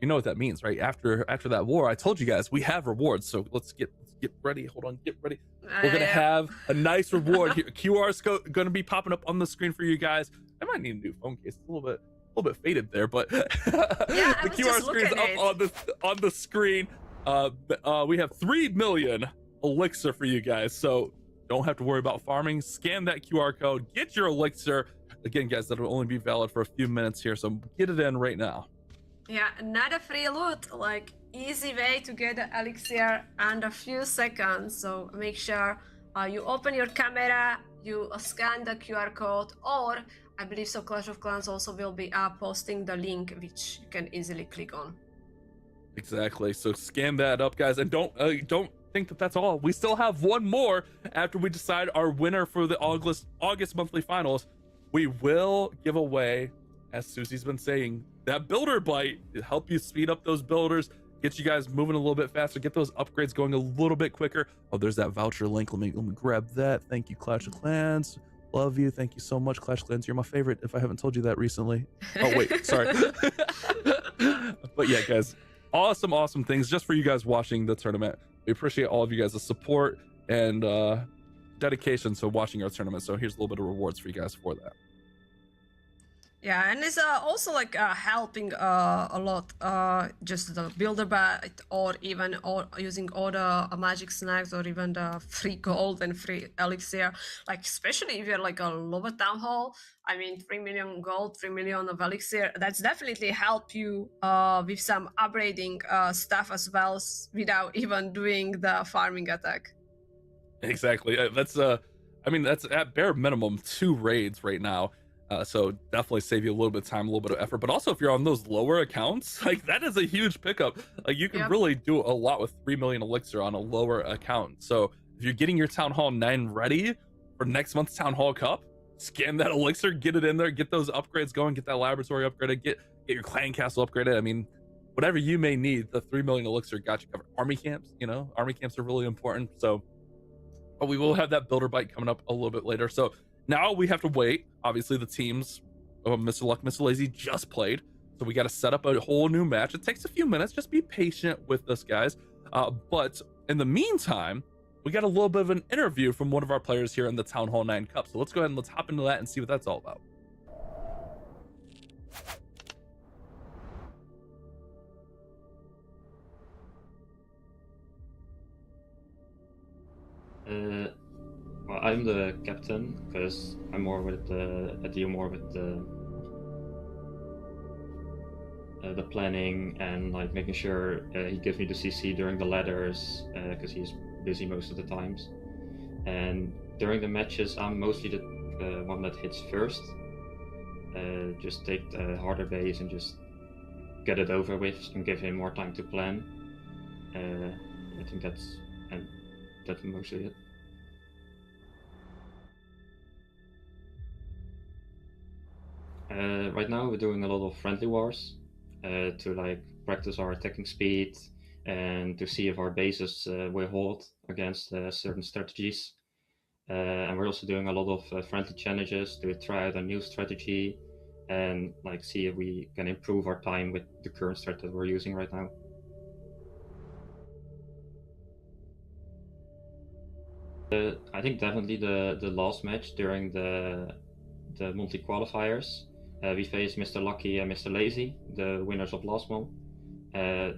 you know what that means, right? After that war, I told you guys we have rewards. So let's get ready. Hold on, get ready. We're gonna have a nice reward here. QR's gonna be popping up on the screen for you guys. I might need a new phone case. It's a little bit faded there, but yeah, the QR screen is up on the screen. We have 3 million elixir for you guys. So don't have to worry about farming. Scan that QR code, get your elixir. Again, guys, that'll only be valid for a few minutes here, so get it in right now. Yeah, another free loot, like easy way to get the elixir under a few seconds. So make sure you open your camera, you scan the QR code, or I believe so Clash of Clans also will be posting the link which you can easily click on. Exactly. So scan that up, guys, and don't think that that's all. We still have one more after we decide our winner for the August monthly finals. We will give away, as Susie's been saying, that builder bite to help you speed up those builders, get you guys moving a little bit faster, get those upgrades going a little bit quicker. Oh, there's that voucher link. Let me grab that. Thank you, Clash of Clans. Love you. Thank you so much, Clash of Clans. You're my favorite, if I haven't told you that recently. Oh, wait, sorry. But yeah, guys, awesome things just for you guys watching the tournament. We appreciate all of you guys' support and dedication to watching our tournament. So here's a little bit of rewards for you guys for that. Yeah, and it's also like helping a lot, just the builder bite, or even using all the magic snacks, or even the free gold and free elixir. Like especially if you're like a lower town hall, I mean, 3 million gold, 3 million of elixir. That's definitely help you with some upgrading stuff as well, without even doing the farming attack. Exactly. That's I mean, that's at bare minimum 2 raids right now. So definitely save you a little bit of time, a little bit of effort, but also if you're on those lower accounts, like that is a huge pickup. Like you can really do a lot with 3 million elixir on a lower account. So if you're getting your Town Hall 9 ready for next month's Town Hall Cup, scan that elixir, get it in there, get those upgrades going, get that laboratory upgraded, get your clan castle upgraded. I mean, whatever you may need, the 3 million elixir got you covered. Army camps, you know, army camps are really important. So, but we will have that builder bite coming up a little bit later. So now we have to wait. Obviously, the teams of MrLuck MrLazy just played, so we got to set up a whole new match. It takes a few minutes. Just be patient with us, guys. But in the meantime, we got a little bit of an interview from one of our players here in the Town Hall 9 Cup. So let's go ahead and let's hop into that and see what that's all about. Well, I'm the captain because I'm more with I deal more with the planning and like making sure he gives me the CC during the ladders because he's busy most of the times. And during the matches, I'm mostly the one that hits first. Just take the harder base and just get it over with and give him more time to plan. I think that's mostly it. Right now we're doing a lot of friendly wars to like practice our attacking speed and to see if our bases will hold against certain strategies. And we're also doing a lot of friendly challenges to try out a new strategy and like see if we can improve our time with the current strat that we're using right now. I think definitely the last match during the monthly qualifiers. We faced MrLuck and MrLazy, the winners of last month.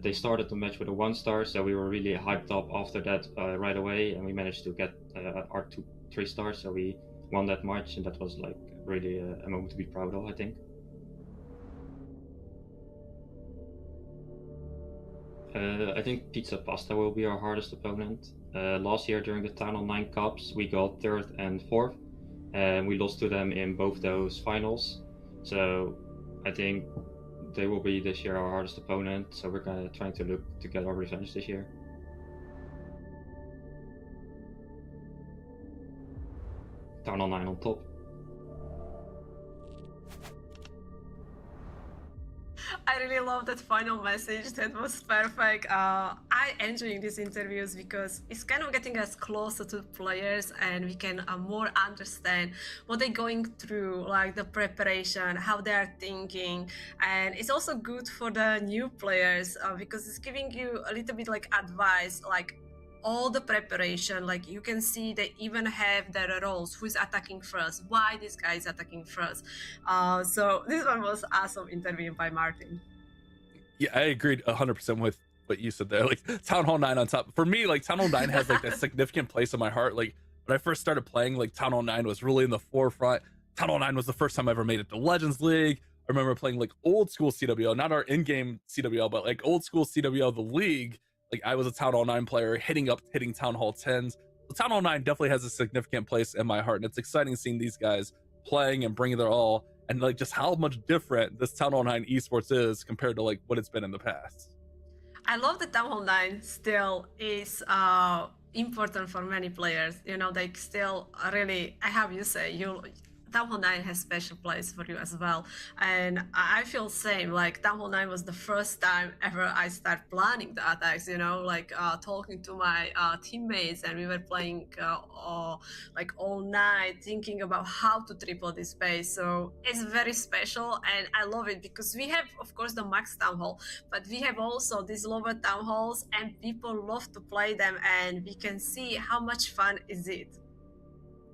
They started the match with a 1-star, so we were really hyped up after that right away, and we managed to get our 3 stars, so we won that match, and that was like really a moment to be proud of, I think. I think Pizza Pasta will be our hardest opponent. Last year during the Town Hall 9 Cups, we got 3rd and 4th, and we lost to them in both those finals. So I think they will be this year our hardest opponent, so we're trying to look to get our revenge this year. Town Hall 9 on top. I really love that final message. That was perfect. I enjoying these interviews because it's kind of getting us closer to players, and we can more understand what they're going through, like the preparation, how they are thinking. And it's also good for the new players because it's giving you a little bit like advice, like all the preparation, like you can see they even have their roles, who's attacking first, why this guy is attacking first. So this one was awesome interview by Martin. Yeah, I agreed 100% with what you said there, like Town Hall 9 on top. For me, like Town Hall 9 has like that significant place in my heart. Like when I first started playing, like Town Hall 9 was really in the forefront. Town Hall 9 was the first time I ever made it to Legends League. I remember playing like old school CWL, not our in-game CWL, but like old school CWL, the league. Like I was a Town Hall 9 player, hitting Town Hall 10s. So Town Hall 9 definitely has a significant place in my heart, and it's exciting seeing these guys playing and bringing their all, and like just how much different this Town Hall 9 esports is compared to like what it's been in the past. I love that Town Hall 9 still is important for many players. You know, they still really, I have you say, Town Hall 9 has special place for you as well. And I feel same, like Town Hall 9 was the first time ever I started planning the attacks, you know, like talking to my teammates, and we were playing like all night thinking about how to triple this base. So it's very special, and I love it because we have, of course, the max Town Hall, but we have also these lower Town Halls, and people love to play them, and we can see how much fun is it.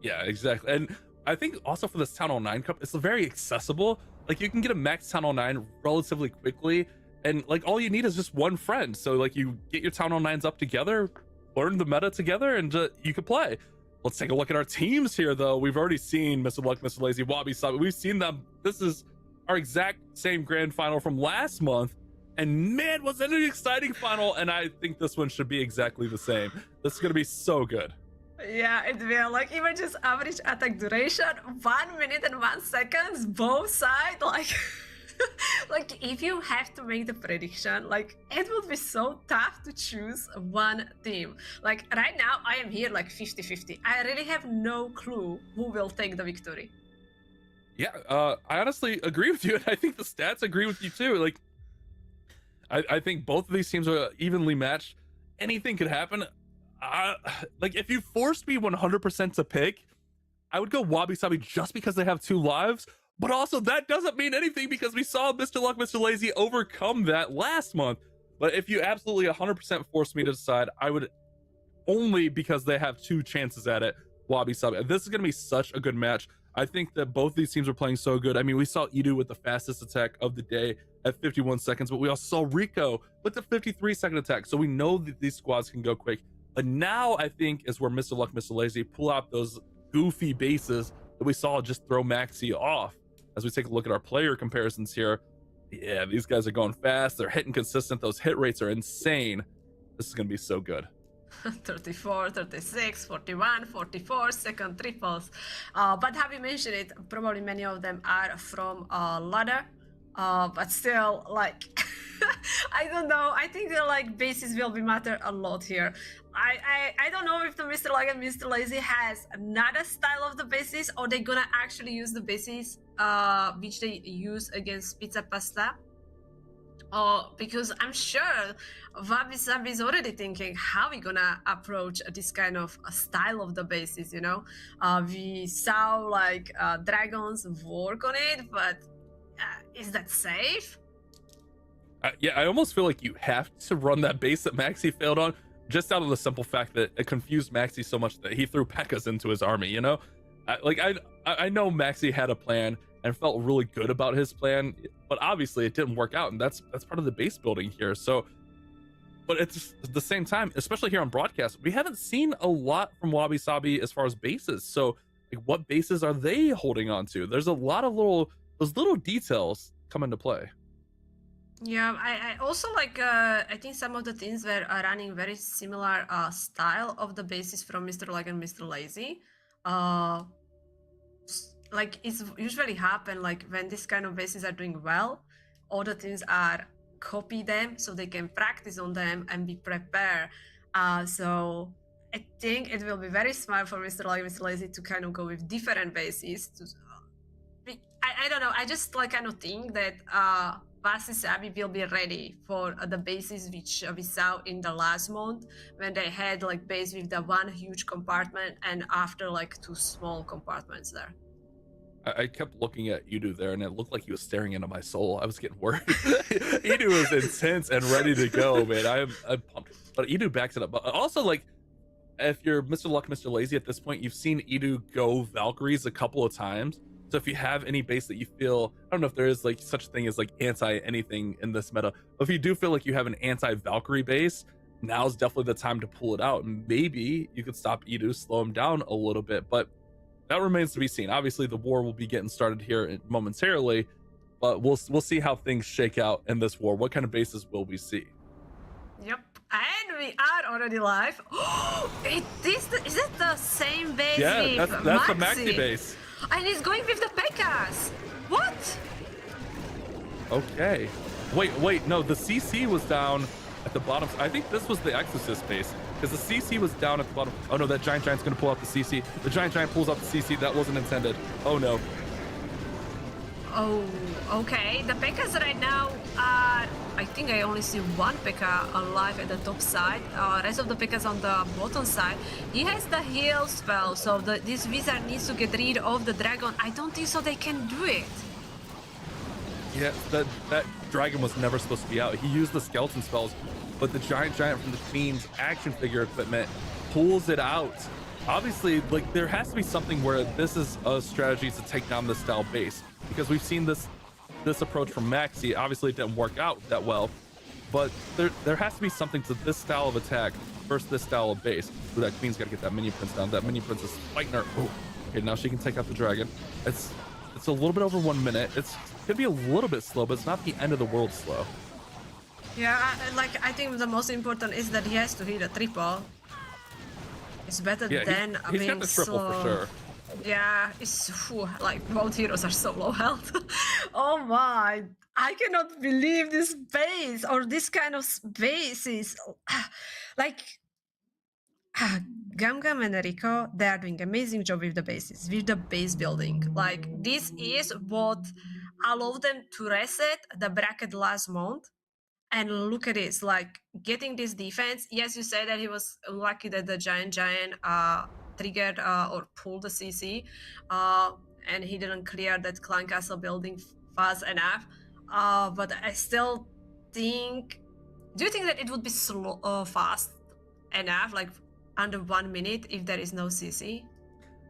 Yeah, exactly. And I think also for this Town Hall 9 Cup, it's very accessible. Like you can get a max Town Hall 9 relatively quickly, and like all you need is just one friend. So like you get your Town Hall 9s up together, learn the meta together, and you can play. Let's take a look at our teams here, though. We've already seen MrLuck MrLazy, Wabi, Sabi. We've seen them. This is our exact same grand final from last month, and man, was it an exciting final! And I think this one should be exactly the same. This is gonna be so good. Yeah, it will. Like even just average attack duration, 1 minute and 1 second, both sides. Like, like if you have to make the prediction, like it would be so tough to choose one team. Like right now, I am here like 50-50. I really have no clue who will take the victory. Yeah, I honestly agree with you, and I think the stats agree with you too. Like, I think both of these teams are evenly matched. Anything could happen. Like if you forced me 100% to pick, I would go Wabi Sabi just because they have 2 lives, but also that doesn't mean anything because we saw MrLuck MrLazy overcome that last month. But if you absolutely 100% forced me to decide, I would only because they have 2 chances at it, Wabi Sabi. This is going to be such a good match. I think that both these teams are playing so good. I mean, we saw Edu with the fastest attack of the day at 51 seconds, but we also saw Rico with the 53-second attack. So we know that these squads can go quick. But now I think is where MrLuck MrLazy pull out those goofy bases that we saw just throw Maxi off. As we take a look at our player comparisons here, yeah, these guys are going fast. They're hitting consistent. Those hit rates are insane. This is going to be so good. 34, 36, 41, 44 second triples. But have you mentioned it? Probably many of them are from ladder. But still, like, I don't know. I think the like bases will be matter a lot here. I don't know if the MrLuck and MrLazy has another style of the bases, or they're gonna actually use the bases which they use against Pizza Pasta. Because I'm sure Wabi Sabi is already thinking how we gonna approach this kind of style of the bases, you know? We saw like dragons work on it, but is that safe? Yeah, I almost feel like you have to run that base that Maxi failed on, just out of the simple fact that it confused Maxi so much that he threw P.E.K.K.A.s into his army, you know? I know Maxi had a plan and felt really good about his plan, but obviously it didn't work out, and that's part of the base building here. So, but it's at the same time, especially here on broadcast, we haven't seen a lot from Wabi Sabi as far as bases. So, like, what bases are they holding on to? There's a lot of those little details come into play. Yeah, I also like, I think some of the teams were running very similar style of the bases from MrLuck and MrLazy. Like it's usually happen like when this kind of bases are doing well, all the teams are copy them so they can practice on them and be prepared. So I think it will be very smart for MrLuck and MrLazy to kind of go with different bases. I don't know. I just like kind of think that Sabi will be ready for the bases which we saw in the last month when they had like base with the one huge compartment and after like 2 small compartments there. I kept looking at Edu there, and it looked like he was staring into my soul. I was getting worried. Edu is intense and ready to go, man. I'm pumped. But Edu backs it up. But also, like, if you're MrLuck MrLazy at this point, you've seen Edu go Valkyries a couple of times. So if you have any base that you feel, I don't know if there is like such a thing as like anti anything in this meta, but if you do feel like you have an anti Valkyrie base, now's definitely the time to pull it out. And maybe you could stop Edu, slow him down a little bit, but that remains to be seen. Obviously, the war will be getting started here momentarily, but we'll see how things shake out in this war. What kind of bases will we see? Yep, and we are already live. Is it the same base? Yeah, with that's the Maxi? Maxi base. And he's going with the P.E.K.K.A.s. What? Okay. Wait, no, the CC was down at the bottom. I think this was the Exorcist base, because the CC was down at the bottom. Oh no, that Giant's gonna pull out the CC. The Giant pulls out the CC. That wasn't intended. Oh no. Oh, okay. The P.E.K.K.A.s right now are... I think I only see one P.E.K.K.A. alive at the top side. Rest of the P.E.K.K.A.s on the bottom side. He has the heal spell, so this wizard needs to get rid of the dragon. I don't think so they can do it. Yeah, that dragon was never supposed to be out. He used the skeleton spells, but the Giant from the Queen's action figure equipment pulls it out. Obviously, like, there has to be something where this is a strategy to take down this style base, because we've seen this approach from Maxi. Obviously it didn't work out that well, but there has to be something to this style of attack versus this style of base. Ooh, that Queen's got to get that minion prince down. That minion prince is fighting her. Ooh, okay, now she can take out the dragon. It's a little bit over 1 minute. It's could be a little bit slow, but it's not the end of the world slow. Yeah, I think the most important is that he has to hit a triple. It's better than he's being got the triple slow. for sure. Yeah, it's like both heroes are so low health. Oh my, I cannot believe this base or this kind of bases. Like Gam and Rico, they are doing amazing job with the bases, with the base building. Like this is what allowed them to reset the bracket last month. And look at this, like getting this defense. Yes, you said that he was lucky that the giant triggered or pulled the CC, and he didn't clear that clan castle building fast enough. But I still think. Do you think that it would be slow, fast enough, like under 1 minute, if there is no CC?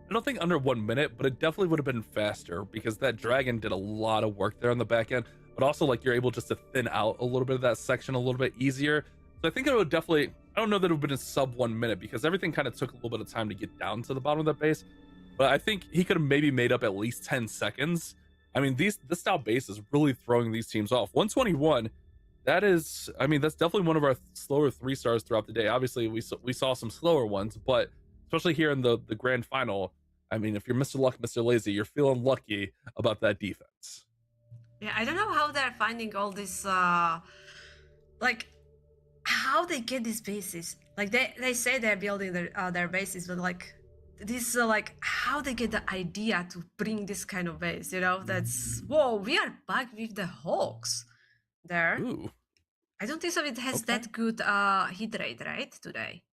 I don't think under 1 minute, but it definitely would have been faster, because that dragon did a lot of work there on the back end. But also, like, you're able just to thin out a little bit of that section a little bit easier. So I think it would definitely, I don't know that it would have been a sub 1 minute, because everything kind of took a little bit of time to get down to the bottom of that base. But I think he could have maybe made up at least 10 seconds. I mean, this style base is really throwing these teams off. 121, that is, I mean, that's definitely one of our slower 3-stars throughout the day. Obviously, we saw some slower ones, but especially here in the grand final, I mean, if you're MrLuck MrLazy, you're feeling lucky about that defense. Yeah, I don't know how they're finding all this, like, how they get these bases. Like, they say they're building their bases, but, like, this, like, how they get the idea to bring this kind of base, you know? That's, whoa, we are back with the Hawks there. Ooh. I don't think so it has that good hit rate, right, today?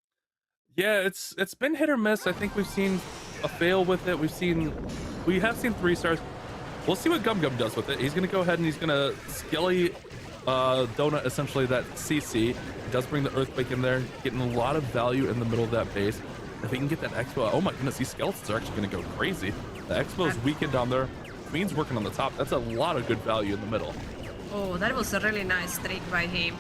Yeah, it's been hit or miss. I think we've seen a fail with it. We have seen 3-stars. We'll see what Gum does with it. He's going to go ahead and he's going to Skelly Donut essentially that CC. He does bring the Earthquake in there, getting a lot of value in the middle of that base. If he can get that Expo, oh my goodness, these skeletons are actually going to go crazy. The Expo's weakened down there. Queen's working on the top. That's a lot of good value in the middle. Oh, that was a really nice trick by him.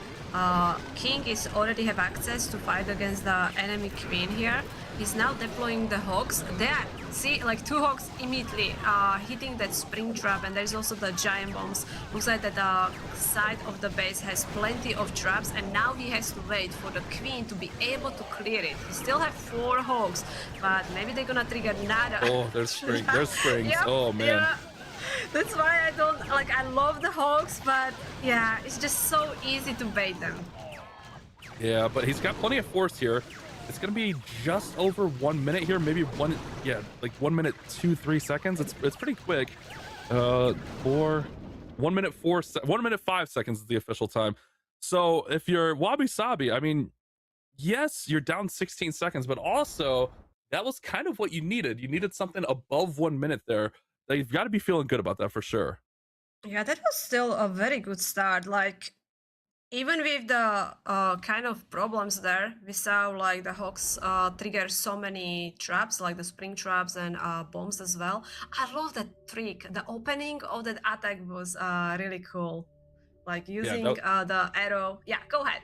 King is already have access to fight against the enemy queen here. He's now deploying the Hawks. There, see, like 2 Hawks immediately hitting that spring trap, and there's also the giant bombs. Looks like that the side of the base has plenty of traps, and now he has to wait for the queen to be able to clear it. He still have 4 Hawks, but maybe they're gonna trigger another. Oh, there's springs. There's springs. Yep, Oh man. Yeah. That's why I don't like. I love the Hawks, but yeah, it's just so easy to bait them. Yeah, but he's got plenty of force here. It's gonna be just over 1 minute here, maybe like 1 minute 2-3 seconds. It's pretty quick. 1 minute 5 seconds is the official time. So if you're Wabi Sabi, I mean, yes, you're down 16 seconds, but also that was kind of what you needed. You needed something above 1 minute there. You've got to be feeling good about that for sure. Yeah, that was still a very good start. Like, Even with the kind of problems there, we saw like the Hawks trigger so many traps, like the spring traps and bombs as well. I love that trick. The opening of that attack was really cool. Like using the arrow. Yeah, go ahead.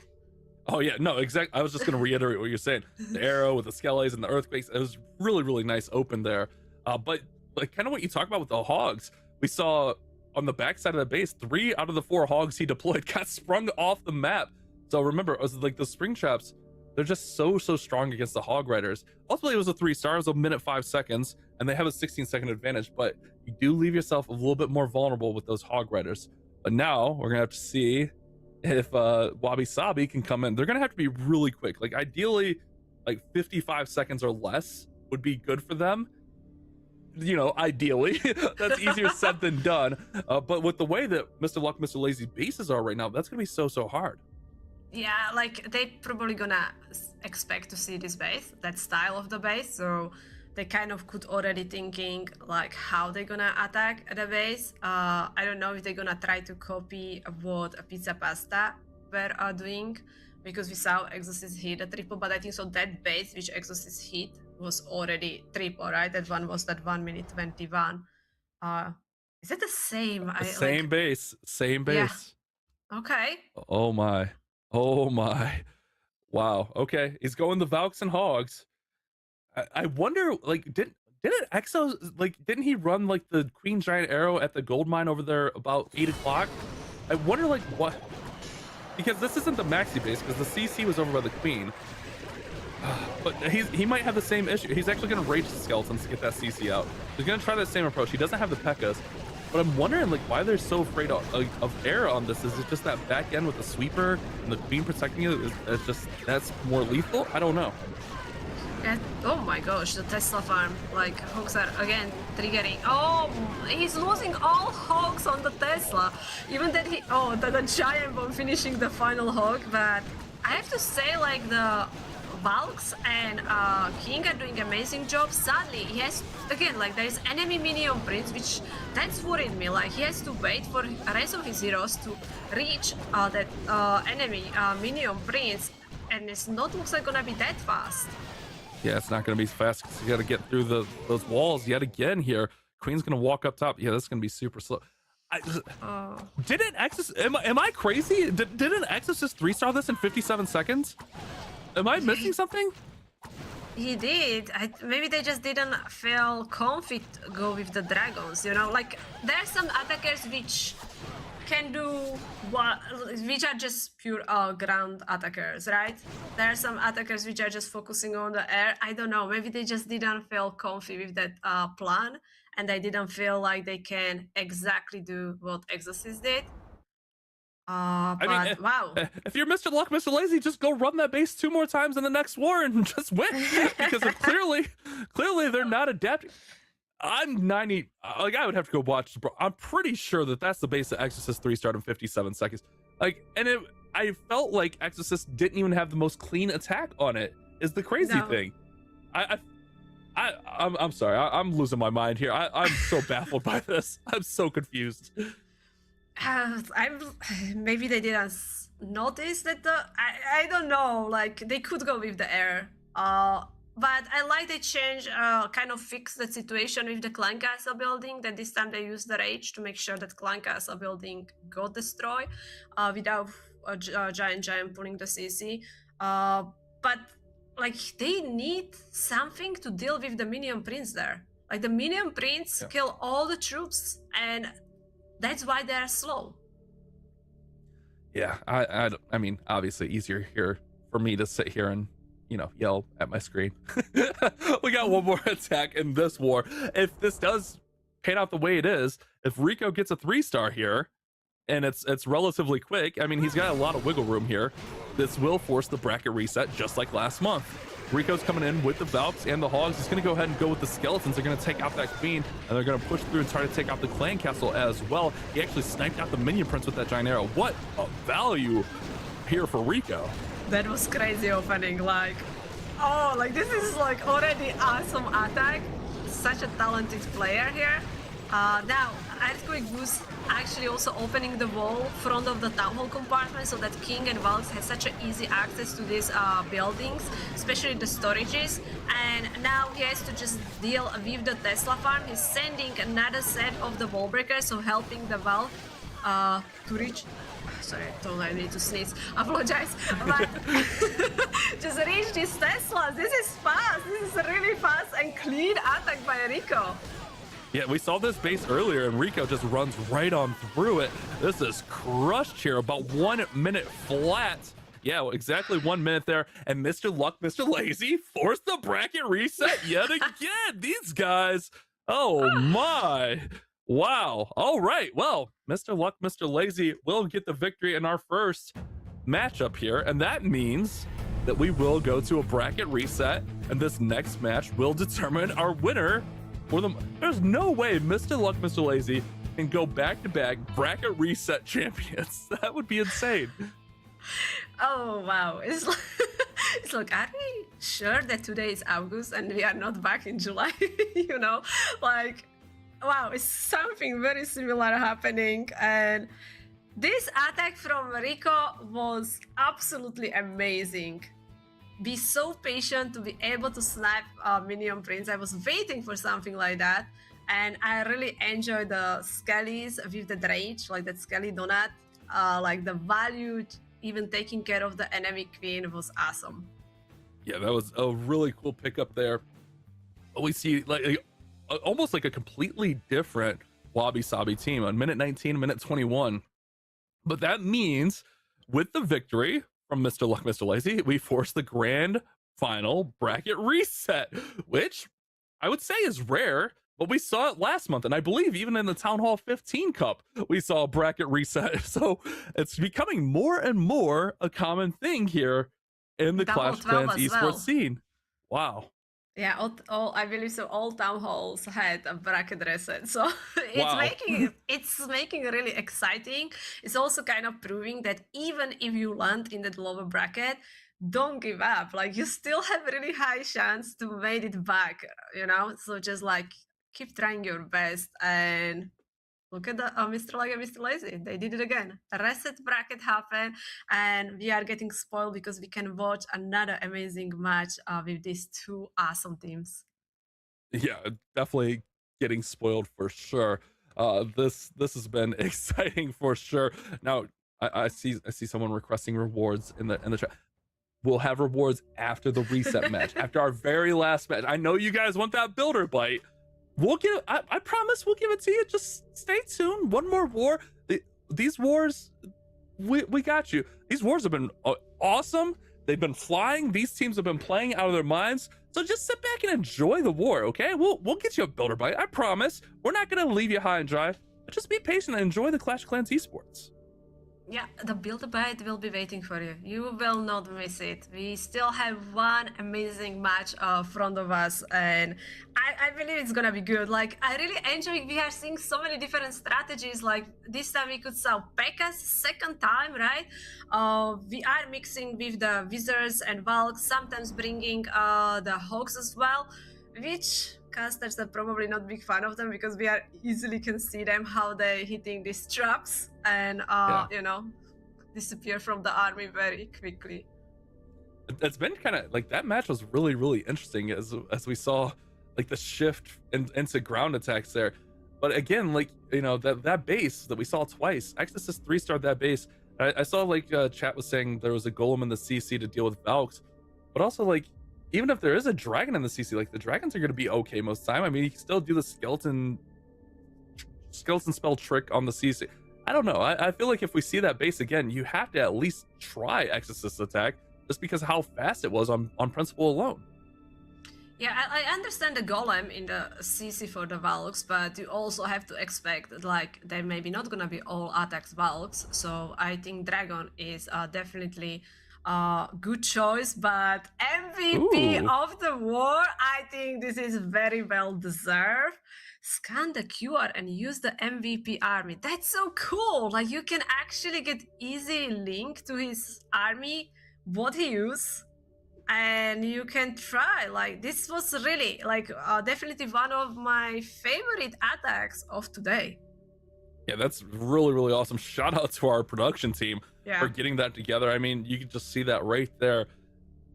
Oh yeah, no, exactly. I was just gonna reiterate what you're saying. The arrow with the skellies and the earthquakes. It was really, really nice open there. But like kind of what you talk about with the hogs, we saw on the backside of the base, 3 out of the 4 hogs he deployed got sprung off the map. So remember, it was like the spring traps, they're just so strong against the hog riders. Ultimately, it was a 3-star, it was 1 minute 5 seconds, and they have a 16-second advantage, but you do leave yourself a little bit more vulnerable with those hog riders. But now we're gonna have to see if Wabi Sabi can come in. They're gonna have to be really quick. Like ideally, like 55 seconds or less would be good for them. You know, ideally. That's easier said than done. But with the way that MrLuck MrLazy bases are right now, that's gonna be so hard. Yeah, like they probably gonna expect to see this base, that style of the base, so they kind of could already thinking like how they're gonna attack the base. I don't know if they're gonna try to copy what Pizza Pasta were doing, because we saw Exorcist hit a triple, but I think so that base which Exorcist hit was already triple, right? That one was that 1 minute 21. Is it the same? Same base. Yeah. Okay. Oh my. Wow. Okay. He's going the Valks and Hogs. I wonder, like, didn't Exo, like, didn't he run like the Queen Giant Arrow at the gold mine over there about 8 o'clock? I wonder like what, because this isn't the maxi base, because the CC was over by the Queen. But he might have the same issue. He's actually going to rage the skeletons to get that CC out. He's going to try that same approach. He doesn't have the P.E.K.K.A.s, but I'm wondering like why they're so afraid of air on this. Is it just that back end with the sweeper and the Queen protecting you? It's just that's more lethal? I don't know. Oh my gosh, the Tesla farm. Like hogs are again triggering. Oh, he's losing all hogs on the Tesla. Even that the giant bomb finishing the final hog. But I have to say, like the Valks and King are doing amazing job. Sadly, he has again like there is enemy minion prince, which that's worried me. Like he has to wait for the rest of his heroes to reach that enemy minion prince, and it's not looks like gonna be that fast. Yeah, it's not going to be fast because you got to get through those walls yet again here. Queen's going to walk up top. Yeah, that's going to be super slow. Didn't Exorcist... Am I crazy? Didn't Exorcist 3-star this in 57 seconds? Am I missing something? He did. Maybe they just didn't feel comfy to go with the dragons, you know? Like, there are some attackers which can do which are just pure ground attackers, right? There are some attackers which are just focusing on the air. I don't know, maybe they just didn't feel comfy with that plan, and they didn't feel like they can exactly do what Exorcist did. But I mean, wow. If you're MrLuck MrLazy, just go run that base 2 more times in the next war and just win. Because clearly they're not adapting. I'm 90, like I would have to go watch, bro. I'm pretty sure that that's the base that Exorcist 3-starred in 57 seconds. Like, and I felt like Exorcist didn't even have the most clean attack on it, is the crazy thing. I'm sorry, I'm losing my mind here. I'm so baffled by this. I'm so confused. Maybe they didn't notice that I don't know, like they could go with the air. But I like they change, kind of fix the situation with the Clan Castle building, that this time they used the rage to make sure that Clan Castle building got destroyed without a giant pulling the CC. But like they need something to deal with the Minion Prince there. Like the Minion Prince kill all the troops, and that's why they're slow. Yeah, I mean, obviously easier here for me to sit here and, you know, yell at my screen. We got one more attack in this war. If this does pan out the way it is, if Rico gets a 3-star here, and it's relatively quick, I mean, he's got a lot of wiggle room here. This will force the bracket reset just like last month. Rico's coming in with the Valks and the Hogs. He's going to go ahead and go with the Skeletons. They're going to take out that Queen, and they're going to push through and try to take out the Clan Castle as well. He actually sniped out the Minion Prince with that giant arrow. What a value here for Rico. That was crazy opening, like, oh, like this is like already awesome attack. Such a talented player here. Now, Earthquake boost actually also opening the wall front of the town hall compartment so that King and Valks has such an easy access to these buildings, especially the storages. And now he has to just deal with the Tesla farm. He's sending another set of the wall breakers, so helping the Valk to reach. Sorry, I need to sneeze. Apologize. But just reach these Teslas. This is fast. This is a really fast and clean attack by Rico. Yeah, we saw this base earlier, and Rico just runs right on through it. This is crushed here, about 1 minute flat. Yeah, exactly 1 minute there. And Luck MrLazy forced the bracket reset yet again. These guys, oh my. Wow. All right. Well, Luck MrLazy will get the victory in our first matchup here. And that means that we will go to a bracket reset. And this next match will determine our winner for them. There's no way Luck MrLazy can go back-to-back bracket reset champions. That would be insane. Oh, wow. It's like, are we sure that today is August and we are not back in July? You know, like, wow, it's something very similar happening. And this attack from Rico was absolutely amazing. Be so patient to be able to snipe Minion Prince. I was waiting for something like that. And I really enjoyed the Skellies with the Drage, like that Skelly donut. Like the value, even taking care of the enemy queen was awesome. Yeah, that was a really cool pickup there. We see like almost like a completely different Wabi Sabi team on minute 19, minute 21. But that means with the victory from Luck MrLazy, we force the grand final bracket reset, which I would say is rare, but we saw it last month. And I believe even in the Town Hall 15 Cup, we saw a bracket reset. So it's becoming more and more a common thing here in the Clash Clans esports scene. Wow. Yeah, I believe so. All town halls had a bracket reset, so it's making it really exciting. It's also kind of proving that even if you land in that lower bracket, don't give up. Like you still have a really high chance to make it back. You know, so just like keep trying your best and. Look at the MrLuck and MrLazy. They did it again. A reset bracket happened, and we are getting spoiled because we can watch another amazing match with these two awesome teams. Yeah, definitely getting spoiled for sure. This has been exciting for sure. Now, I see someone requesting rewards in the chat. We'll have rewards after the reset match, after our very last match. I know you guys want that builder bite. We'll give. I promise we'll give it to you. Just stay tuned. One more war. These wars, we got you. These wars have been awesome. They've been flying. These teams have been playing out of their minds. So just sit back and enjoy the war, okay? We'll get you a builder bite. I promise. We're not gonna leave you high and dry. But just be patient and enjoy the Clash Clans esports. Yeah, the builder bite will be waiting for you. You will not miss it. We still have one amazing match in front of us, and I believe it's gonna be good. Like, I really enjoy. We are seeing so many different strategies. Like this time we could sell P.E.K.K.A.s second time, right? We are mixing with the Wizards and Valks, sometimes bringing the Hogs as well, which casters are probably not big fan of them because we are easily can see them how they hitting these traps and you know, disappear from the army very quickly. It's been kind of like that match was really interesting as we saw like the shift into ground attacks there. But again, like, you know, that base that we saw twice, Exodus 3-starred that base. I saw like chat was saying there was a golem in the CC to deal with Valks, but also like even if there is a dragon in the CC, like the dragons are going to be okay most of the time. I mean, you can still do the skeleton spell trick on the CC. I don't know. I feel like if we see that base again, you have to at least try Exorcist attack just because of how fast it was on principle alone. Yeah, I understand the golem in the CC for the Valks, but you also have to expect that like they maybe not gonna be all attacks Valks. So I think dragon is definitely good choice, but MVP of the war, I think this is very well deserved. Scan the QR and use the MVP army. That's so cool. Like you can actually get easy link to his army, what he used, and you can try. Like this was really like definitely one of my favorite attacks of today. Yeah, that's really, really awesome. Shout out to our production team Yeah. for getting that together. I mean, you can just see that right there.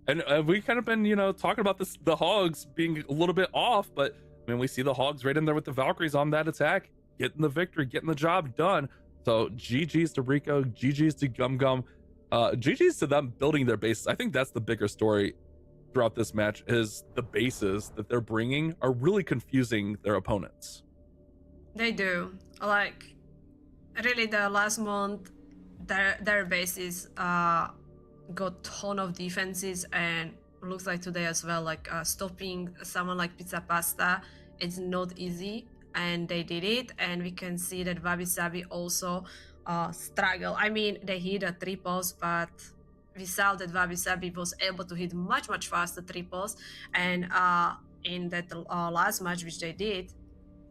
And we kind of been, talking about the Hogs being a little bit off, but I mean, we see the Hogs right in there with the Valkyries on that attack, getting the victory, getting the job done. So GG's to Rico, GG's to Gum, GG's to them building their bases. I think that's the bigger story throughout this match, is the bases that they're bringing are really confusing their opponents. They do. Like, really, the last month, their bases got ton of defenses, and looks like today as well. Like stopping someone like Pizza Pasta, it's not easy, and they did it. And we can see that Wabi Sabi also struggle. I mean, they hit a triples, but we saw that Wabi Sabi was able to hit much faster triples, and in that last match which they did,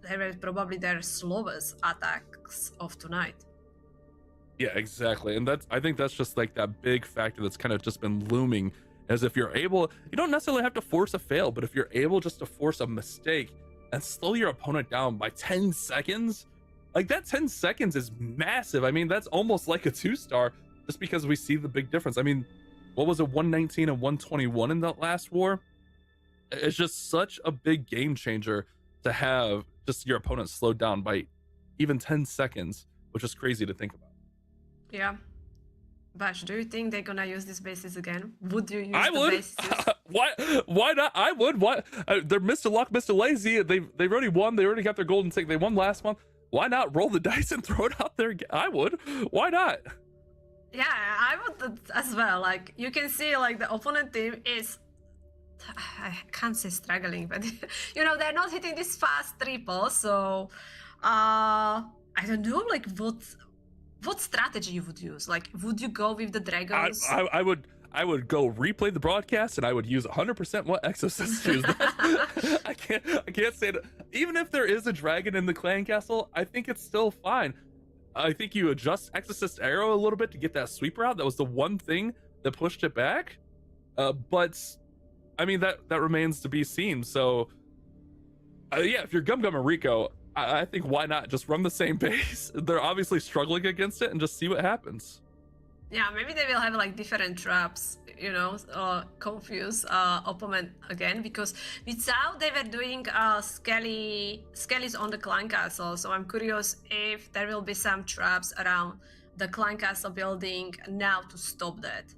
they were probably their slowest attacks of tonight. Yeah, exactly. And I think that's just like that big factor that's kind of just been looming, as if you're able, you don't necessarily have to force a fail, but if you're able just to force a mistake and slow your opponent down by 10 seconds, like that 10 seconds is massive. I mean, that's almost like a 2-star, just because we see the big difference. I mean, what was it, 119 and 121 in that last war? It's just such a big game changer to have just your opponent slowed down by even 10 seconds, which is crazy to think about. Yeah. Bash, do you think they're gonna use these bases again? Would you use I the would. bases? Why not? I would. Why? They're MrLuck MrLazy. They've already won. They already got their golden ticket. They won last month. Why not roll the dice and throw it out there? I would. Why not? Yeah, I would as well. Like, you can see, like, the opponent team is, I can't say struggling, but they're not hitting this fast triples. So I don't know, like, what strategy you would use. Like, would you go with the dragons? I would go replay the broadcast, and I would use 100% what Exorcist used. I can't say that. Even if there is a dragon in the clan castle, I think it's still fine. I think you adjust Exorcist arrow a little bit to get that sweeper out. That was the one thing that pushed it back. But I mean, that remains to be seen. So yeah, if you're Gum and Rico, I think why not just run the same base? They're obviously struggling against it, and just see what happens. Yeah, maybe they will have like different traps, confuse opponent again, because we saw they were doing skellies on the clan castle. So I'm curious if there will be some traps around the clan castle building now to stop that.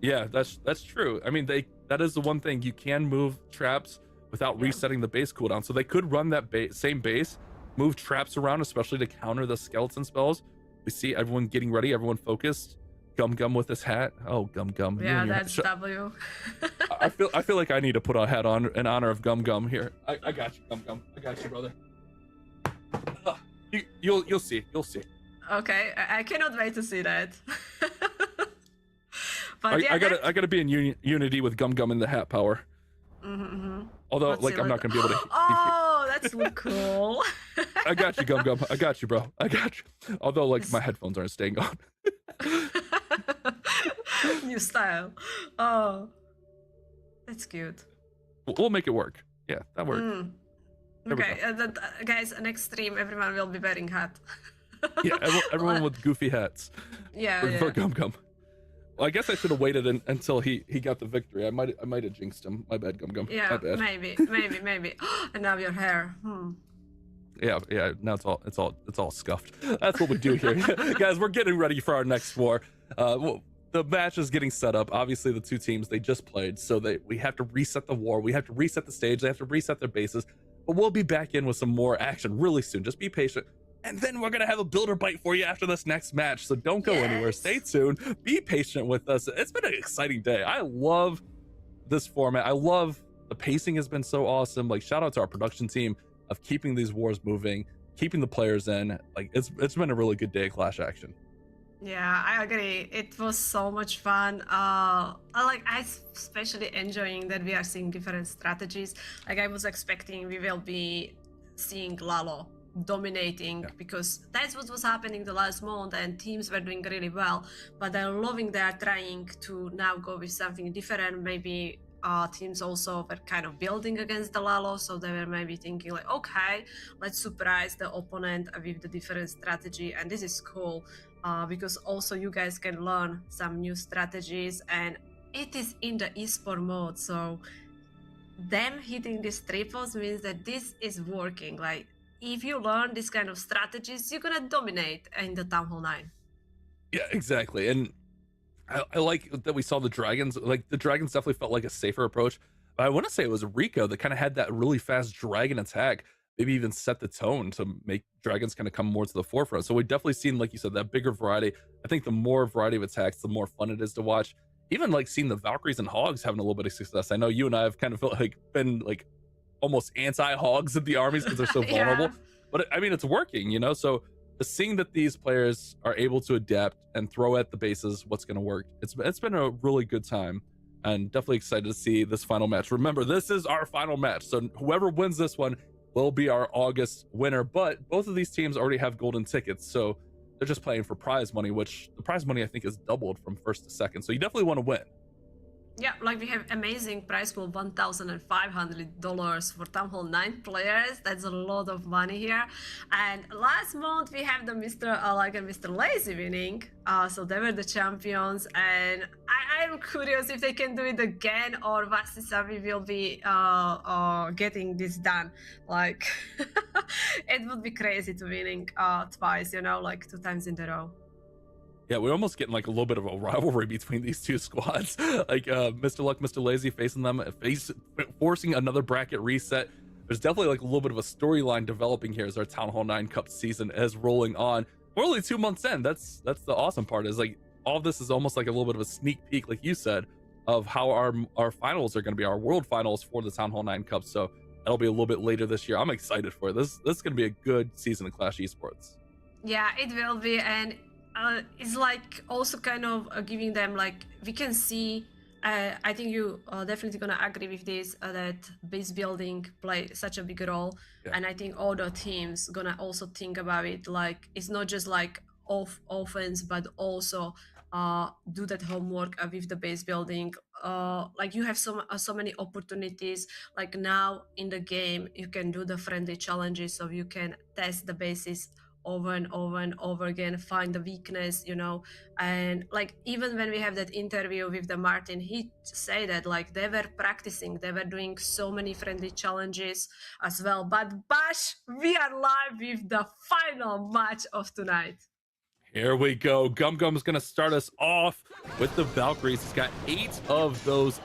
Yeah, that's true. I mean, that is the one thing, you can move traps without resetting the base cooldown. So they could run that same base, move traps around, especially to counter the skeleton spells. We see everyone getting ready, everyone focused. Gum with his hat. Oh, Gum. Yeah, that's W. I feel like I need to put a hat on in honor of Gum here. I got you, Gum. I got you, brother. You'll see. Okay, I cannot wait to see that. But I gotta be in unity with Gum in the hat power. Although, Let's like, see, I'm not gonna be able to. Oh, that's so cool. I got you, Gum. I got you, bro. I got you. Although, like, my headphones aren't staying on. New style. Oh, that's cute. We'll make it work. Yeah, that works. Okay, guys, next stream, everyone will be wearing hat. Yeah, everyone with goofy hats. Yeah. For Gum. Well, I guess I should have waited until he got the victory. I might have jinxed him. My bad, Gum. Yeah, my bad. maybe. And now your hair. Yeah. Now it's all scuffed. That's what we do here, guys. We're getting ready for our next war. The match is getting set up. Obviously, the two teams, they just played, so we have to reset the war. We have to reset the stage. They have to reset their bases. But we'll be back in with some more action really soon. Just be patient. And then we're going to have a builder bite for you after this next match. So don't go anywhere. Stay tuned. Be patient with us. It's been an exciting day. I love this format. I love the pacing has been so awesome. Like, shout out to our production team of keeping these wars moving, keeping the players in. Like, it's been a really good day of Clash action. Yeah, I agree. It was so much fun. I especially enjoying that we are seeing different strategies. Like, I was expecting we will be seeing Lalo dominating, because that's what was happening the last month, and teams were doing really well. But I'm loving they are trying to now go with something different, maybe teams also were kind of building against the Lalo, so they were maybe thinking like, okay, let's surprise the opponent with the different strategy, and this is cool because also you guys can learn some new strategies, and it is in the esport mode, so them hitting these triples means that this is working. Like, if you learn this kind of strategies, you're gonna dominate in the Town Hall 9. Yeah, exactly. And I like that we saw the dragons. Like, the dragons definitely felt like a safer approach. But I want to say it was Rico that kind of had that really fast dragon attack, maybe even set the tone to make dragons kind of come more to the forefront. So we definitely seen, like you said, that bigger variety. I think the more variety of attacks, the more fun it is to watch. Even like seeing the Valkyries and Hogs having a little bit of success. I know you and I have kind of felt like been like almost anti-Hogs in the armies because they're so vulnerable. Yeah. But I mean, it's working, you know? So seeing that these players are able to adapt and throw at the bases what's going to work, it's been a really good time, and definitely excited to see this final match. Remember, this is our final match, so whoever wins this one will be our August winner. But both of these teams already have golden tickets, so they're just playing for prize money, which the prize money I think is doubled from first to second, so you definitely want to win. Yeah, like we have amazing prize pool, $1,500 for Town Hall 9 players. That's a lot of money here. And last month we have the MrLuck and MrLazy winning. So they were the champions. And I'm curious if they can do it again, or Sabi will be getting this done. Like, it would be crazy to winning twice, you know, like 2 times in a row. Yeah, we're almost getting like a little bit of a rivalry between these two squads. Like MrLuck MrLazy facing them, forcing another bracket reset. There's definitely like a little bit of a storyline developing here as our Town Hall 9 Cup season is rolling on. We're only 2 months in. That's the awesome part, is like all of this is almost like a little bit of a sneak peek, like you said, of how our finals are going to be, our world finals for the Town Hall 9 Cup. So that'll be a little bit later this year. I'm excited for it. This is going to be a good season of Clash Esports. Yeah, it will be. And it's like also kind of giving them, like, we can see, I think you definitely gonna agree with this, that base building play such a big role. Yeah. And I think all the teams gonna also think about it, like it's not just like offense, but also do that homework with the base building. Like, you have so many opportunities. Like, now in the game you can do the friendly challenges, so you can test the bases over and over and over again, find the weakness, you know. And like, even when we have that interview with the Martin, he say that like they were practicing, they were doing so many friendly challenges as well. But Bash, we are live with the final match of tonight. Here we go. Gum Gum's gonna start us off with the Valkyries. He's got 8 of those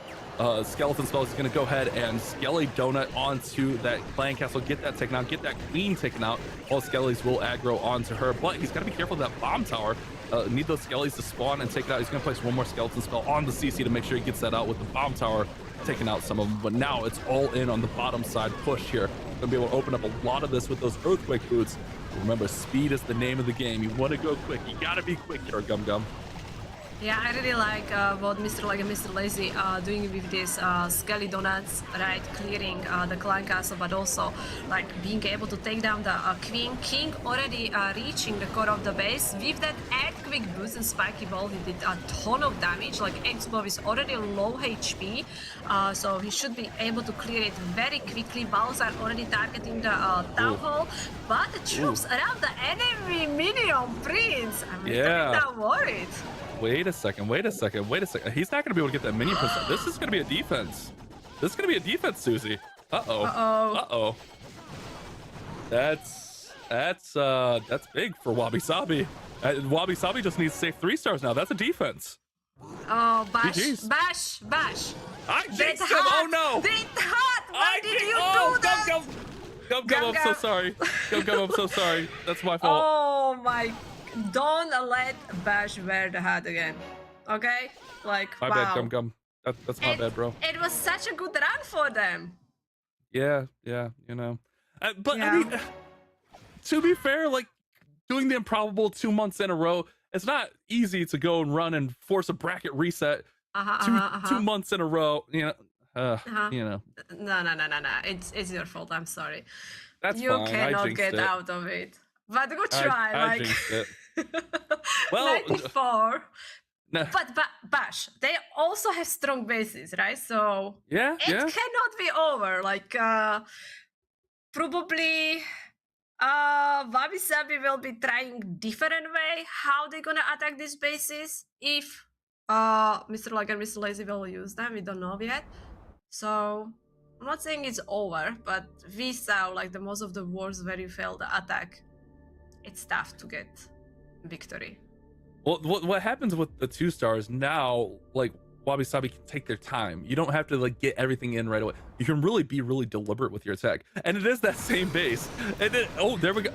skeleton spells. He's gonna go ahead and Skelly Donut onto that clan castle, get that taken out, get that queen taken out. All Skellies will aggro onto her, but he's gotta be careful of that bomb tower. Need those Skellies to spawn and take it out. He's gonna place one more skeleton spell on the CC to make sure he gets that out with the bomb tower, taking out some of them. But now it's all in on the bottom side push here. Gonna be able to open up a lot of this with those earthquake boots. Remember, speed is the name of the game. You want to go quick. You gotta be quick here, Gum Gum. Yeah, I really like what MrLuck and MrLazy are doing with these Skelly Donuts, right? Clearing the clan castle, but also like being able to take down the Queen. King already reaching the core of the base. With that earthquake boost and spiky ball, he did a ton of damage. Like, X-Bow is already low HP, so he should be able to clear it very quickly. Balls are already targeting the Town Hall, but the troops around the enemy minion prince, I'm a little bit worried. Wait a second. He's not gonna be able to get that minion percent. This is gonna be a defense. Susie. Uh-oh. That's big for Wabi Sabi. Wabi Sabi just needs safe 3 stars now. That's a defense. Oh, Bash. GG's. Bash. I jinxed him. Oh no. Why did you do that? Gum, I'm so sorry. Gum, I'm so sorry. That's my fault. Oh my. Don't let Bash wear the hat again. Okay? Like, my bad, Gum. That's my bad, bro. It was such a good run for them. Yeah, you know. But Yeah. I mean, to be fair, like, doing the improbable 2 months in a row, it's not easy to go and run and force a bracket reset 2 months in a row. You know, you know. No. It's your fault. I'm sorry. That's you fine. cannot get out of it. But good try. I like jinxed it. Well, 94. No. But Bash, they also have strong bases, right? So Yeah, it yeah. cannot be over. Like probably Wabi Sabi will be trying different way how they're gonna attack these bases. If MrLuck and MrLazy will use them, we don't know yet. So I'm not saying it's over, but we saw like the most of the wars where you fail the attack. It's tough to get victory. Well, what happens with the 2-stars now, like Wabi Sabi can take their time. You don't have to like get everything in right away. You can really be really deliberate with your attack. And it is that same base. And then, oh, there we go.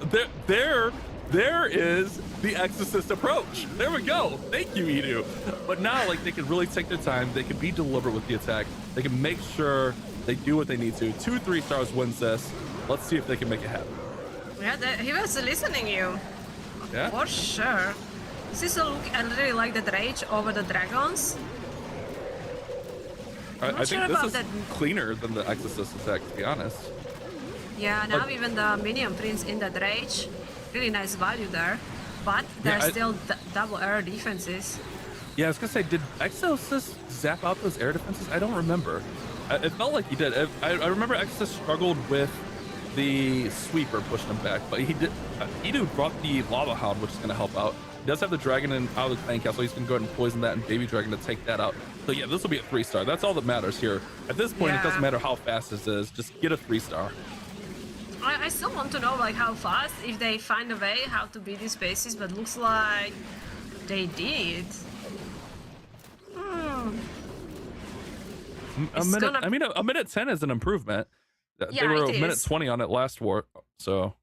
There is the Exorcist approach. There we go. Thank you, Edu. But now, like, they can really take their time. They can be deliberate with the attack. They can make sure they do what they need to. 2 3-stars wins this. Let's see if they can make it happen. Yeah, he was listening you. Yeah. For sure. This is a look, I really like the rage over the dragons. I sure think about this is that. cleaner than the Exorcist attack, to be honest. Yeah, now even the minion prince in that rage. Really nice value there. But there's still double air defenses. Yeah, I was gonna say, did Exorcist zap out those air defenses? I don't remember. It felt like he did. I remember Exorcist struggled with the sweeper pushing him back, but he did. Edu brought the Lava Hound, which is gonna help out. He does have the dragon in out of the clan castle. He's gonna go ahead and poison that and baby dragon to take that out. So yeah, this will be a 3-star. That's all that matters here. At this point, it doesn't matter how fast this is. Just get a 3-star. I still want to know like how fast, if they find a way how to beat these bases, but looks like they did. A minute 10 is an improvement. Yeah, they were a it minute is. 20 on it last war, so.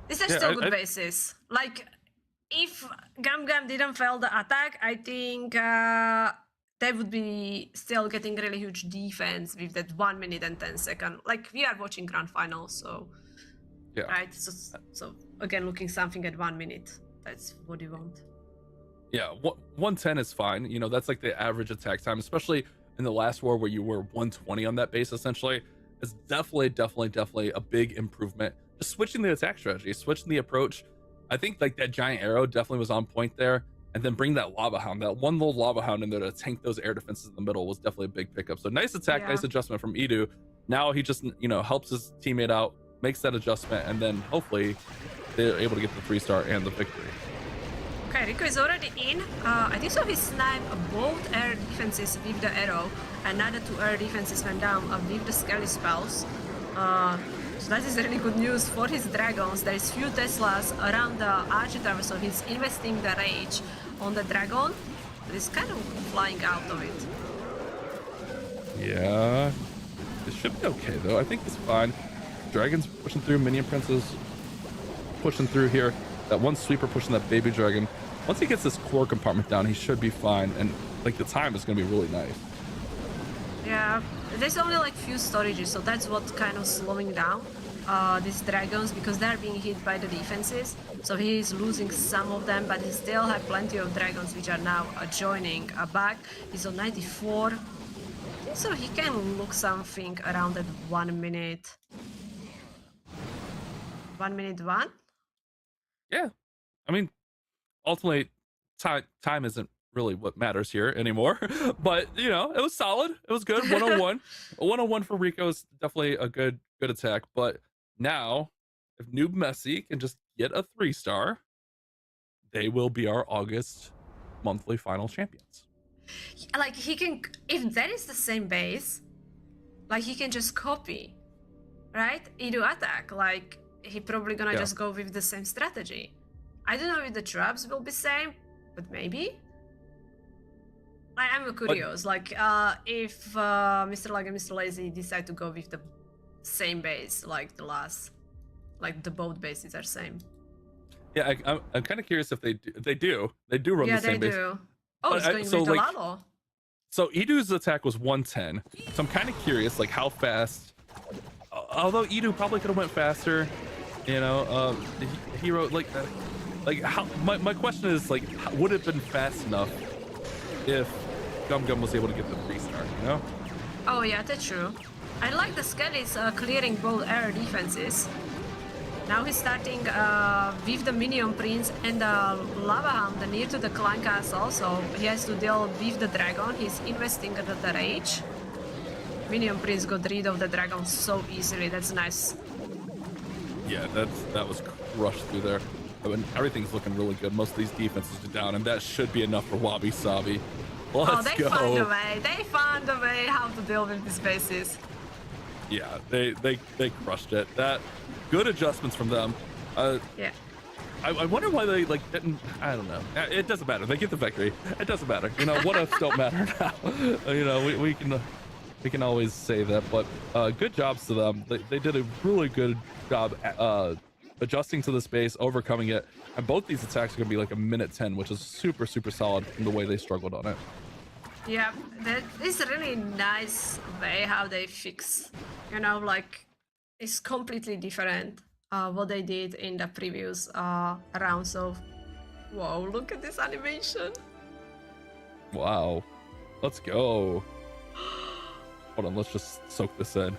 These are still good bases. Like, if Gam didn't fail the attack, I think they would be still getting really huge defense with that 1 minute and 10 second. Like, we are watching grand finals, so yeah. Right. So again, looking something at 1 minute. That's what you want. Yeah, 110 is fine. You know, that's like the average attack time, especially in the last war where you were 120 on that base. Essentially, it's definitely a big improvement. Just switching the attack strategy, switching the approach. I think like that giant arrow definitely was on point there. And then bring that lava hound, that one little lava hound in there to tank those air defenses in the middle was definitely a big pickup. So nice attack, nice adjustment from Edu. Now he just, you know, helps his teammate out, makes that adjustment, and then hopefully they're able to get the 3-star and the victory. Okay, Rico is already in. I think so he sniped both air defenses with the arrow, and now the 2 air defenses went down with the skelly spells. So that is really good news for his dragons. There is few Teslas around the Archer Tower, so he's investing the rage on the dragon, but he's kind of flying out of it. Yeah, it should be okay though. I think it's fine. Dragons pushing through, minion princes pushing through here. That one sweeper pushing that baby dragon. Once he gets this core compartment down, he should be fine. And like the time is going to be really nice. Yeah, there's only like few storages, so that's what kind of slowing down these dragons, because they're being hit by the defenses. So he's losing some of them, but he still have plenty of dragons which are now joining back. He's on 94. So he can look something around that 1 minute. 1 minute 1? Yeah, I mean, ultimately, time isn't really what matters here anymore. But you know, it was solid. It was good. 101. A 101 for Rico is definitely a good attack. But now, if Noob Messi can just get a 3-star, they will be our August monthly final champions. Like he can, if that is the same base, like he can just copy, right? Edu attack. Like he probably gonna just go with the same strategy. I don't know if the traps will be same, but maybe. I'm curious, like if MrLuck and MrLazy decide to go with the same base, like the last, like the both bases are same. Yeah, I'm kind of curious if they do run the same base. Yeah, they do. Oh, it's going with the Lalo. So Edu's attack was 110. So I'm kind of curious, like how fast. Although Edu probably could have went faster, you know. He wrote like how. My question is like, would it have been fast enough if Gum was able to get the 3-star? You know. Oh yeah, that's true. I like the Skellies clearing both air defenses. Now he's starting with the Minion Prince and the Lava Hound near to the Clan Castle, so he has to deal with the Dragon. He's investing the Rage. Minion Prince got rid of the Dragon so easily, that's nice. Yeah, that was crushed through there. I mean, everything's looking really good. Most of these defenses are down, and that should be enough for Wabi Sabi. Let's they go. found a way. They found a way how to deal with these bases. Yeah, they crushed it. That good adjustments from them. Yeah. I wonder why they like didn't. I don't know. It doesn't matter. They get the victory. It doesn't matter. You know, what ifs don't matter now. You know, we can always say that. But good jobs to them. They did a really good job adjusting to the space, overcoming it. And both these attacks are gonna be like a minute 10, which is super solid from the way they struggled on it. Yeah, that is a really nice way how they fix. You know, like it's completely different what they did in the previous rounds of. Whoa! Look at this animation. Wow, let's go. Hold on, let's just soak this in.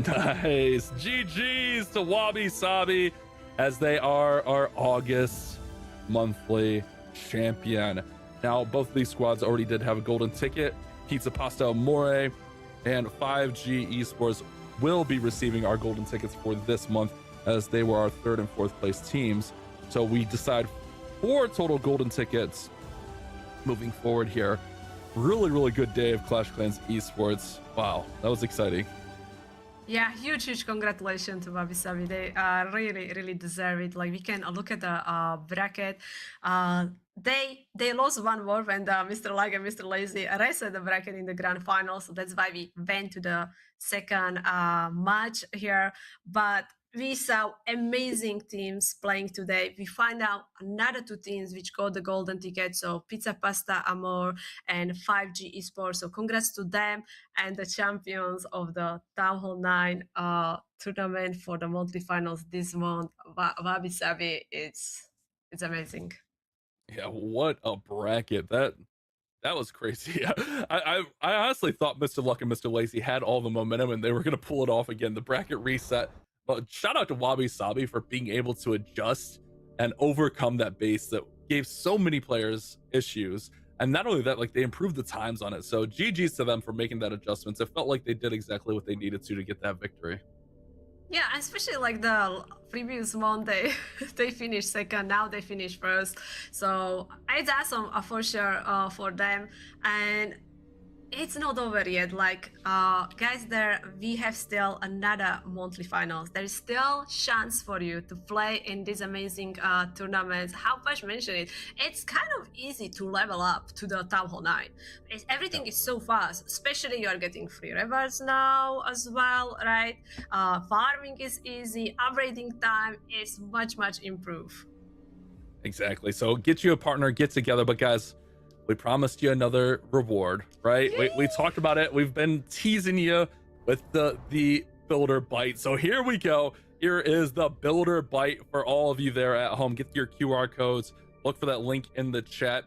Nice. GG's to Wabi Sabi, as they are our August monthly champion. Now, both of these squads already did have a golden ticket. PizzaPastaAmore and 5G Esports will be receiving our golden tickets for this month, as they were our 3rd and 4th place teams. So we decide 4 total golden tickets moving forward here. Really good day of Clash Clans Esports. Wow, that was exciting. Yeah, huge congratulations to Wabi Sabi. They really deserve it. Like we can look at the bracket. They lost one war when MrLuck and MrLazy raced the bracket in the grand final. So that's why we went to the second match here. But we saw amazing teams playing today. We find out another 2 teams which got the golden ticket. So PizzaPastaAmore and 5G Esports. So congrats to them and the champions of the Town Hall 9 tournament for the monthly finals this month. Wabi Sabi, it's amazing. Yeah, what a bracket. That was crazy. I honestly thought MrLuck and MrLazy had all the momentum and they were going to pull it off again. The bracket reset. But shout out to Wabi Sabi for being able to adjust and overcome that base that gave so many players issues. And not only that, like they improved the times on it. So GG's to them for making that adjustments. It felt like they did exactly what they needed to get that victory. Yeah, especially like the previous month, they finished second. Now they finished first. So it's awesome for sure for them. And it's not over yet. Like guys, we have still another monthly finals. There is still chance for you to play in these amazing tournaments. How Pash mentioned it, it's kind of easy to level up to the Town Hall 9. Everything is so fast, especially you are getting free rewards now as well, right? Farming is easy, upgrading time is much improved. Exactly. So get you a partner, get together. But guys, we promised you another reward, right? We talked about it. We've been teasing you with the builder bite. So here we go. Here is the builder bite for all of you there at home. Get your QR codes. Look for that link in the chat.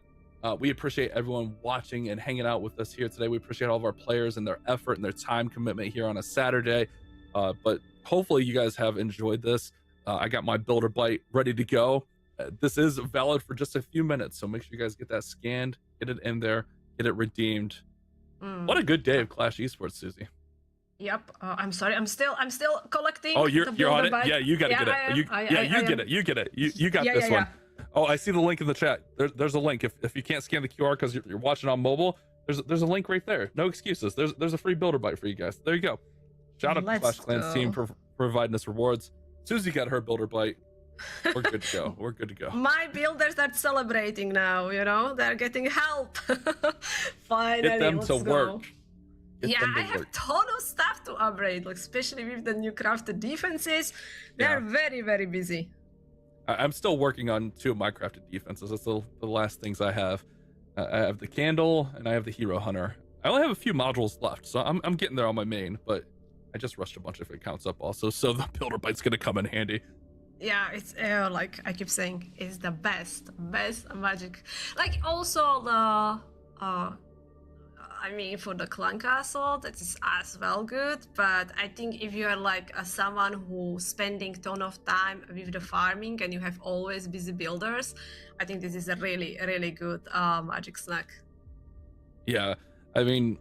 We appreciate everyone watching and hanging out with us here today. We appreciate all of our players and their effort and their time commitment here on a Saturday. But hopefully you guys have enjoyed this. I got my builder bite ready to go. This is valid for just a few minutes, so make sure you guys get that scanned, get it in there, get it redeemed. What a good day of Clash Esports, Susie. Yep. I'm sorry. I'm still collecting. Oh, you're on it. Bite. Yeah, you gotta get it. You get it. You got this one. Oh, I see the link in the chat. There's a link. If you can't scan the QR because you're watching on mobile, there's a link right there. No excuses. There's a free builder bite for you guys. There you go. Shout out to Clash Clans team for providing us rewards. Susie got her builder bite. We're good to go. We're good to go. My builders are celebrating now, you know, they're getting help. Finally, get them to work. I have a ton of stuff to upgrade, like especially with the new crafted defenses. They're very busy. I'm still working on 2 of my crafted defenses. That's the last things I have. I have the candle and I have the hero hunter. I only have a few modules left, so I'm getting there on my main, but I just rushed a bunch of accounts up also, so the builder bite's gonna come in handy. Yeah, it's like I keep saying, it's the best magic. Like also the I mean, for the clan castle, that is as well good. But I think if you are like someone who's spending ton of time with the farming and you have always busy builders, I think this is a really, really good magic snack. Yeah, I mean,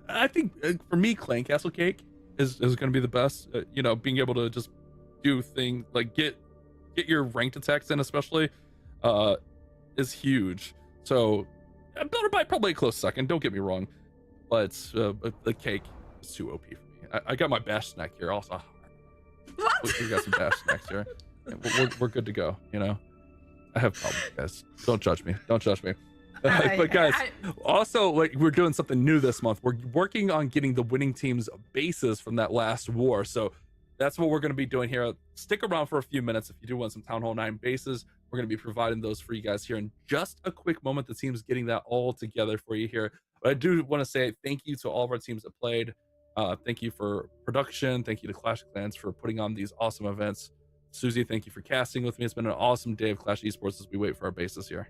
I think for me, clan castle cake is going to be the best. You know, being able to just do things like get your ranked attacks in, especially, is huge. So builder by probably a close second. Don't get me wrong, but the cake is too OP for me. I got my bash snack here also. What? We got some bash snacks here. We're good to go. You know, I have problems, guys. Don't judge me. Don't judge me. But guys, also, like, we're doing something new this month. We're working on getting the winning team's bases from that last war. So that's what we're going to be doing here. Stick around for a few minutes if you do want some Town Hall 9 bases. We're going to be providing those for you guys here in just a quick moment. The team's getting that all together for you here. But I do want to say thank you to all of our teams that played. Thank you for production. Thank you to Clash of Clans for putting on these awesome events. Susie, thank you for casting with me. It's been an awesome day of Clash Esports as we wait for our bases here.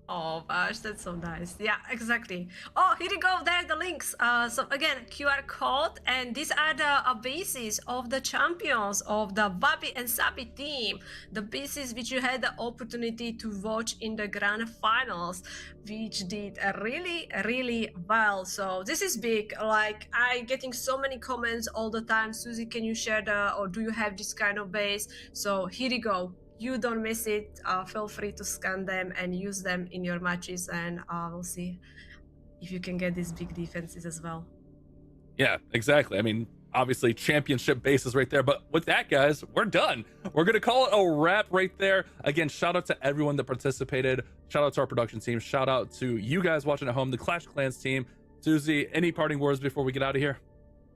Oh gosh, that's so nice. Yeah, exactly. Oh, here you go. There are the links. So again, QR code, and these are the bases of the champions of the Wabi and Sabi team. The bases which you had the opportunity to watch in the grand finals, which did really, really well. So this is big. Like, I getting so many comments all the time. Susie, can you share or do you have this kind of base? So here you go. You don't miss it. Feel free to scan them and use them in your matches, and we'll see if you can get these big defenses as well. Yeah, exactly. I mean, obviously championship bases right there. But with that, guys, we're done. We're going to call it a wrap right there. Again, shout out to everyone that participated. Shout out to our production team. Shout out to you guys watching at home, the Clash Clans team. Susie, any parting words before we get out of here?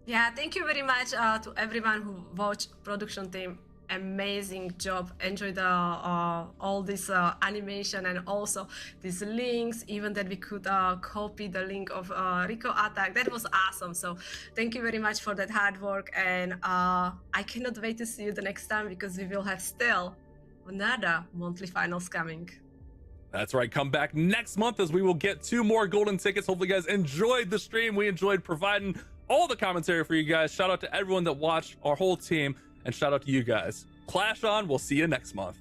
Yeah, thank you very much to everyone who watched, production team. Amazing job. Enjoy the all this animation and also these links, even that we could copy the link of Rico attack. That was awesome. So thank you very much for that hard work, and I cannot wait to see you the next time, because we will have still another monthly finals coming. That's right. Come back next month as we will get 2 more golden tickets. Hopefully you guys enjoyed the stream. We enjoyed providing all the commentary for you guys. Shout out to everyone that watched, our whole team. And shout out to you guys. Clash on. We'll see you next month.